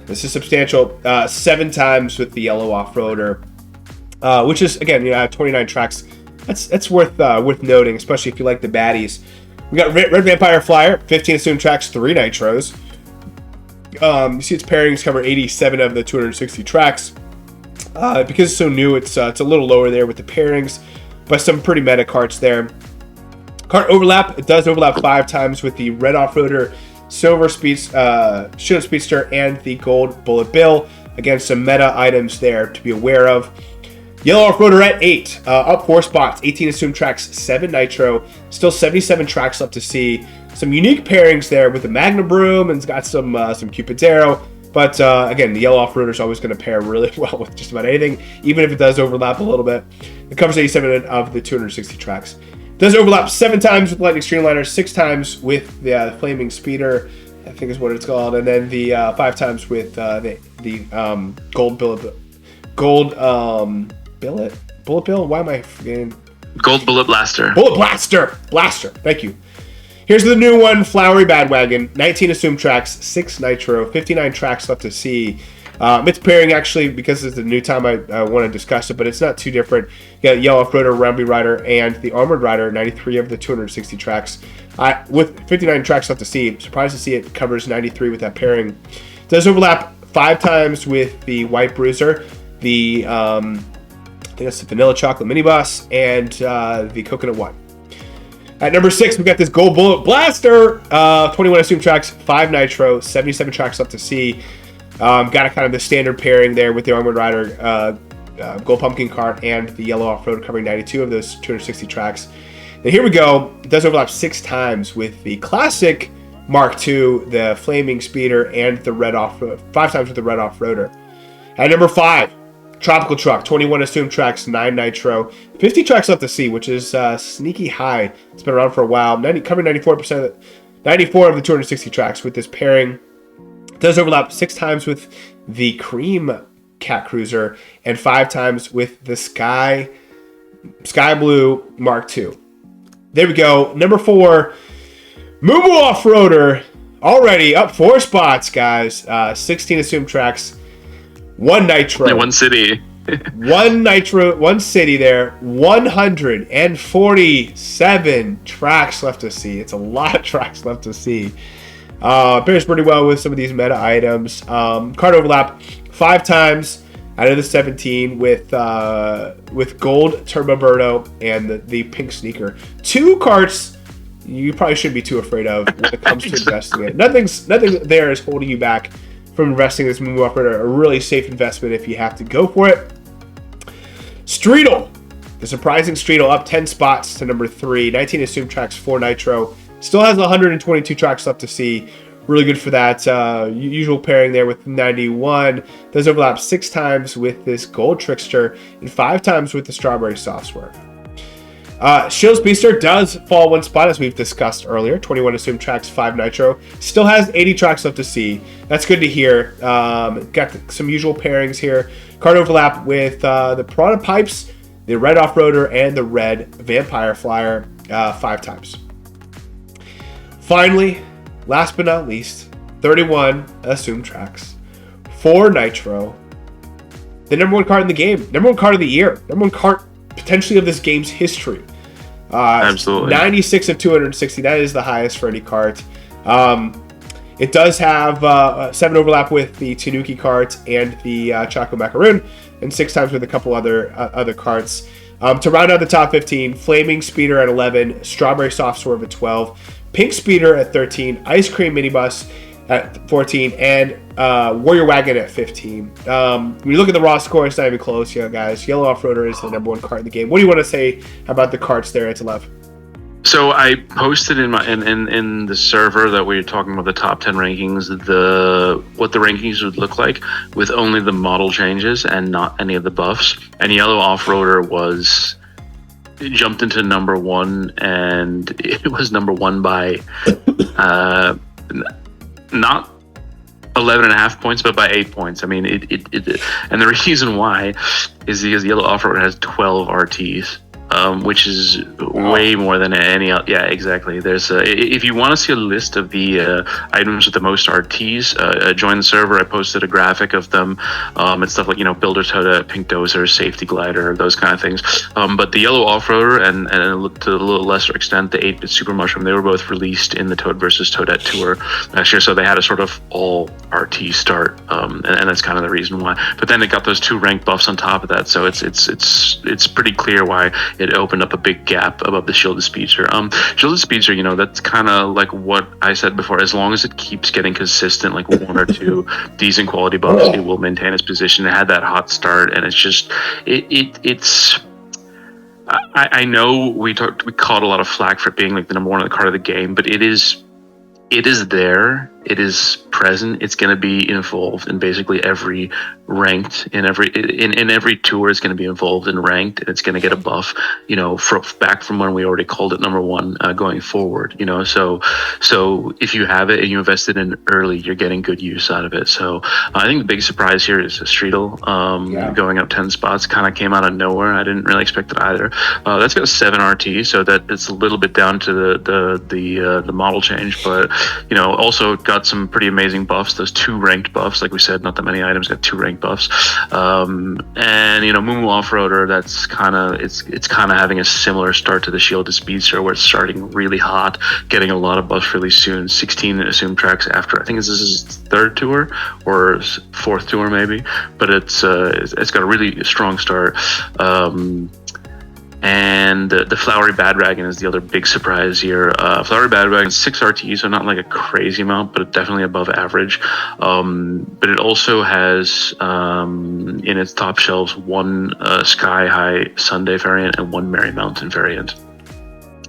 This is substantial. 7 times with the yellow off-roader, which is, again, 29 tracks. That's worth noting, especially if you like the baddies. We got Red Vampire Flyer, 15 assumed tracks, 3 nitros. You see its pairings cover 87 of the 260 tracks. Because it's so new, it's a little lower there with the pairings, but some pretty meta carts there. Kart overlap, it does overlap 5 times with the red off-roader, silver Shield Speedster, and the gold Bullet Bill. Again, some meta items there to be aware of. Yellow off-roader at 8, up 4 spots, 18 assumed tracks, 7 nitro, still 77 tracks left to see. Some unique pairings there with the Magnum Broom, and it's got some Cupid's Arrow. But again, the yellow off-roader is always going to pair really well with just about anything, even if it does overlap a little bit. It covers 87 of the 260 tracks. It does overlap 7 times with Lightning Streamliner, 6 times with the Flaming Speeder, I think is what it's called, and then the 5 times with the Gold Billet. Bullet Bill? Why am I forgetting? Gold Bullet Blaster. Bullet Blaster. Thank you. Here's the new one, Flowery Badwagon. 19 assumed tracks, 6 nitro, 59 tracks left to see. It's pairing actually because it's the new time I want to discuss it, but it's not too different. You got Yellow Off-Roader, Rumby Rider, and the Armored Rider, 93 of the 260 tracks. With 59 tracks left to see, surprised to see it covers 93 with that pairing. It does overlap 5 times with the White Bruiser, the I think that's the Vanilla Chocolate Mini Boss, and the Coconut One. At number 6, we've got this Gold Bullet Blaster. 21 assumed tracks, 5 nitro, 77 tracks left to see. Got a kind of the standard pairing there with the Armored Rider, Gold Pumpkin Cart, and the Yellow Off-Road covering 92 of those 260 tracks. And here we go. It does overlap 6 times with the classic Mark II, the Flaming Speeder, and the Red Off-Road. 5 times with the Red Off-Roader. At number 5, Tropical Truck, 21 assumed tracks, 9 nitro, 50 tracks left to see, which is sneaky high. It's been around for a while. Covering 94% of 94 of the 260 tracks with this pairing. It does overlap 6 times with the Cream Cat Cruiser and 5 times with the Sky Blue Mark II. There we go. Number 4, Moo Moo Off-Roader, already up 4 spots, guys. 16 assumed tracks. 1 nitro. Yeah, 1 city. 1 nitro, 1 city there. 147 tracks left to see. It's a lot of tracks left to see. Pairs pretty well with some of these meta items. Card overlap 5 times out of the 17 with Gold Turbo Birdo and the Pink Sneaker. 2 carts you probably shouldn't be too afraid of when it comes to investing in. Nothing there is holding you back from investing in this Moo Moo Off-Roader. A really safe investment if you have to go for it. Streetle, the surprising Streetle, up 10 spots to number 3. 19 assumed tracks, 4 nitro. Still has 122 tracks left to see. Really good for that usual pairing there with 91. Does overlap 6 times with this Gold Trickster and 5 times with the Strawberry Soft Swerve. Shield Speedster does fall 1 spot, as we've discussed earlier. 21 assumed tracks, 5 nitro. Still has 80 tracks left to see. That's good to hear. Got some usual pairings here. Kart overlap with the Piranha Pipes, the Red Off-Roader, and the Red Vampire Flyer 5 times. Finally, last but not least, 31 assumed tracks, 4 nitro. The number 1 card in the game, number 1 card of the year, number 1 card potentially of this game's history. Absolutely. 96 of 260. That is the highest for any cart. It does have 7 overlap with the Tanuki cart and the Choco Macaroon, and 6 times with a couple other carts. To round out the top 15, Flaming Speeder at 11, Strawberry Soft Swerve at 12, Pink Speeder at 13, Ice Cream Minibus at 14, and Warrior Wagon at 15. When you look at the raw score, it's not even close, guys. Yellow Off-Roader is the number 1 cart in the game. What do you want to say about the carts there, Antilev? So I posted in the server that we were talking about the top 10 rankings, what the rankings would look like with only the model changes and not any of the buffs. And Yellow Off-Roader jumped into number 1, and it was number 1 by not 11.5 points, but by 8 points. I mean, and the reason why is because Yellow Off-Roader has 12 RTs. Which is way more than any. Yeah, exactly. There's if you want to see a list of the items with the most RTs, join the server. I posted a graphic of them. It's stuff like Builder Toadette, Pink Dozer, Safety Glider, those kind of things. But the Yellow Off-Roader and to a little lesser extent the 8-bit Super Mushroom, they were both released in the Toad vs Toadette tour last year, so they had a sort of all RT start, and that's kind of the reason why. But then it got those 2 ranked buffs on top of that, so it's pretty clear why it opened up a big gap above the Shielded Speedster. Shielded Speedster, that's kind of like what I said before. As long as it keeps getting consistent, like 1 or 2 decent quality buffs, it will maintain its position. It had that hot start, and it's just it's. I know we caught a lot of flack for it being like the number 1 on the card of the game, but it is there. It is present. It's going to be involved in basically every ranked in every tour. It's going to be involved in ranked, and it's going to get a buff. Back from when we already called it number 1 going forward. So if you have it and you invested in it early, you're getting good use out of it. So I think the big surprise here is Streetle going up 10 spots. Kind of came out of nowhere. I didn't really expect it either. That's got 7 RT, so that it's a little bit down to the model change, but also got some pretty amazing buffs. Those 2 ranked buffs, like we said, not that many items got 2 ranked buffs. And Moo Off-Roader, that's kind of it's kind of having a similar start to the Shielded Speedster, where it's starting really hot, getting a lot of buffs really soon. 16 assumed tracks after. I think this is his 3rd tour or 4th tour maybe, but it's got a really strong start. And the Flowery Bad Dragon is the other big surprise here. Flowery Bad Dragon, 6 RT, so not like a crazy amount, but definitely above average. But it also has in its top shelves 1 Sky High Sunday variant and 1 Merry Mountain variant.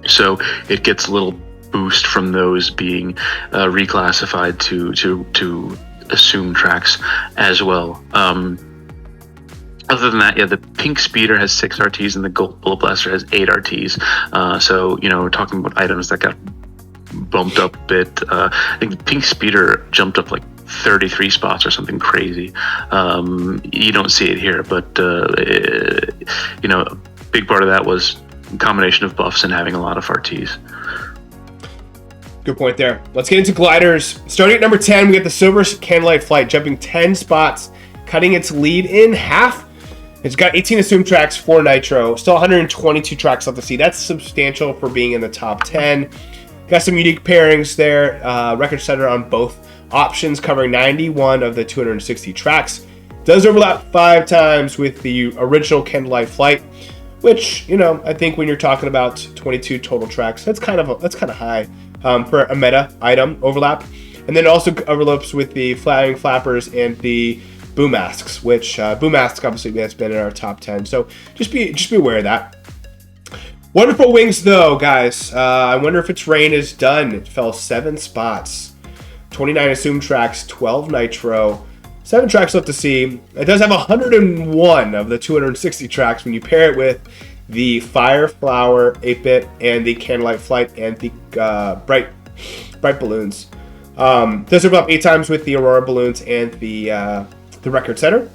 So it gets a little boost from those being reclassified to assumed tracks as well. Other than that, the Pink Speeder has 6 RTs and the Gold Bullet Blaster has 8 RTs. So, we're talking about items that got bumped up a bit. I think the Pink Speeder jumped up like 33 spots or something crazy. You don't see it here, but, a big part of that was a combination of buffs and having a lot of RTs. Good point there. Let's get into gliders. Starting at number 10, we get the Silver Candlelight Flight, jumping 10 spots, cutting its lead in half. It's got 18 assumed tracks, 4 nitro, still 122 tracks left to see. That's substantial for being in the top 10. Got some unique pairings there. Record setter on both options, covering 91 of the 260 tracks. Does overlap 5 times with the original Candlelight Flight, which I think when you're talking about 22 total tracks, that's kind of high for a meta item overlap. And then it also overlaps with the Flying Flappers and the Boom Masks, which Boom Masks obviously has been in our top 10. So just be aware of that. Wonderful Wings, though, guys. I wonder if its reign is done. It fell 7 spots. 29 assumed tracks, 12 nitro, 7 tracks left to see. It does have 101 of the 260 tracks when you pair it with the Fire Flower 8-bit and the Candlelight Flight and the bright balloons. Does overlap 8 times with the Aurora balloons and the Record Center.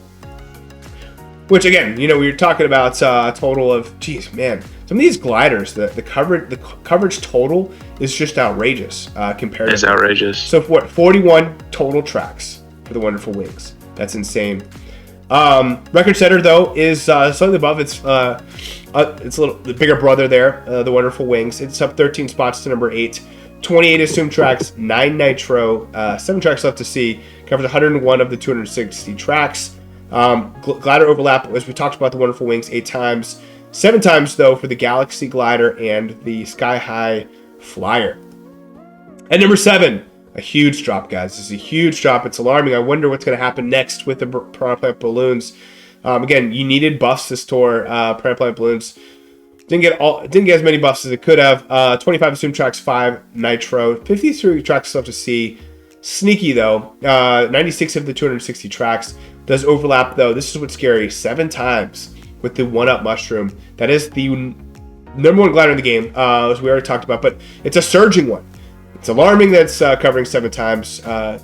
Which again, we were talking about a total of, geez, man, some of these gliders, the coverage total is just outrageous compared to. It's outrageous. So 41 total tracks for the Wonderful Wings. That's insane. Record Center though is slightly above. It's a little the bigger brother there, the Wonderful Wings. It's up 13 spots to number 8. 28 assumed tracks, 9 nitro, 7 tracks left to see. Covers 101 of the 260 tracks. Glider overlap, as we talked about, the Wonderful Wings 8 times. 7 times though for the Galaxy Glider and the Sky High Flyer. At number 7, a huge drop, guys. This is a huge drop. It's alarming. I wonder what's going to happen next with the Piranha Plant balloons. Again, you needed buffs this tour. Piranha Plant balloons didn't get as many buffs as it could have. 25 assumed tracks, 5 nitro, 53 tracks left to see. Sneaky though. 96 of the 260 tracks. Does overlap though. This is what's scary. 7 times with the 1-up mushroom. That is the number 1 glider in the game, as we already talked about, but it's a surging one. It's alarming that it's covering 7 times,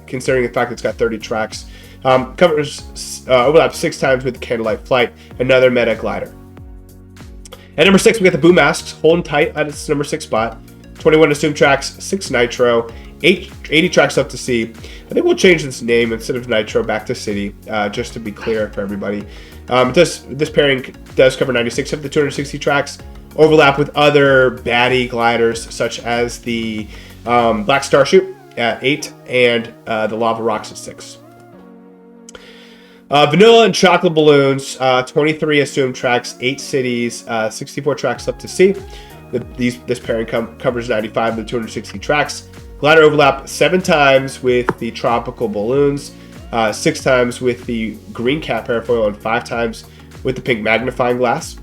considering the fact that it's got 30 tracks. Covers overlaps 6 times with the Candlelight Flight, another meta glider. At number 6, we got the Boom Masks, holding tight at its number 6 spot. 21 assumed tracks, 6 nitro, 80 tracks left to see. I think we'll change this name instead of nitro back to city, just to be clear for everybody. This pairing does cover 96 of the 260 tracks, overlap with other baddie gliders such as the Black Starchute at 8 and the Lava Rocks at 6. Vanilla and Chocolate Balloons, 23 assumed tracks, 8 cities, 64 tracks left to see. This pairing covers 95 of the 260 tracks. Glider overlap 7 times with the Tropical Balloons, 6 times with the Green Cat Parafoil, and 5 times with the Pink Magnifying Glass.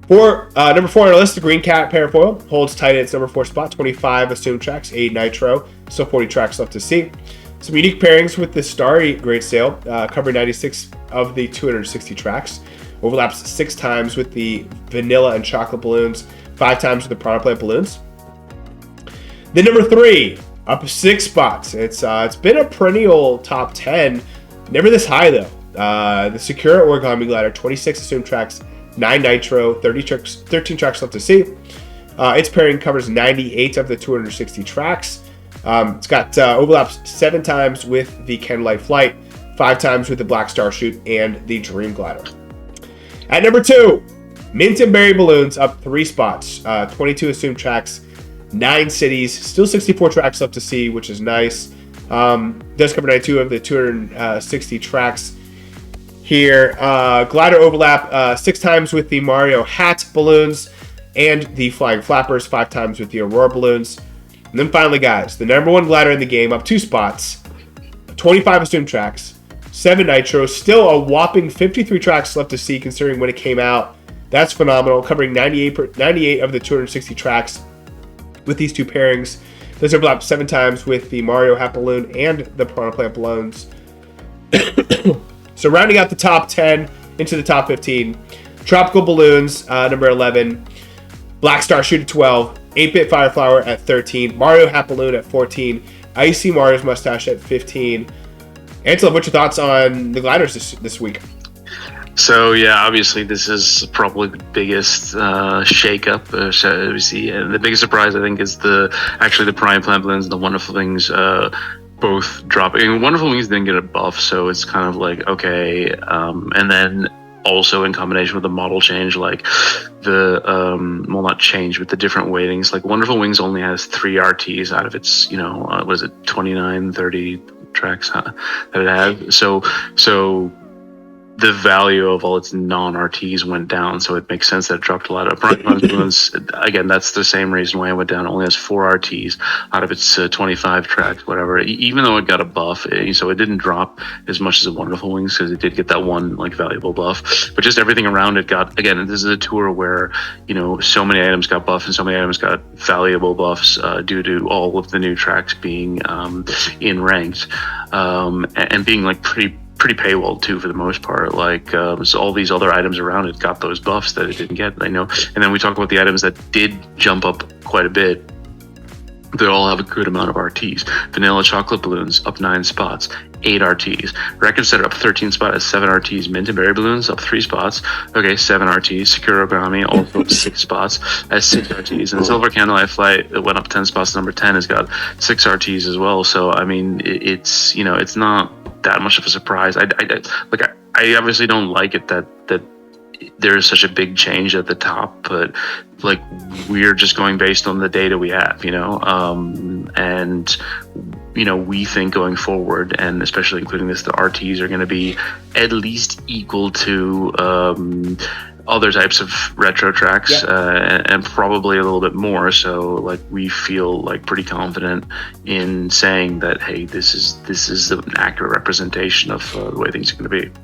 Number 4 on our list, the Green Cat Parafoil holds tight at its number 4 spot, 25 assumed tracks, 8 nitro, still 40 tracks left to see. Some unique pairings with the Starry Great Sail, covering 96 of the 260 tracks. Overlaps 6 times with the Vanilla and Chocolate Balloons, 5 times with the Piranha Plant balloons. Then number 3, up 6 spots. It's been a perennial top 10, never this high though. The Secure Origami Glider, 26 assumed tracks, 9 nitro, 13 tracks left to see. Its pairing covers 98 of the 260 tracks. It's got overlaps 7 times with the Candlelight Flight, 5 times with the Black Starchute and the Dream Glider. At number 2, Mint and Berry Balloons, up 3 spots, 22 assumed tracks, 9 cities, still 64 tracks left to see, which is nice. Does cover 92 of the 260 tracks here. Glider overlap 6 times with the Mario Hat Balloons and the Flying Flappers, 5 times with the Aurora Balloons. And then finally, guys, the number 1 glider in the game, up 2 spots, 25 assumed tracks, 7 nitro, still a whopping 53 tracks left to see considering when it came out. That's phenomenal, covering 98 of the 260 tracks with these 2 pairings. Those overlap 7 times with the Mario Hat Balloon and the Piranha Plant balloons. So rounding out the top 10 into the top 15, Tropical Balloons, number 11, Black Starchute at 12, 8-bit Fireflower at 13, Mario Hat Balloon at 14, Icy Mario's Mustache at 15. Antilev, what's your thoughts on the gliders this week? So yeah, obviously this is probably the biggest shake-up we see, and the biggest surprise I think is the Piranha Plant balloons and the Wonderful Wings both dropping. Wonderful Wings didn't get a buff, so it's kind of like okay, and then also in combination with the model change, like the well, not change, but the different weightings. Like Wonderful Wings only has 3 RTs out of its, what is it, 29, 30 tracks that it had. So the value of all its non-RTs went down, so it makes sense that it dropped a lot of balloons. Again, that's the same reason why it went down. It only has 4 RTs out of its 25 tracks, whatever. Even though it got a buff, so it didn't drop as much as the Wonderful Wings, because it did get that one like valuable buff. But just everything around it got, again, this is a tour where, you know, so many items got buffed and so many items got valuable buffs due to all of the new tracks being in ranked and being like pretty paywall too for the most part. Like so all these other items around it got those buffs that it didn't get, I know. And then we talk about the items that did jump up quite a bit. They all have a good amount of RTs. Vanilla chocolate balloons up 9 spots, 8 RTs. Record setter up 13 spots, 7 RTs. Mint and berry balloons up 3 spots, okay, 7 RTs. Secure origami also up 6 spots, as 6 RTs. And silver candlelight flight went up 10 spots. Number 10 has got 6 RTs as well. So I mean, it's, you know, it's not that much of a surprise. I obviously don't like it that there's such a big change at the top, but like we're just going based on the data we have, you know, and you know, we think going forward, and especially including this, the RTs are going to be at least equal to other types of retro tracks, and probably a little bit more. So like we feel like pretty confident in saying that, hey, this is an accurate representation of the way things are going to be.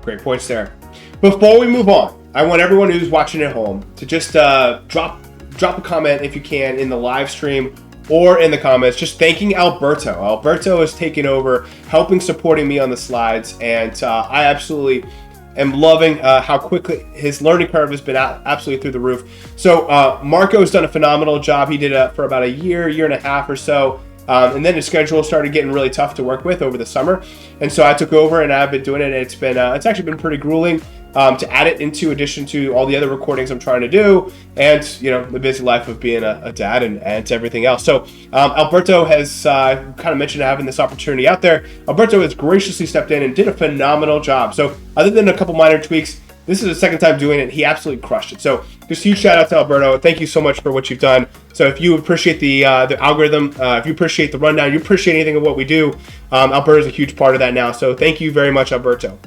Great points there. Before we move on, I want everyone who's watching at home to just drop a comment if you can in the live stream or in the comments, just thanking Alberto. Alberto has taken over, helping, supporting me on the slides, and I absolutely am loving how quickly his learning curve has been absolutely through the roof. So Marco has done a phenomenal job. He did it for about a year and a half or so. And then his schedule started getting really tough to work with over the summer, and so I took over and I've been doing it. And it's actually been pretty grueling to add it into addition to all the other recordings I'm trying to do, and you know, the busy life of being a dad and to everything else. So Alberto has kind of mentioned having this opportunity out there. Alberto has graciously stepped in and did a phenomenal job. So other than a couple minor tweaks, this is the second time doing it. He absolutely crushed it. So just huge shout out to Alberto. Thank you so much for what you've done. So if you appreciate the algorithm, if you appreciate the rundown, you appreciate anything of what we do, Alberto is a huge part of that now. So thank you very much, Alberto.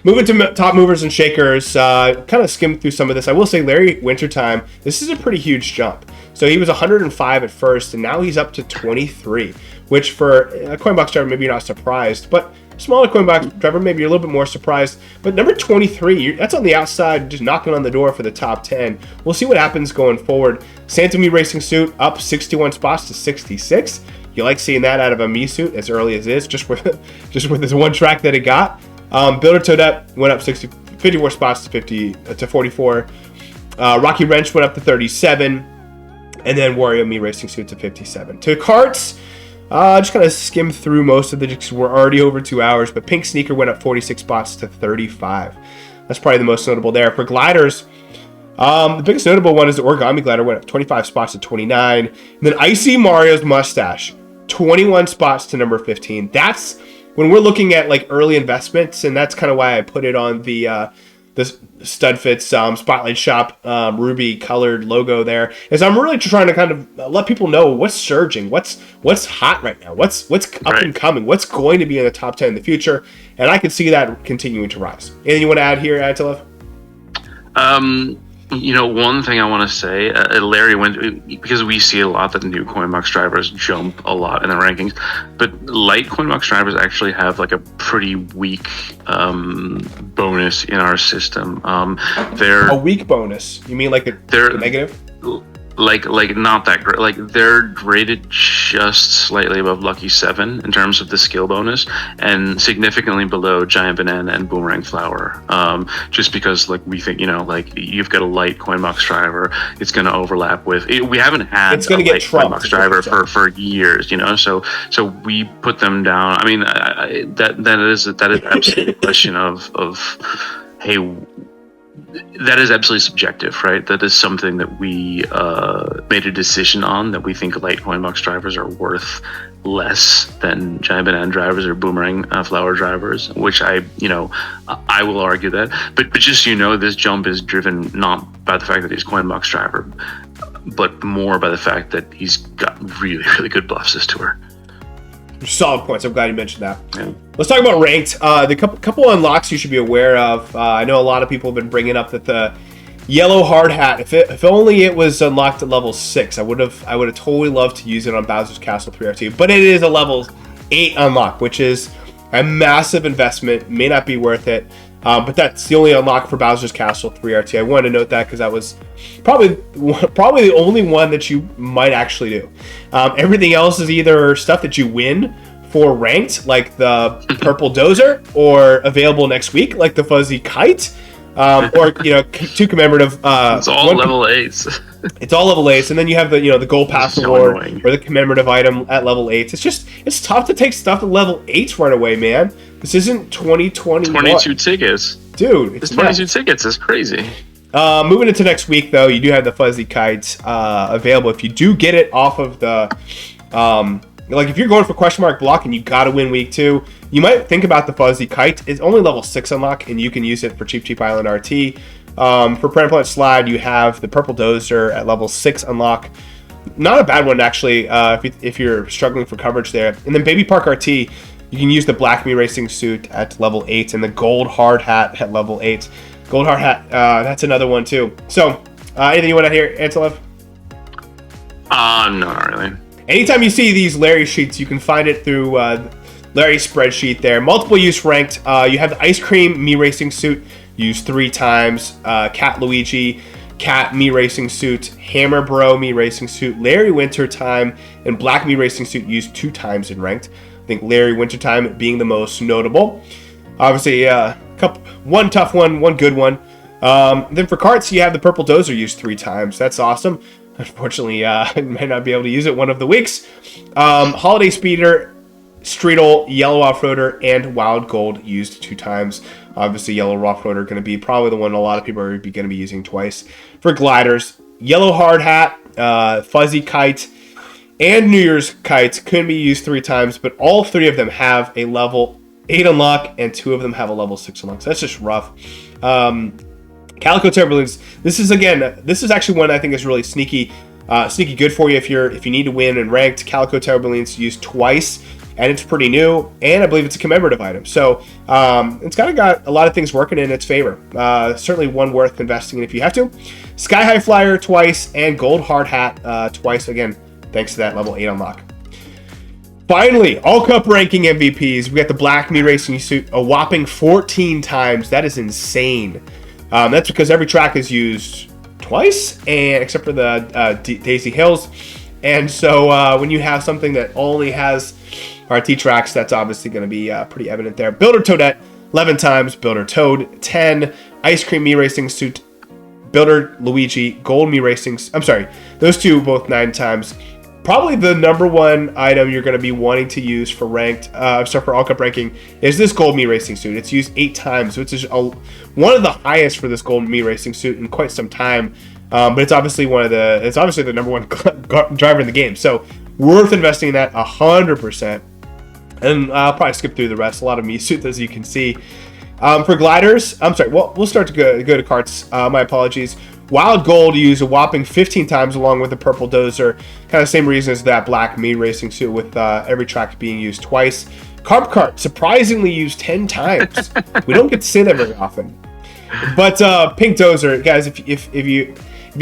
Moving to top movers and shakers, kind of skimmed through some of this. I will say Larry Wintertime, this is a pretty huge jump. So he was 105 at first, and now he's up to 23, which for a Coinbox driver, maybe you're not surprised, but smaller Coinbox driver, maybe you're a little bit more surprised. But number 23, that's on the outside, just knocking on the door for the top 10. We'll see what happens going forward. Santa Me Racing Suit up 61 spots to 66. You like seeing that out of a Me suit as early as it is, just with this one track that it got. Builder Toadette went up 54 spots to 44. Rocky Wrench went up to 37. And then Wario Me Racing Suit to 57. To Karts, just kind of skimmed through most of the, because we're already over 2 hours, but Pink Sneaker went up 46 spots to 35. That's probably the most notable there. For gliders, the biggest notable one is the Origami Glider, went up 25 spots to 29. And then Icy Mario's Mustache, 21 spots to number 15. That's when we're looking at like early investments, and that's kind of why I put it on the Studfit's Spotlight Shop ruby colored logo there, is I'm really trying to kind of let people know what's surging, what's hot right now, what's up and coming, what's going to be in the top 10 in the future, and I can see that continuing to rise. Anything you want to add here, Antilev? You know, one thing I want to say, Larry went, because we see a lot that new Coinbox drivers jump a lot in the rankings, but light Coinbox drivers actually have like a pretty weak bonus in our system. They're a weak bonus? You mean like the negative? Like not that great. Like they're rated just slightly above Lucky 7 in terms of the skill bonus, and significantly below Giant Banana and Boomerang Flower. Just because like we think, you know, like you've got a light Coinbox driver, it's going to overlap with. We haven't had a light Coinbox driver for years, you know. So we put them down. I mean, that is absolutely a question of hey. That is absolutely subjective, right? That is something that we made a decision on, that we think light Coinbox drivers are worth less than Giant Banana drivers or Boomerang Flower drivers, which I will argue that. But just, you know, this jump is driven not by the fact that he's a Coinbox driver, but more by the fact that he's got really, really good buffs this tour. Solid points. I'm glad you mentioned that. Yeah. Let's talk about ranked. The couple unlocks you should be aware of. I know a lot of people have been bringing up that the yellow hard hat, if only it was unlocked at level 6, I would have totally loved to use it on Bowser's Castle 3RT. But it is a level 8 unlock, which is a massive investment. May not be worth it. But that's the only unlock for Bowser's Castle 3RT. I wanted to note that because that was probably the only one that you might actually do. Everything else is either stuff that you win for ranked, like the purple dozer, or available next week, like the fuzzy kite, or 2 commemorative. It's all level 8s. It's all level 8s, and then you have the gold pass award or the commemorative item at level 8s. It's tough to take stuff at level 8s right away, man. This isn't 2021. 22 tickets. Dude, it's 22 tickets. It's crazy. Moving into next week, though, you do have the fuzzy kites available. If you do get it off of the... if you're going for question mark block and you gotta win week 2, you might think about the fuzzy kite. It's only level 6 unlock, and you can use it for Cheap Island RT. For Plant Slide, you have the purple dozer at level 6 unlock. Not a bad one, actually, if you're struggling for coverage there. And then Baby Park RT, you can use the Black Me Racing suit at level 8 and the gold hard hat at level 8. Gold hard hat, that's another one too. So, anything you want to hear, Antilev? No, not really. Anytime you see these Larry sheets, you can find it through Larry's spreadsheet there. Multiple use ranked. You have the Ice Cream Me Racing suit used 3 times. Cat Luigi, Cat Me Racing suit, Hammer Bro Me Racing suit, Larry Wintertime, and Black Me Racing suit used 2 times in ranked. I think Larry Wintertime being the most notable. Obviously, one tough one, one good one. Then for Karts, you have the Purple Dozer used 3 times. That's awesome. Unfortunately, I might not be able to use it one of the weeks. Holiday Speeder, Streetle, Yellow Off-Roader, and Wild Gold used 2 times. Obviously, Yellow Off-Roader going to be probably the one a lot of people are going to be using twice. For Gliders, Yellow Hard Hat, Fuzzy Kite, and New Year's Kites couldn't be used 3 times, but all 3 of them have a level 8 unlock, and 2 of them have a level 6 unlock. So that's just rough. Calico Turbulence. This is actually one I think is really sneaky good for you if you need to win and ranked. Calico Turbulence used twice, and it's pretty new, and I believe it's a commemorative item. So it's kind of got a lot of things working in its favor. Certainly one worth investing in if you have to. Sky High Flyer twice, and Gold Hard Hat twice. Again, thanks to that level 8 unlock. Finally, all cup ranking MVPs. We got the Black Me Racing suit a whopping 14 times. That is insane. That's because every track is used twice, and except for the Daisy Hills. And so when you have something that only has RT tracks, that's obviously going to be pretty evident there. Builder Toadette, 11 times. Builder Toad, 10. Ice Cream Me Racing suit. Builder Luigi, Gold Me Racing. I'm sorry, those 2 both 9 times. Probably the number 1 item you're going to be wanting to use for ranked, for all cup ranking, is this Gold Me Racing suit. It's used 8 times, which is one of the highest for this Gold Me Racing suit in quite some time. But it's obviously the number 1 driver in the game. So worth investing in that 100%. And I'll probably skip through the rest. A lot of me suits, as you can see. For gliders, I'm sorry. Well, we'll start to go to Karts. My apologies. Wild Gold used a whopping 15 times along with the Purple Dozer. Kind of same reason as that Black Me Racing suit, with every track being used twice. Kart surprisingly used 10 times. We don't get to see that very often. But Pink Dozer, guys, if you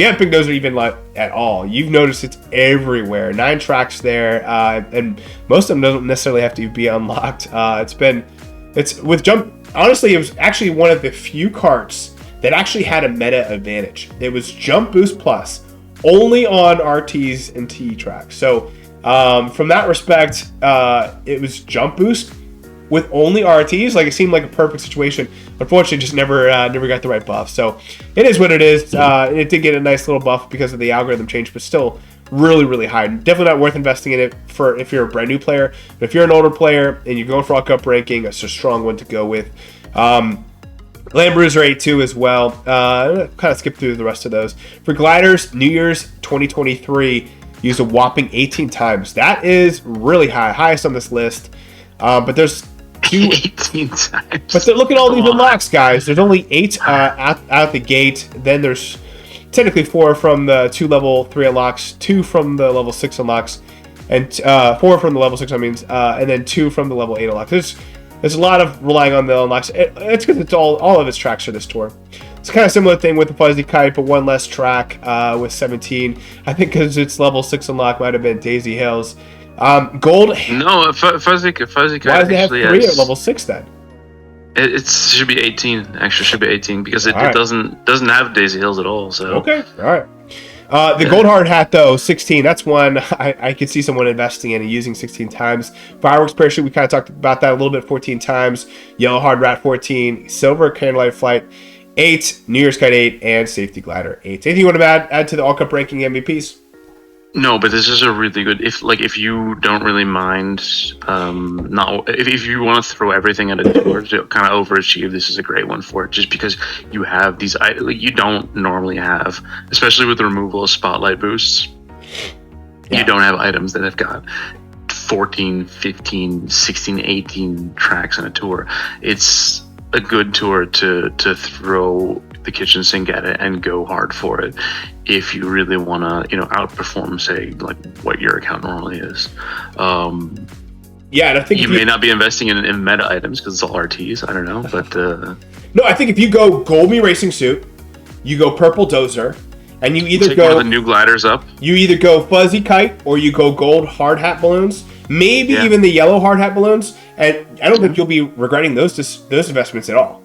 have Pink Dozer even at all, you've noticed it's everywhere. 9 tracks there, and most of them don't necessarily have to be unlocked. It's with Jump. Honestly, it was actually one of the few karts that actually had a meta advantage. It was Jump Boost Plus, only on RTs and TE tracks. So from that respect, it was Jump Boost with only RTs. Like, it seemed like a perfect situation. Unfortunately, just never got the right buff. So it is what it is. It did get a nice little buff because of the algorithm change, but still really, really high. Definitely not worth investing in it for if you're a brand new player. But if you're an older player and you're going for all cup ranking, it's a strong one to go with. Land Bruiser 8-2 as well. Kind of skip through the rest of those. For gliders, New Year's 2023 used a whopping 18 times. That is really high, highest on this list. But there's 18 times. But look at all these unlocks, guys. There's only 8 out the gate. Then there's technically 4 from the 2 level 3 unlocks, 2 from the level 6 unlocks, and 4 from the level 6. And then 2 from the level 8 unlocks. There's a lot of relying on the unlocks. It's because it's all of its tracks for this tour. It's kind of similar thing with the Fuzzy Kite, but one less track with 17. I think because its level 6 unlock might have been Daisy Hills. Gold. No, Fuzzy Kite. Why does it have 3 at level 6 then? It should be 18. Actually, should be 18 because it doesn't have Daisy Hills at all. So okay, all right. The gold hard hat though, 16. That's one I could see someone investing in and using 16 times. Fireworks parachute, we kind of talked about that a little bit, 14 times. Yellow hard rat, 14. Silver candlelight flight, 8. New Year's kite, 8, and safety glider, 8. Anything you want to add to the All Cup ranking MVPs? No, but this is a really good. If you don't really mind, if you want to throw everything at a tour to kind of overachieve, this is a great one for it. Just because you have these you don't normally have, especially with the removal of spotlight boosts. Yeah. You don't have items that have got 14, 15, 16, 18 tracks in a tour. It's a good tour to throw the kitchen sink at it and go hard for it if you really want to outperform, say, like what your account normally is. Yeah, and I think you may not be investing in meta items because it's all RTs. I don't know, but no, I think if you go gold me racing suit, you go purple dozer, and you either go one of the new gliders up. You either go fuzzy kite or you go gold hard hat balloons, maybe even the yellow hard hat balloons, and I don't think you'll be regretting those investments at all.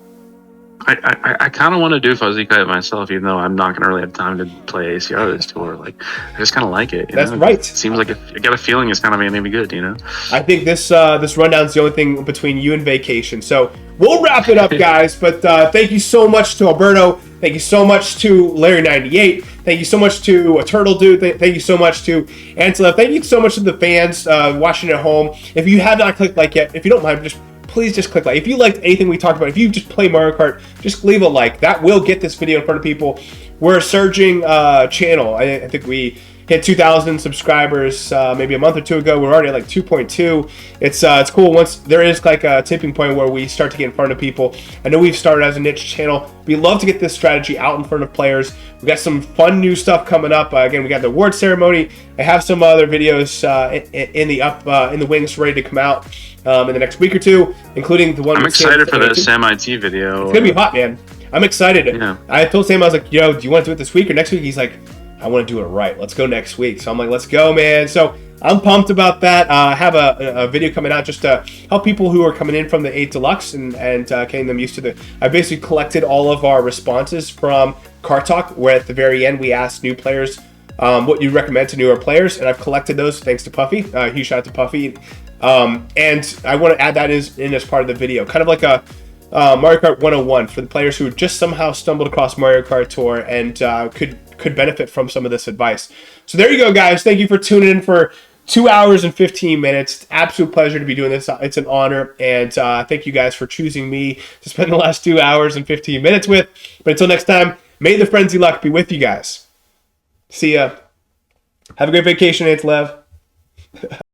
I kind of want to do fuzzy kite myself, even though I'm not going to really have time to play ACR this tour. Like, I just kind of like it. That's right. It seems like I got a feeling it's kind of going to be good. I think this rundown is the only thing between you and vacation. So we'll wrap it up, guys. But thank you so much to Alberto. Thank you so much to Larry98. Thank you so much to Turtle Dude. Thank you so much to Antilev. Thank you so much to the fans watching at home. If you have not clicked like yet, if you don't mind, please just click like. If you liked anything we talked about, if you just play Mario Kart, just leave a like. That will get this video in front of people. We're a surging channel. I think we hit 2,000 subscribers maybe a month or two ago. We're already at like 2.2. It's cool once there is like a tipping point where we start to get in front of people. I know we've started as a niche channel. We love to get this strategy out in front of players. We got some fun new stuff coming up. Again, we got the award ceremony. I have some other videos in the wings ready to come out in the next week or two, including the one. I'm excited for the Sam IT video. It's gonna be hot, man. I'm excited. Yeah. I told Sam, I was like, do you want to do it this week or next week? He's like, I want to do it right. Let's go next week. So I'm like, let's go, man. So I'm pumped about that. I have a video coming out just to help people who are coming in from the 8 Deluxe and getting them used to the. I basically collected all of our responses from Kart Talk, where at the very end we asked new players what you recommend to newer players, and I've collected those thanks to Puffy. Huge shout out to Puffy. And I want to add that in as part of the video, kind of like a Mario Kart 101 for the players who just somehow stumbled across Mario Kart Tour and could benefit from some of this advice. So there you go, guys. Thank you for tuning in for 2 hours and 15 minutes. Absolute pleasure to be doing this. It's an honor, and thank you guys for choosing me to spend the last 2 hours and 15 minutes with. But until next time, may the frenzy luck be with you guys. See ya. Have a great vacation, Antilev.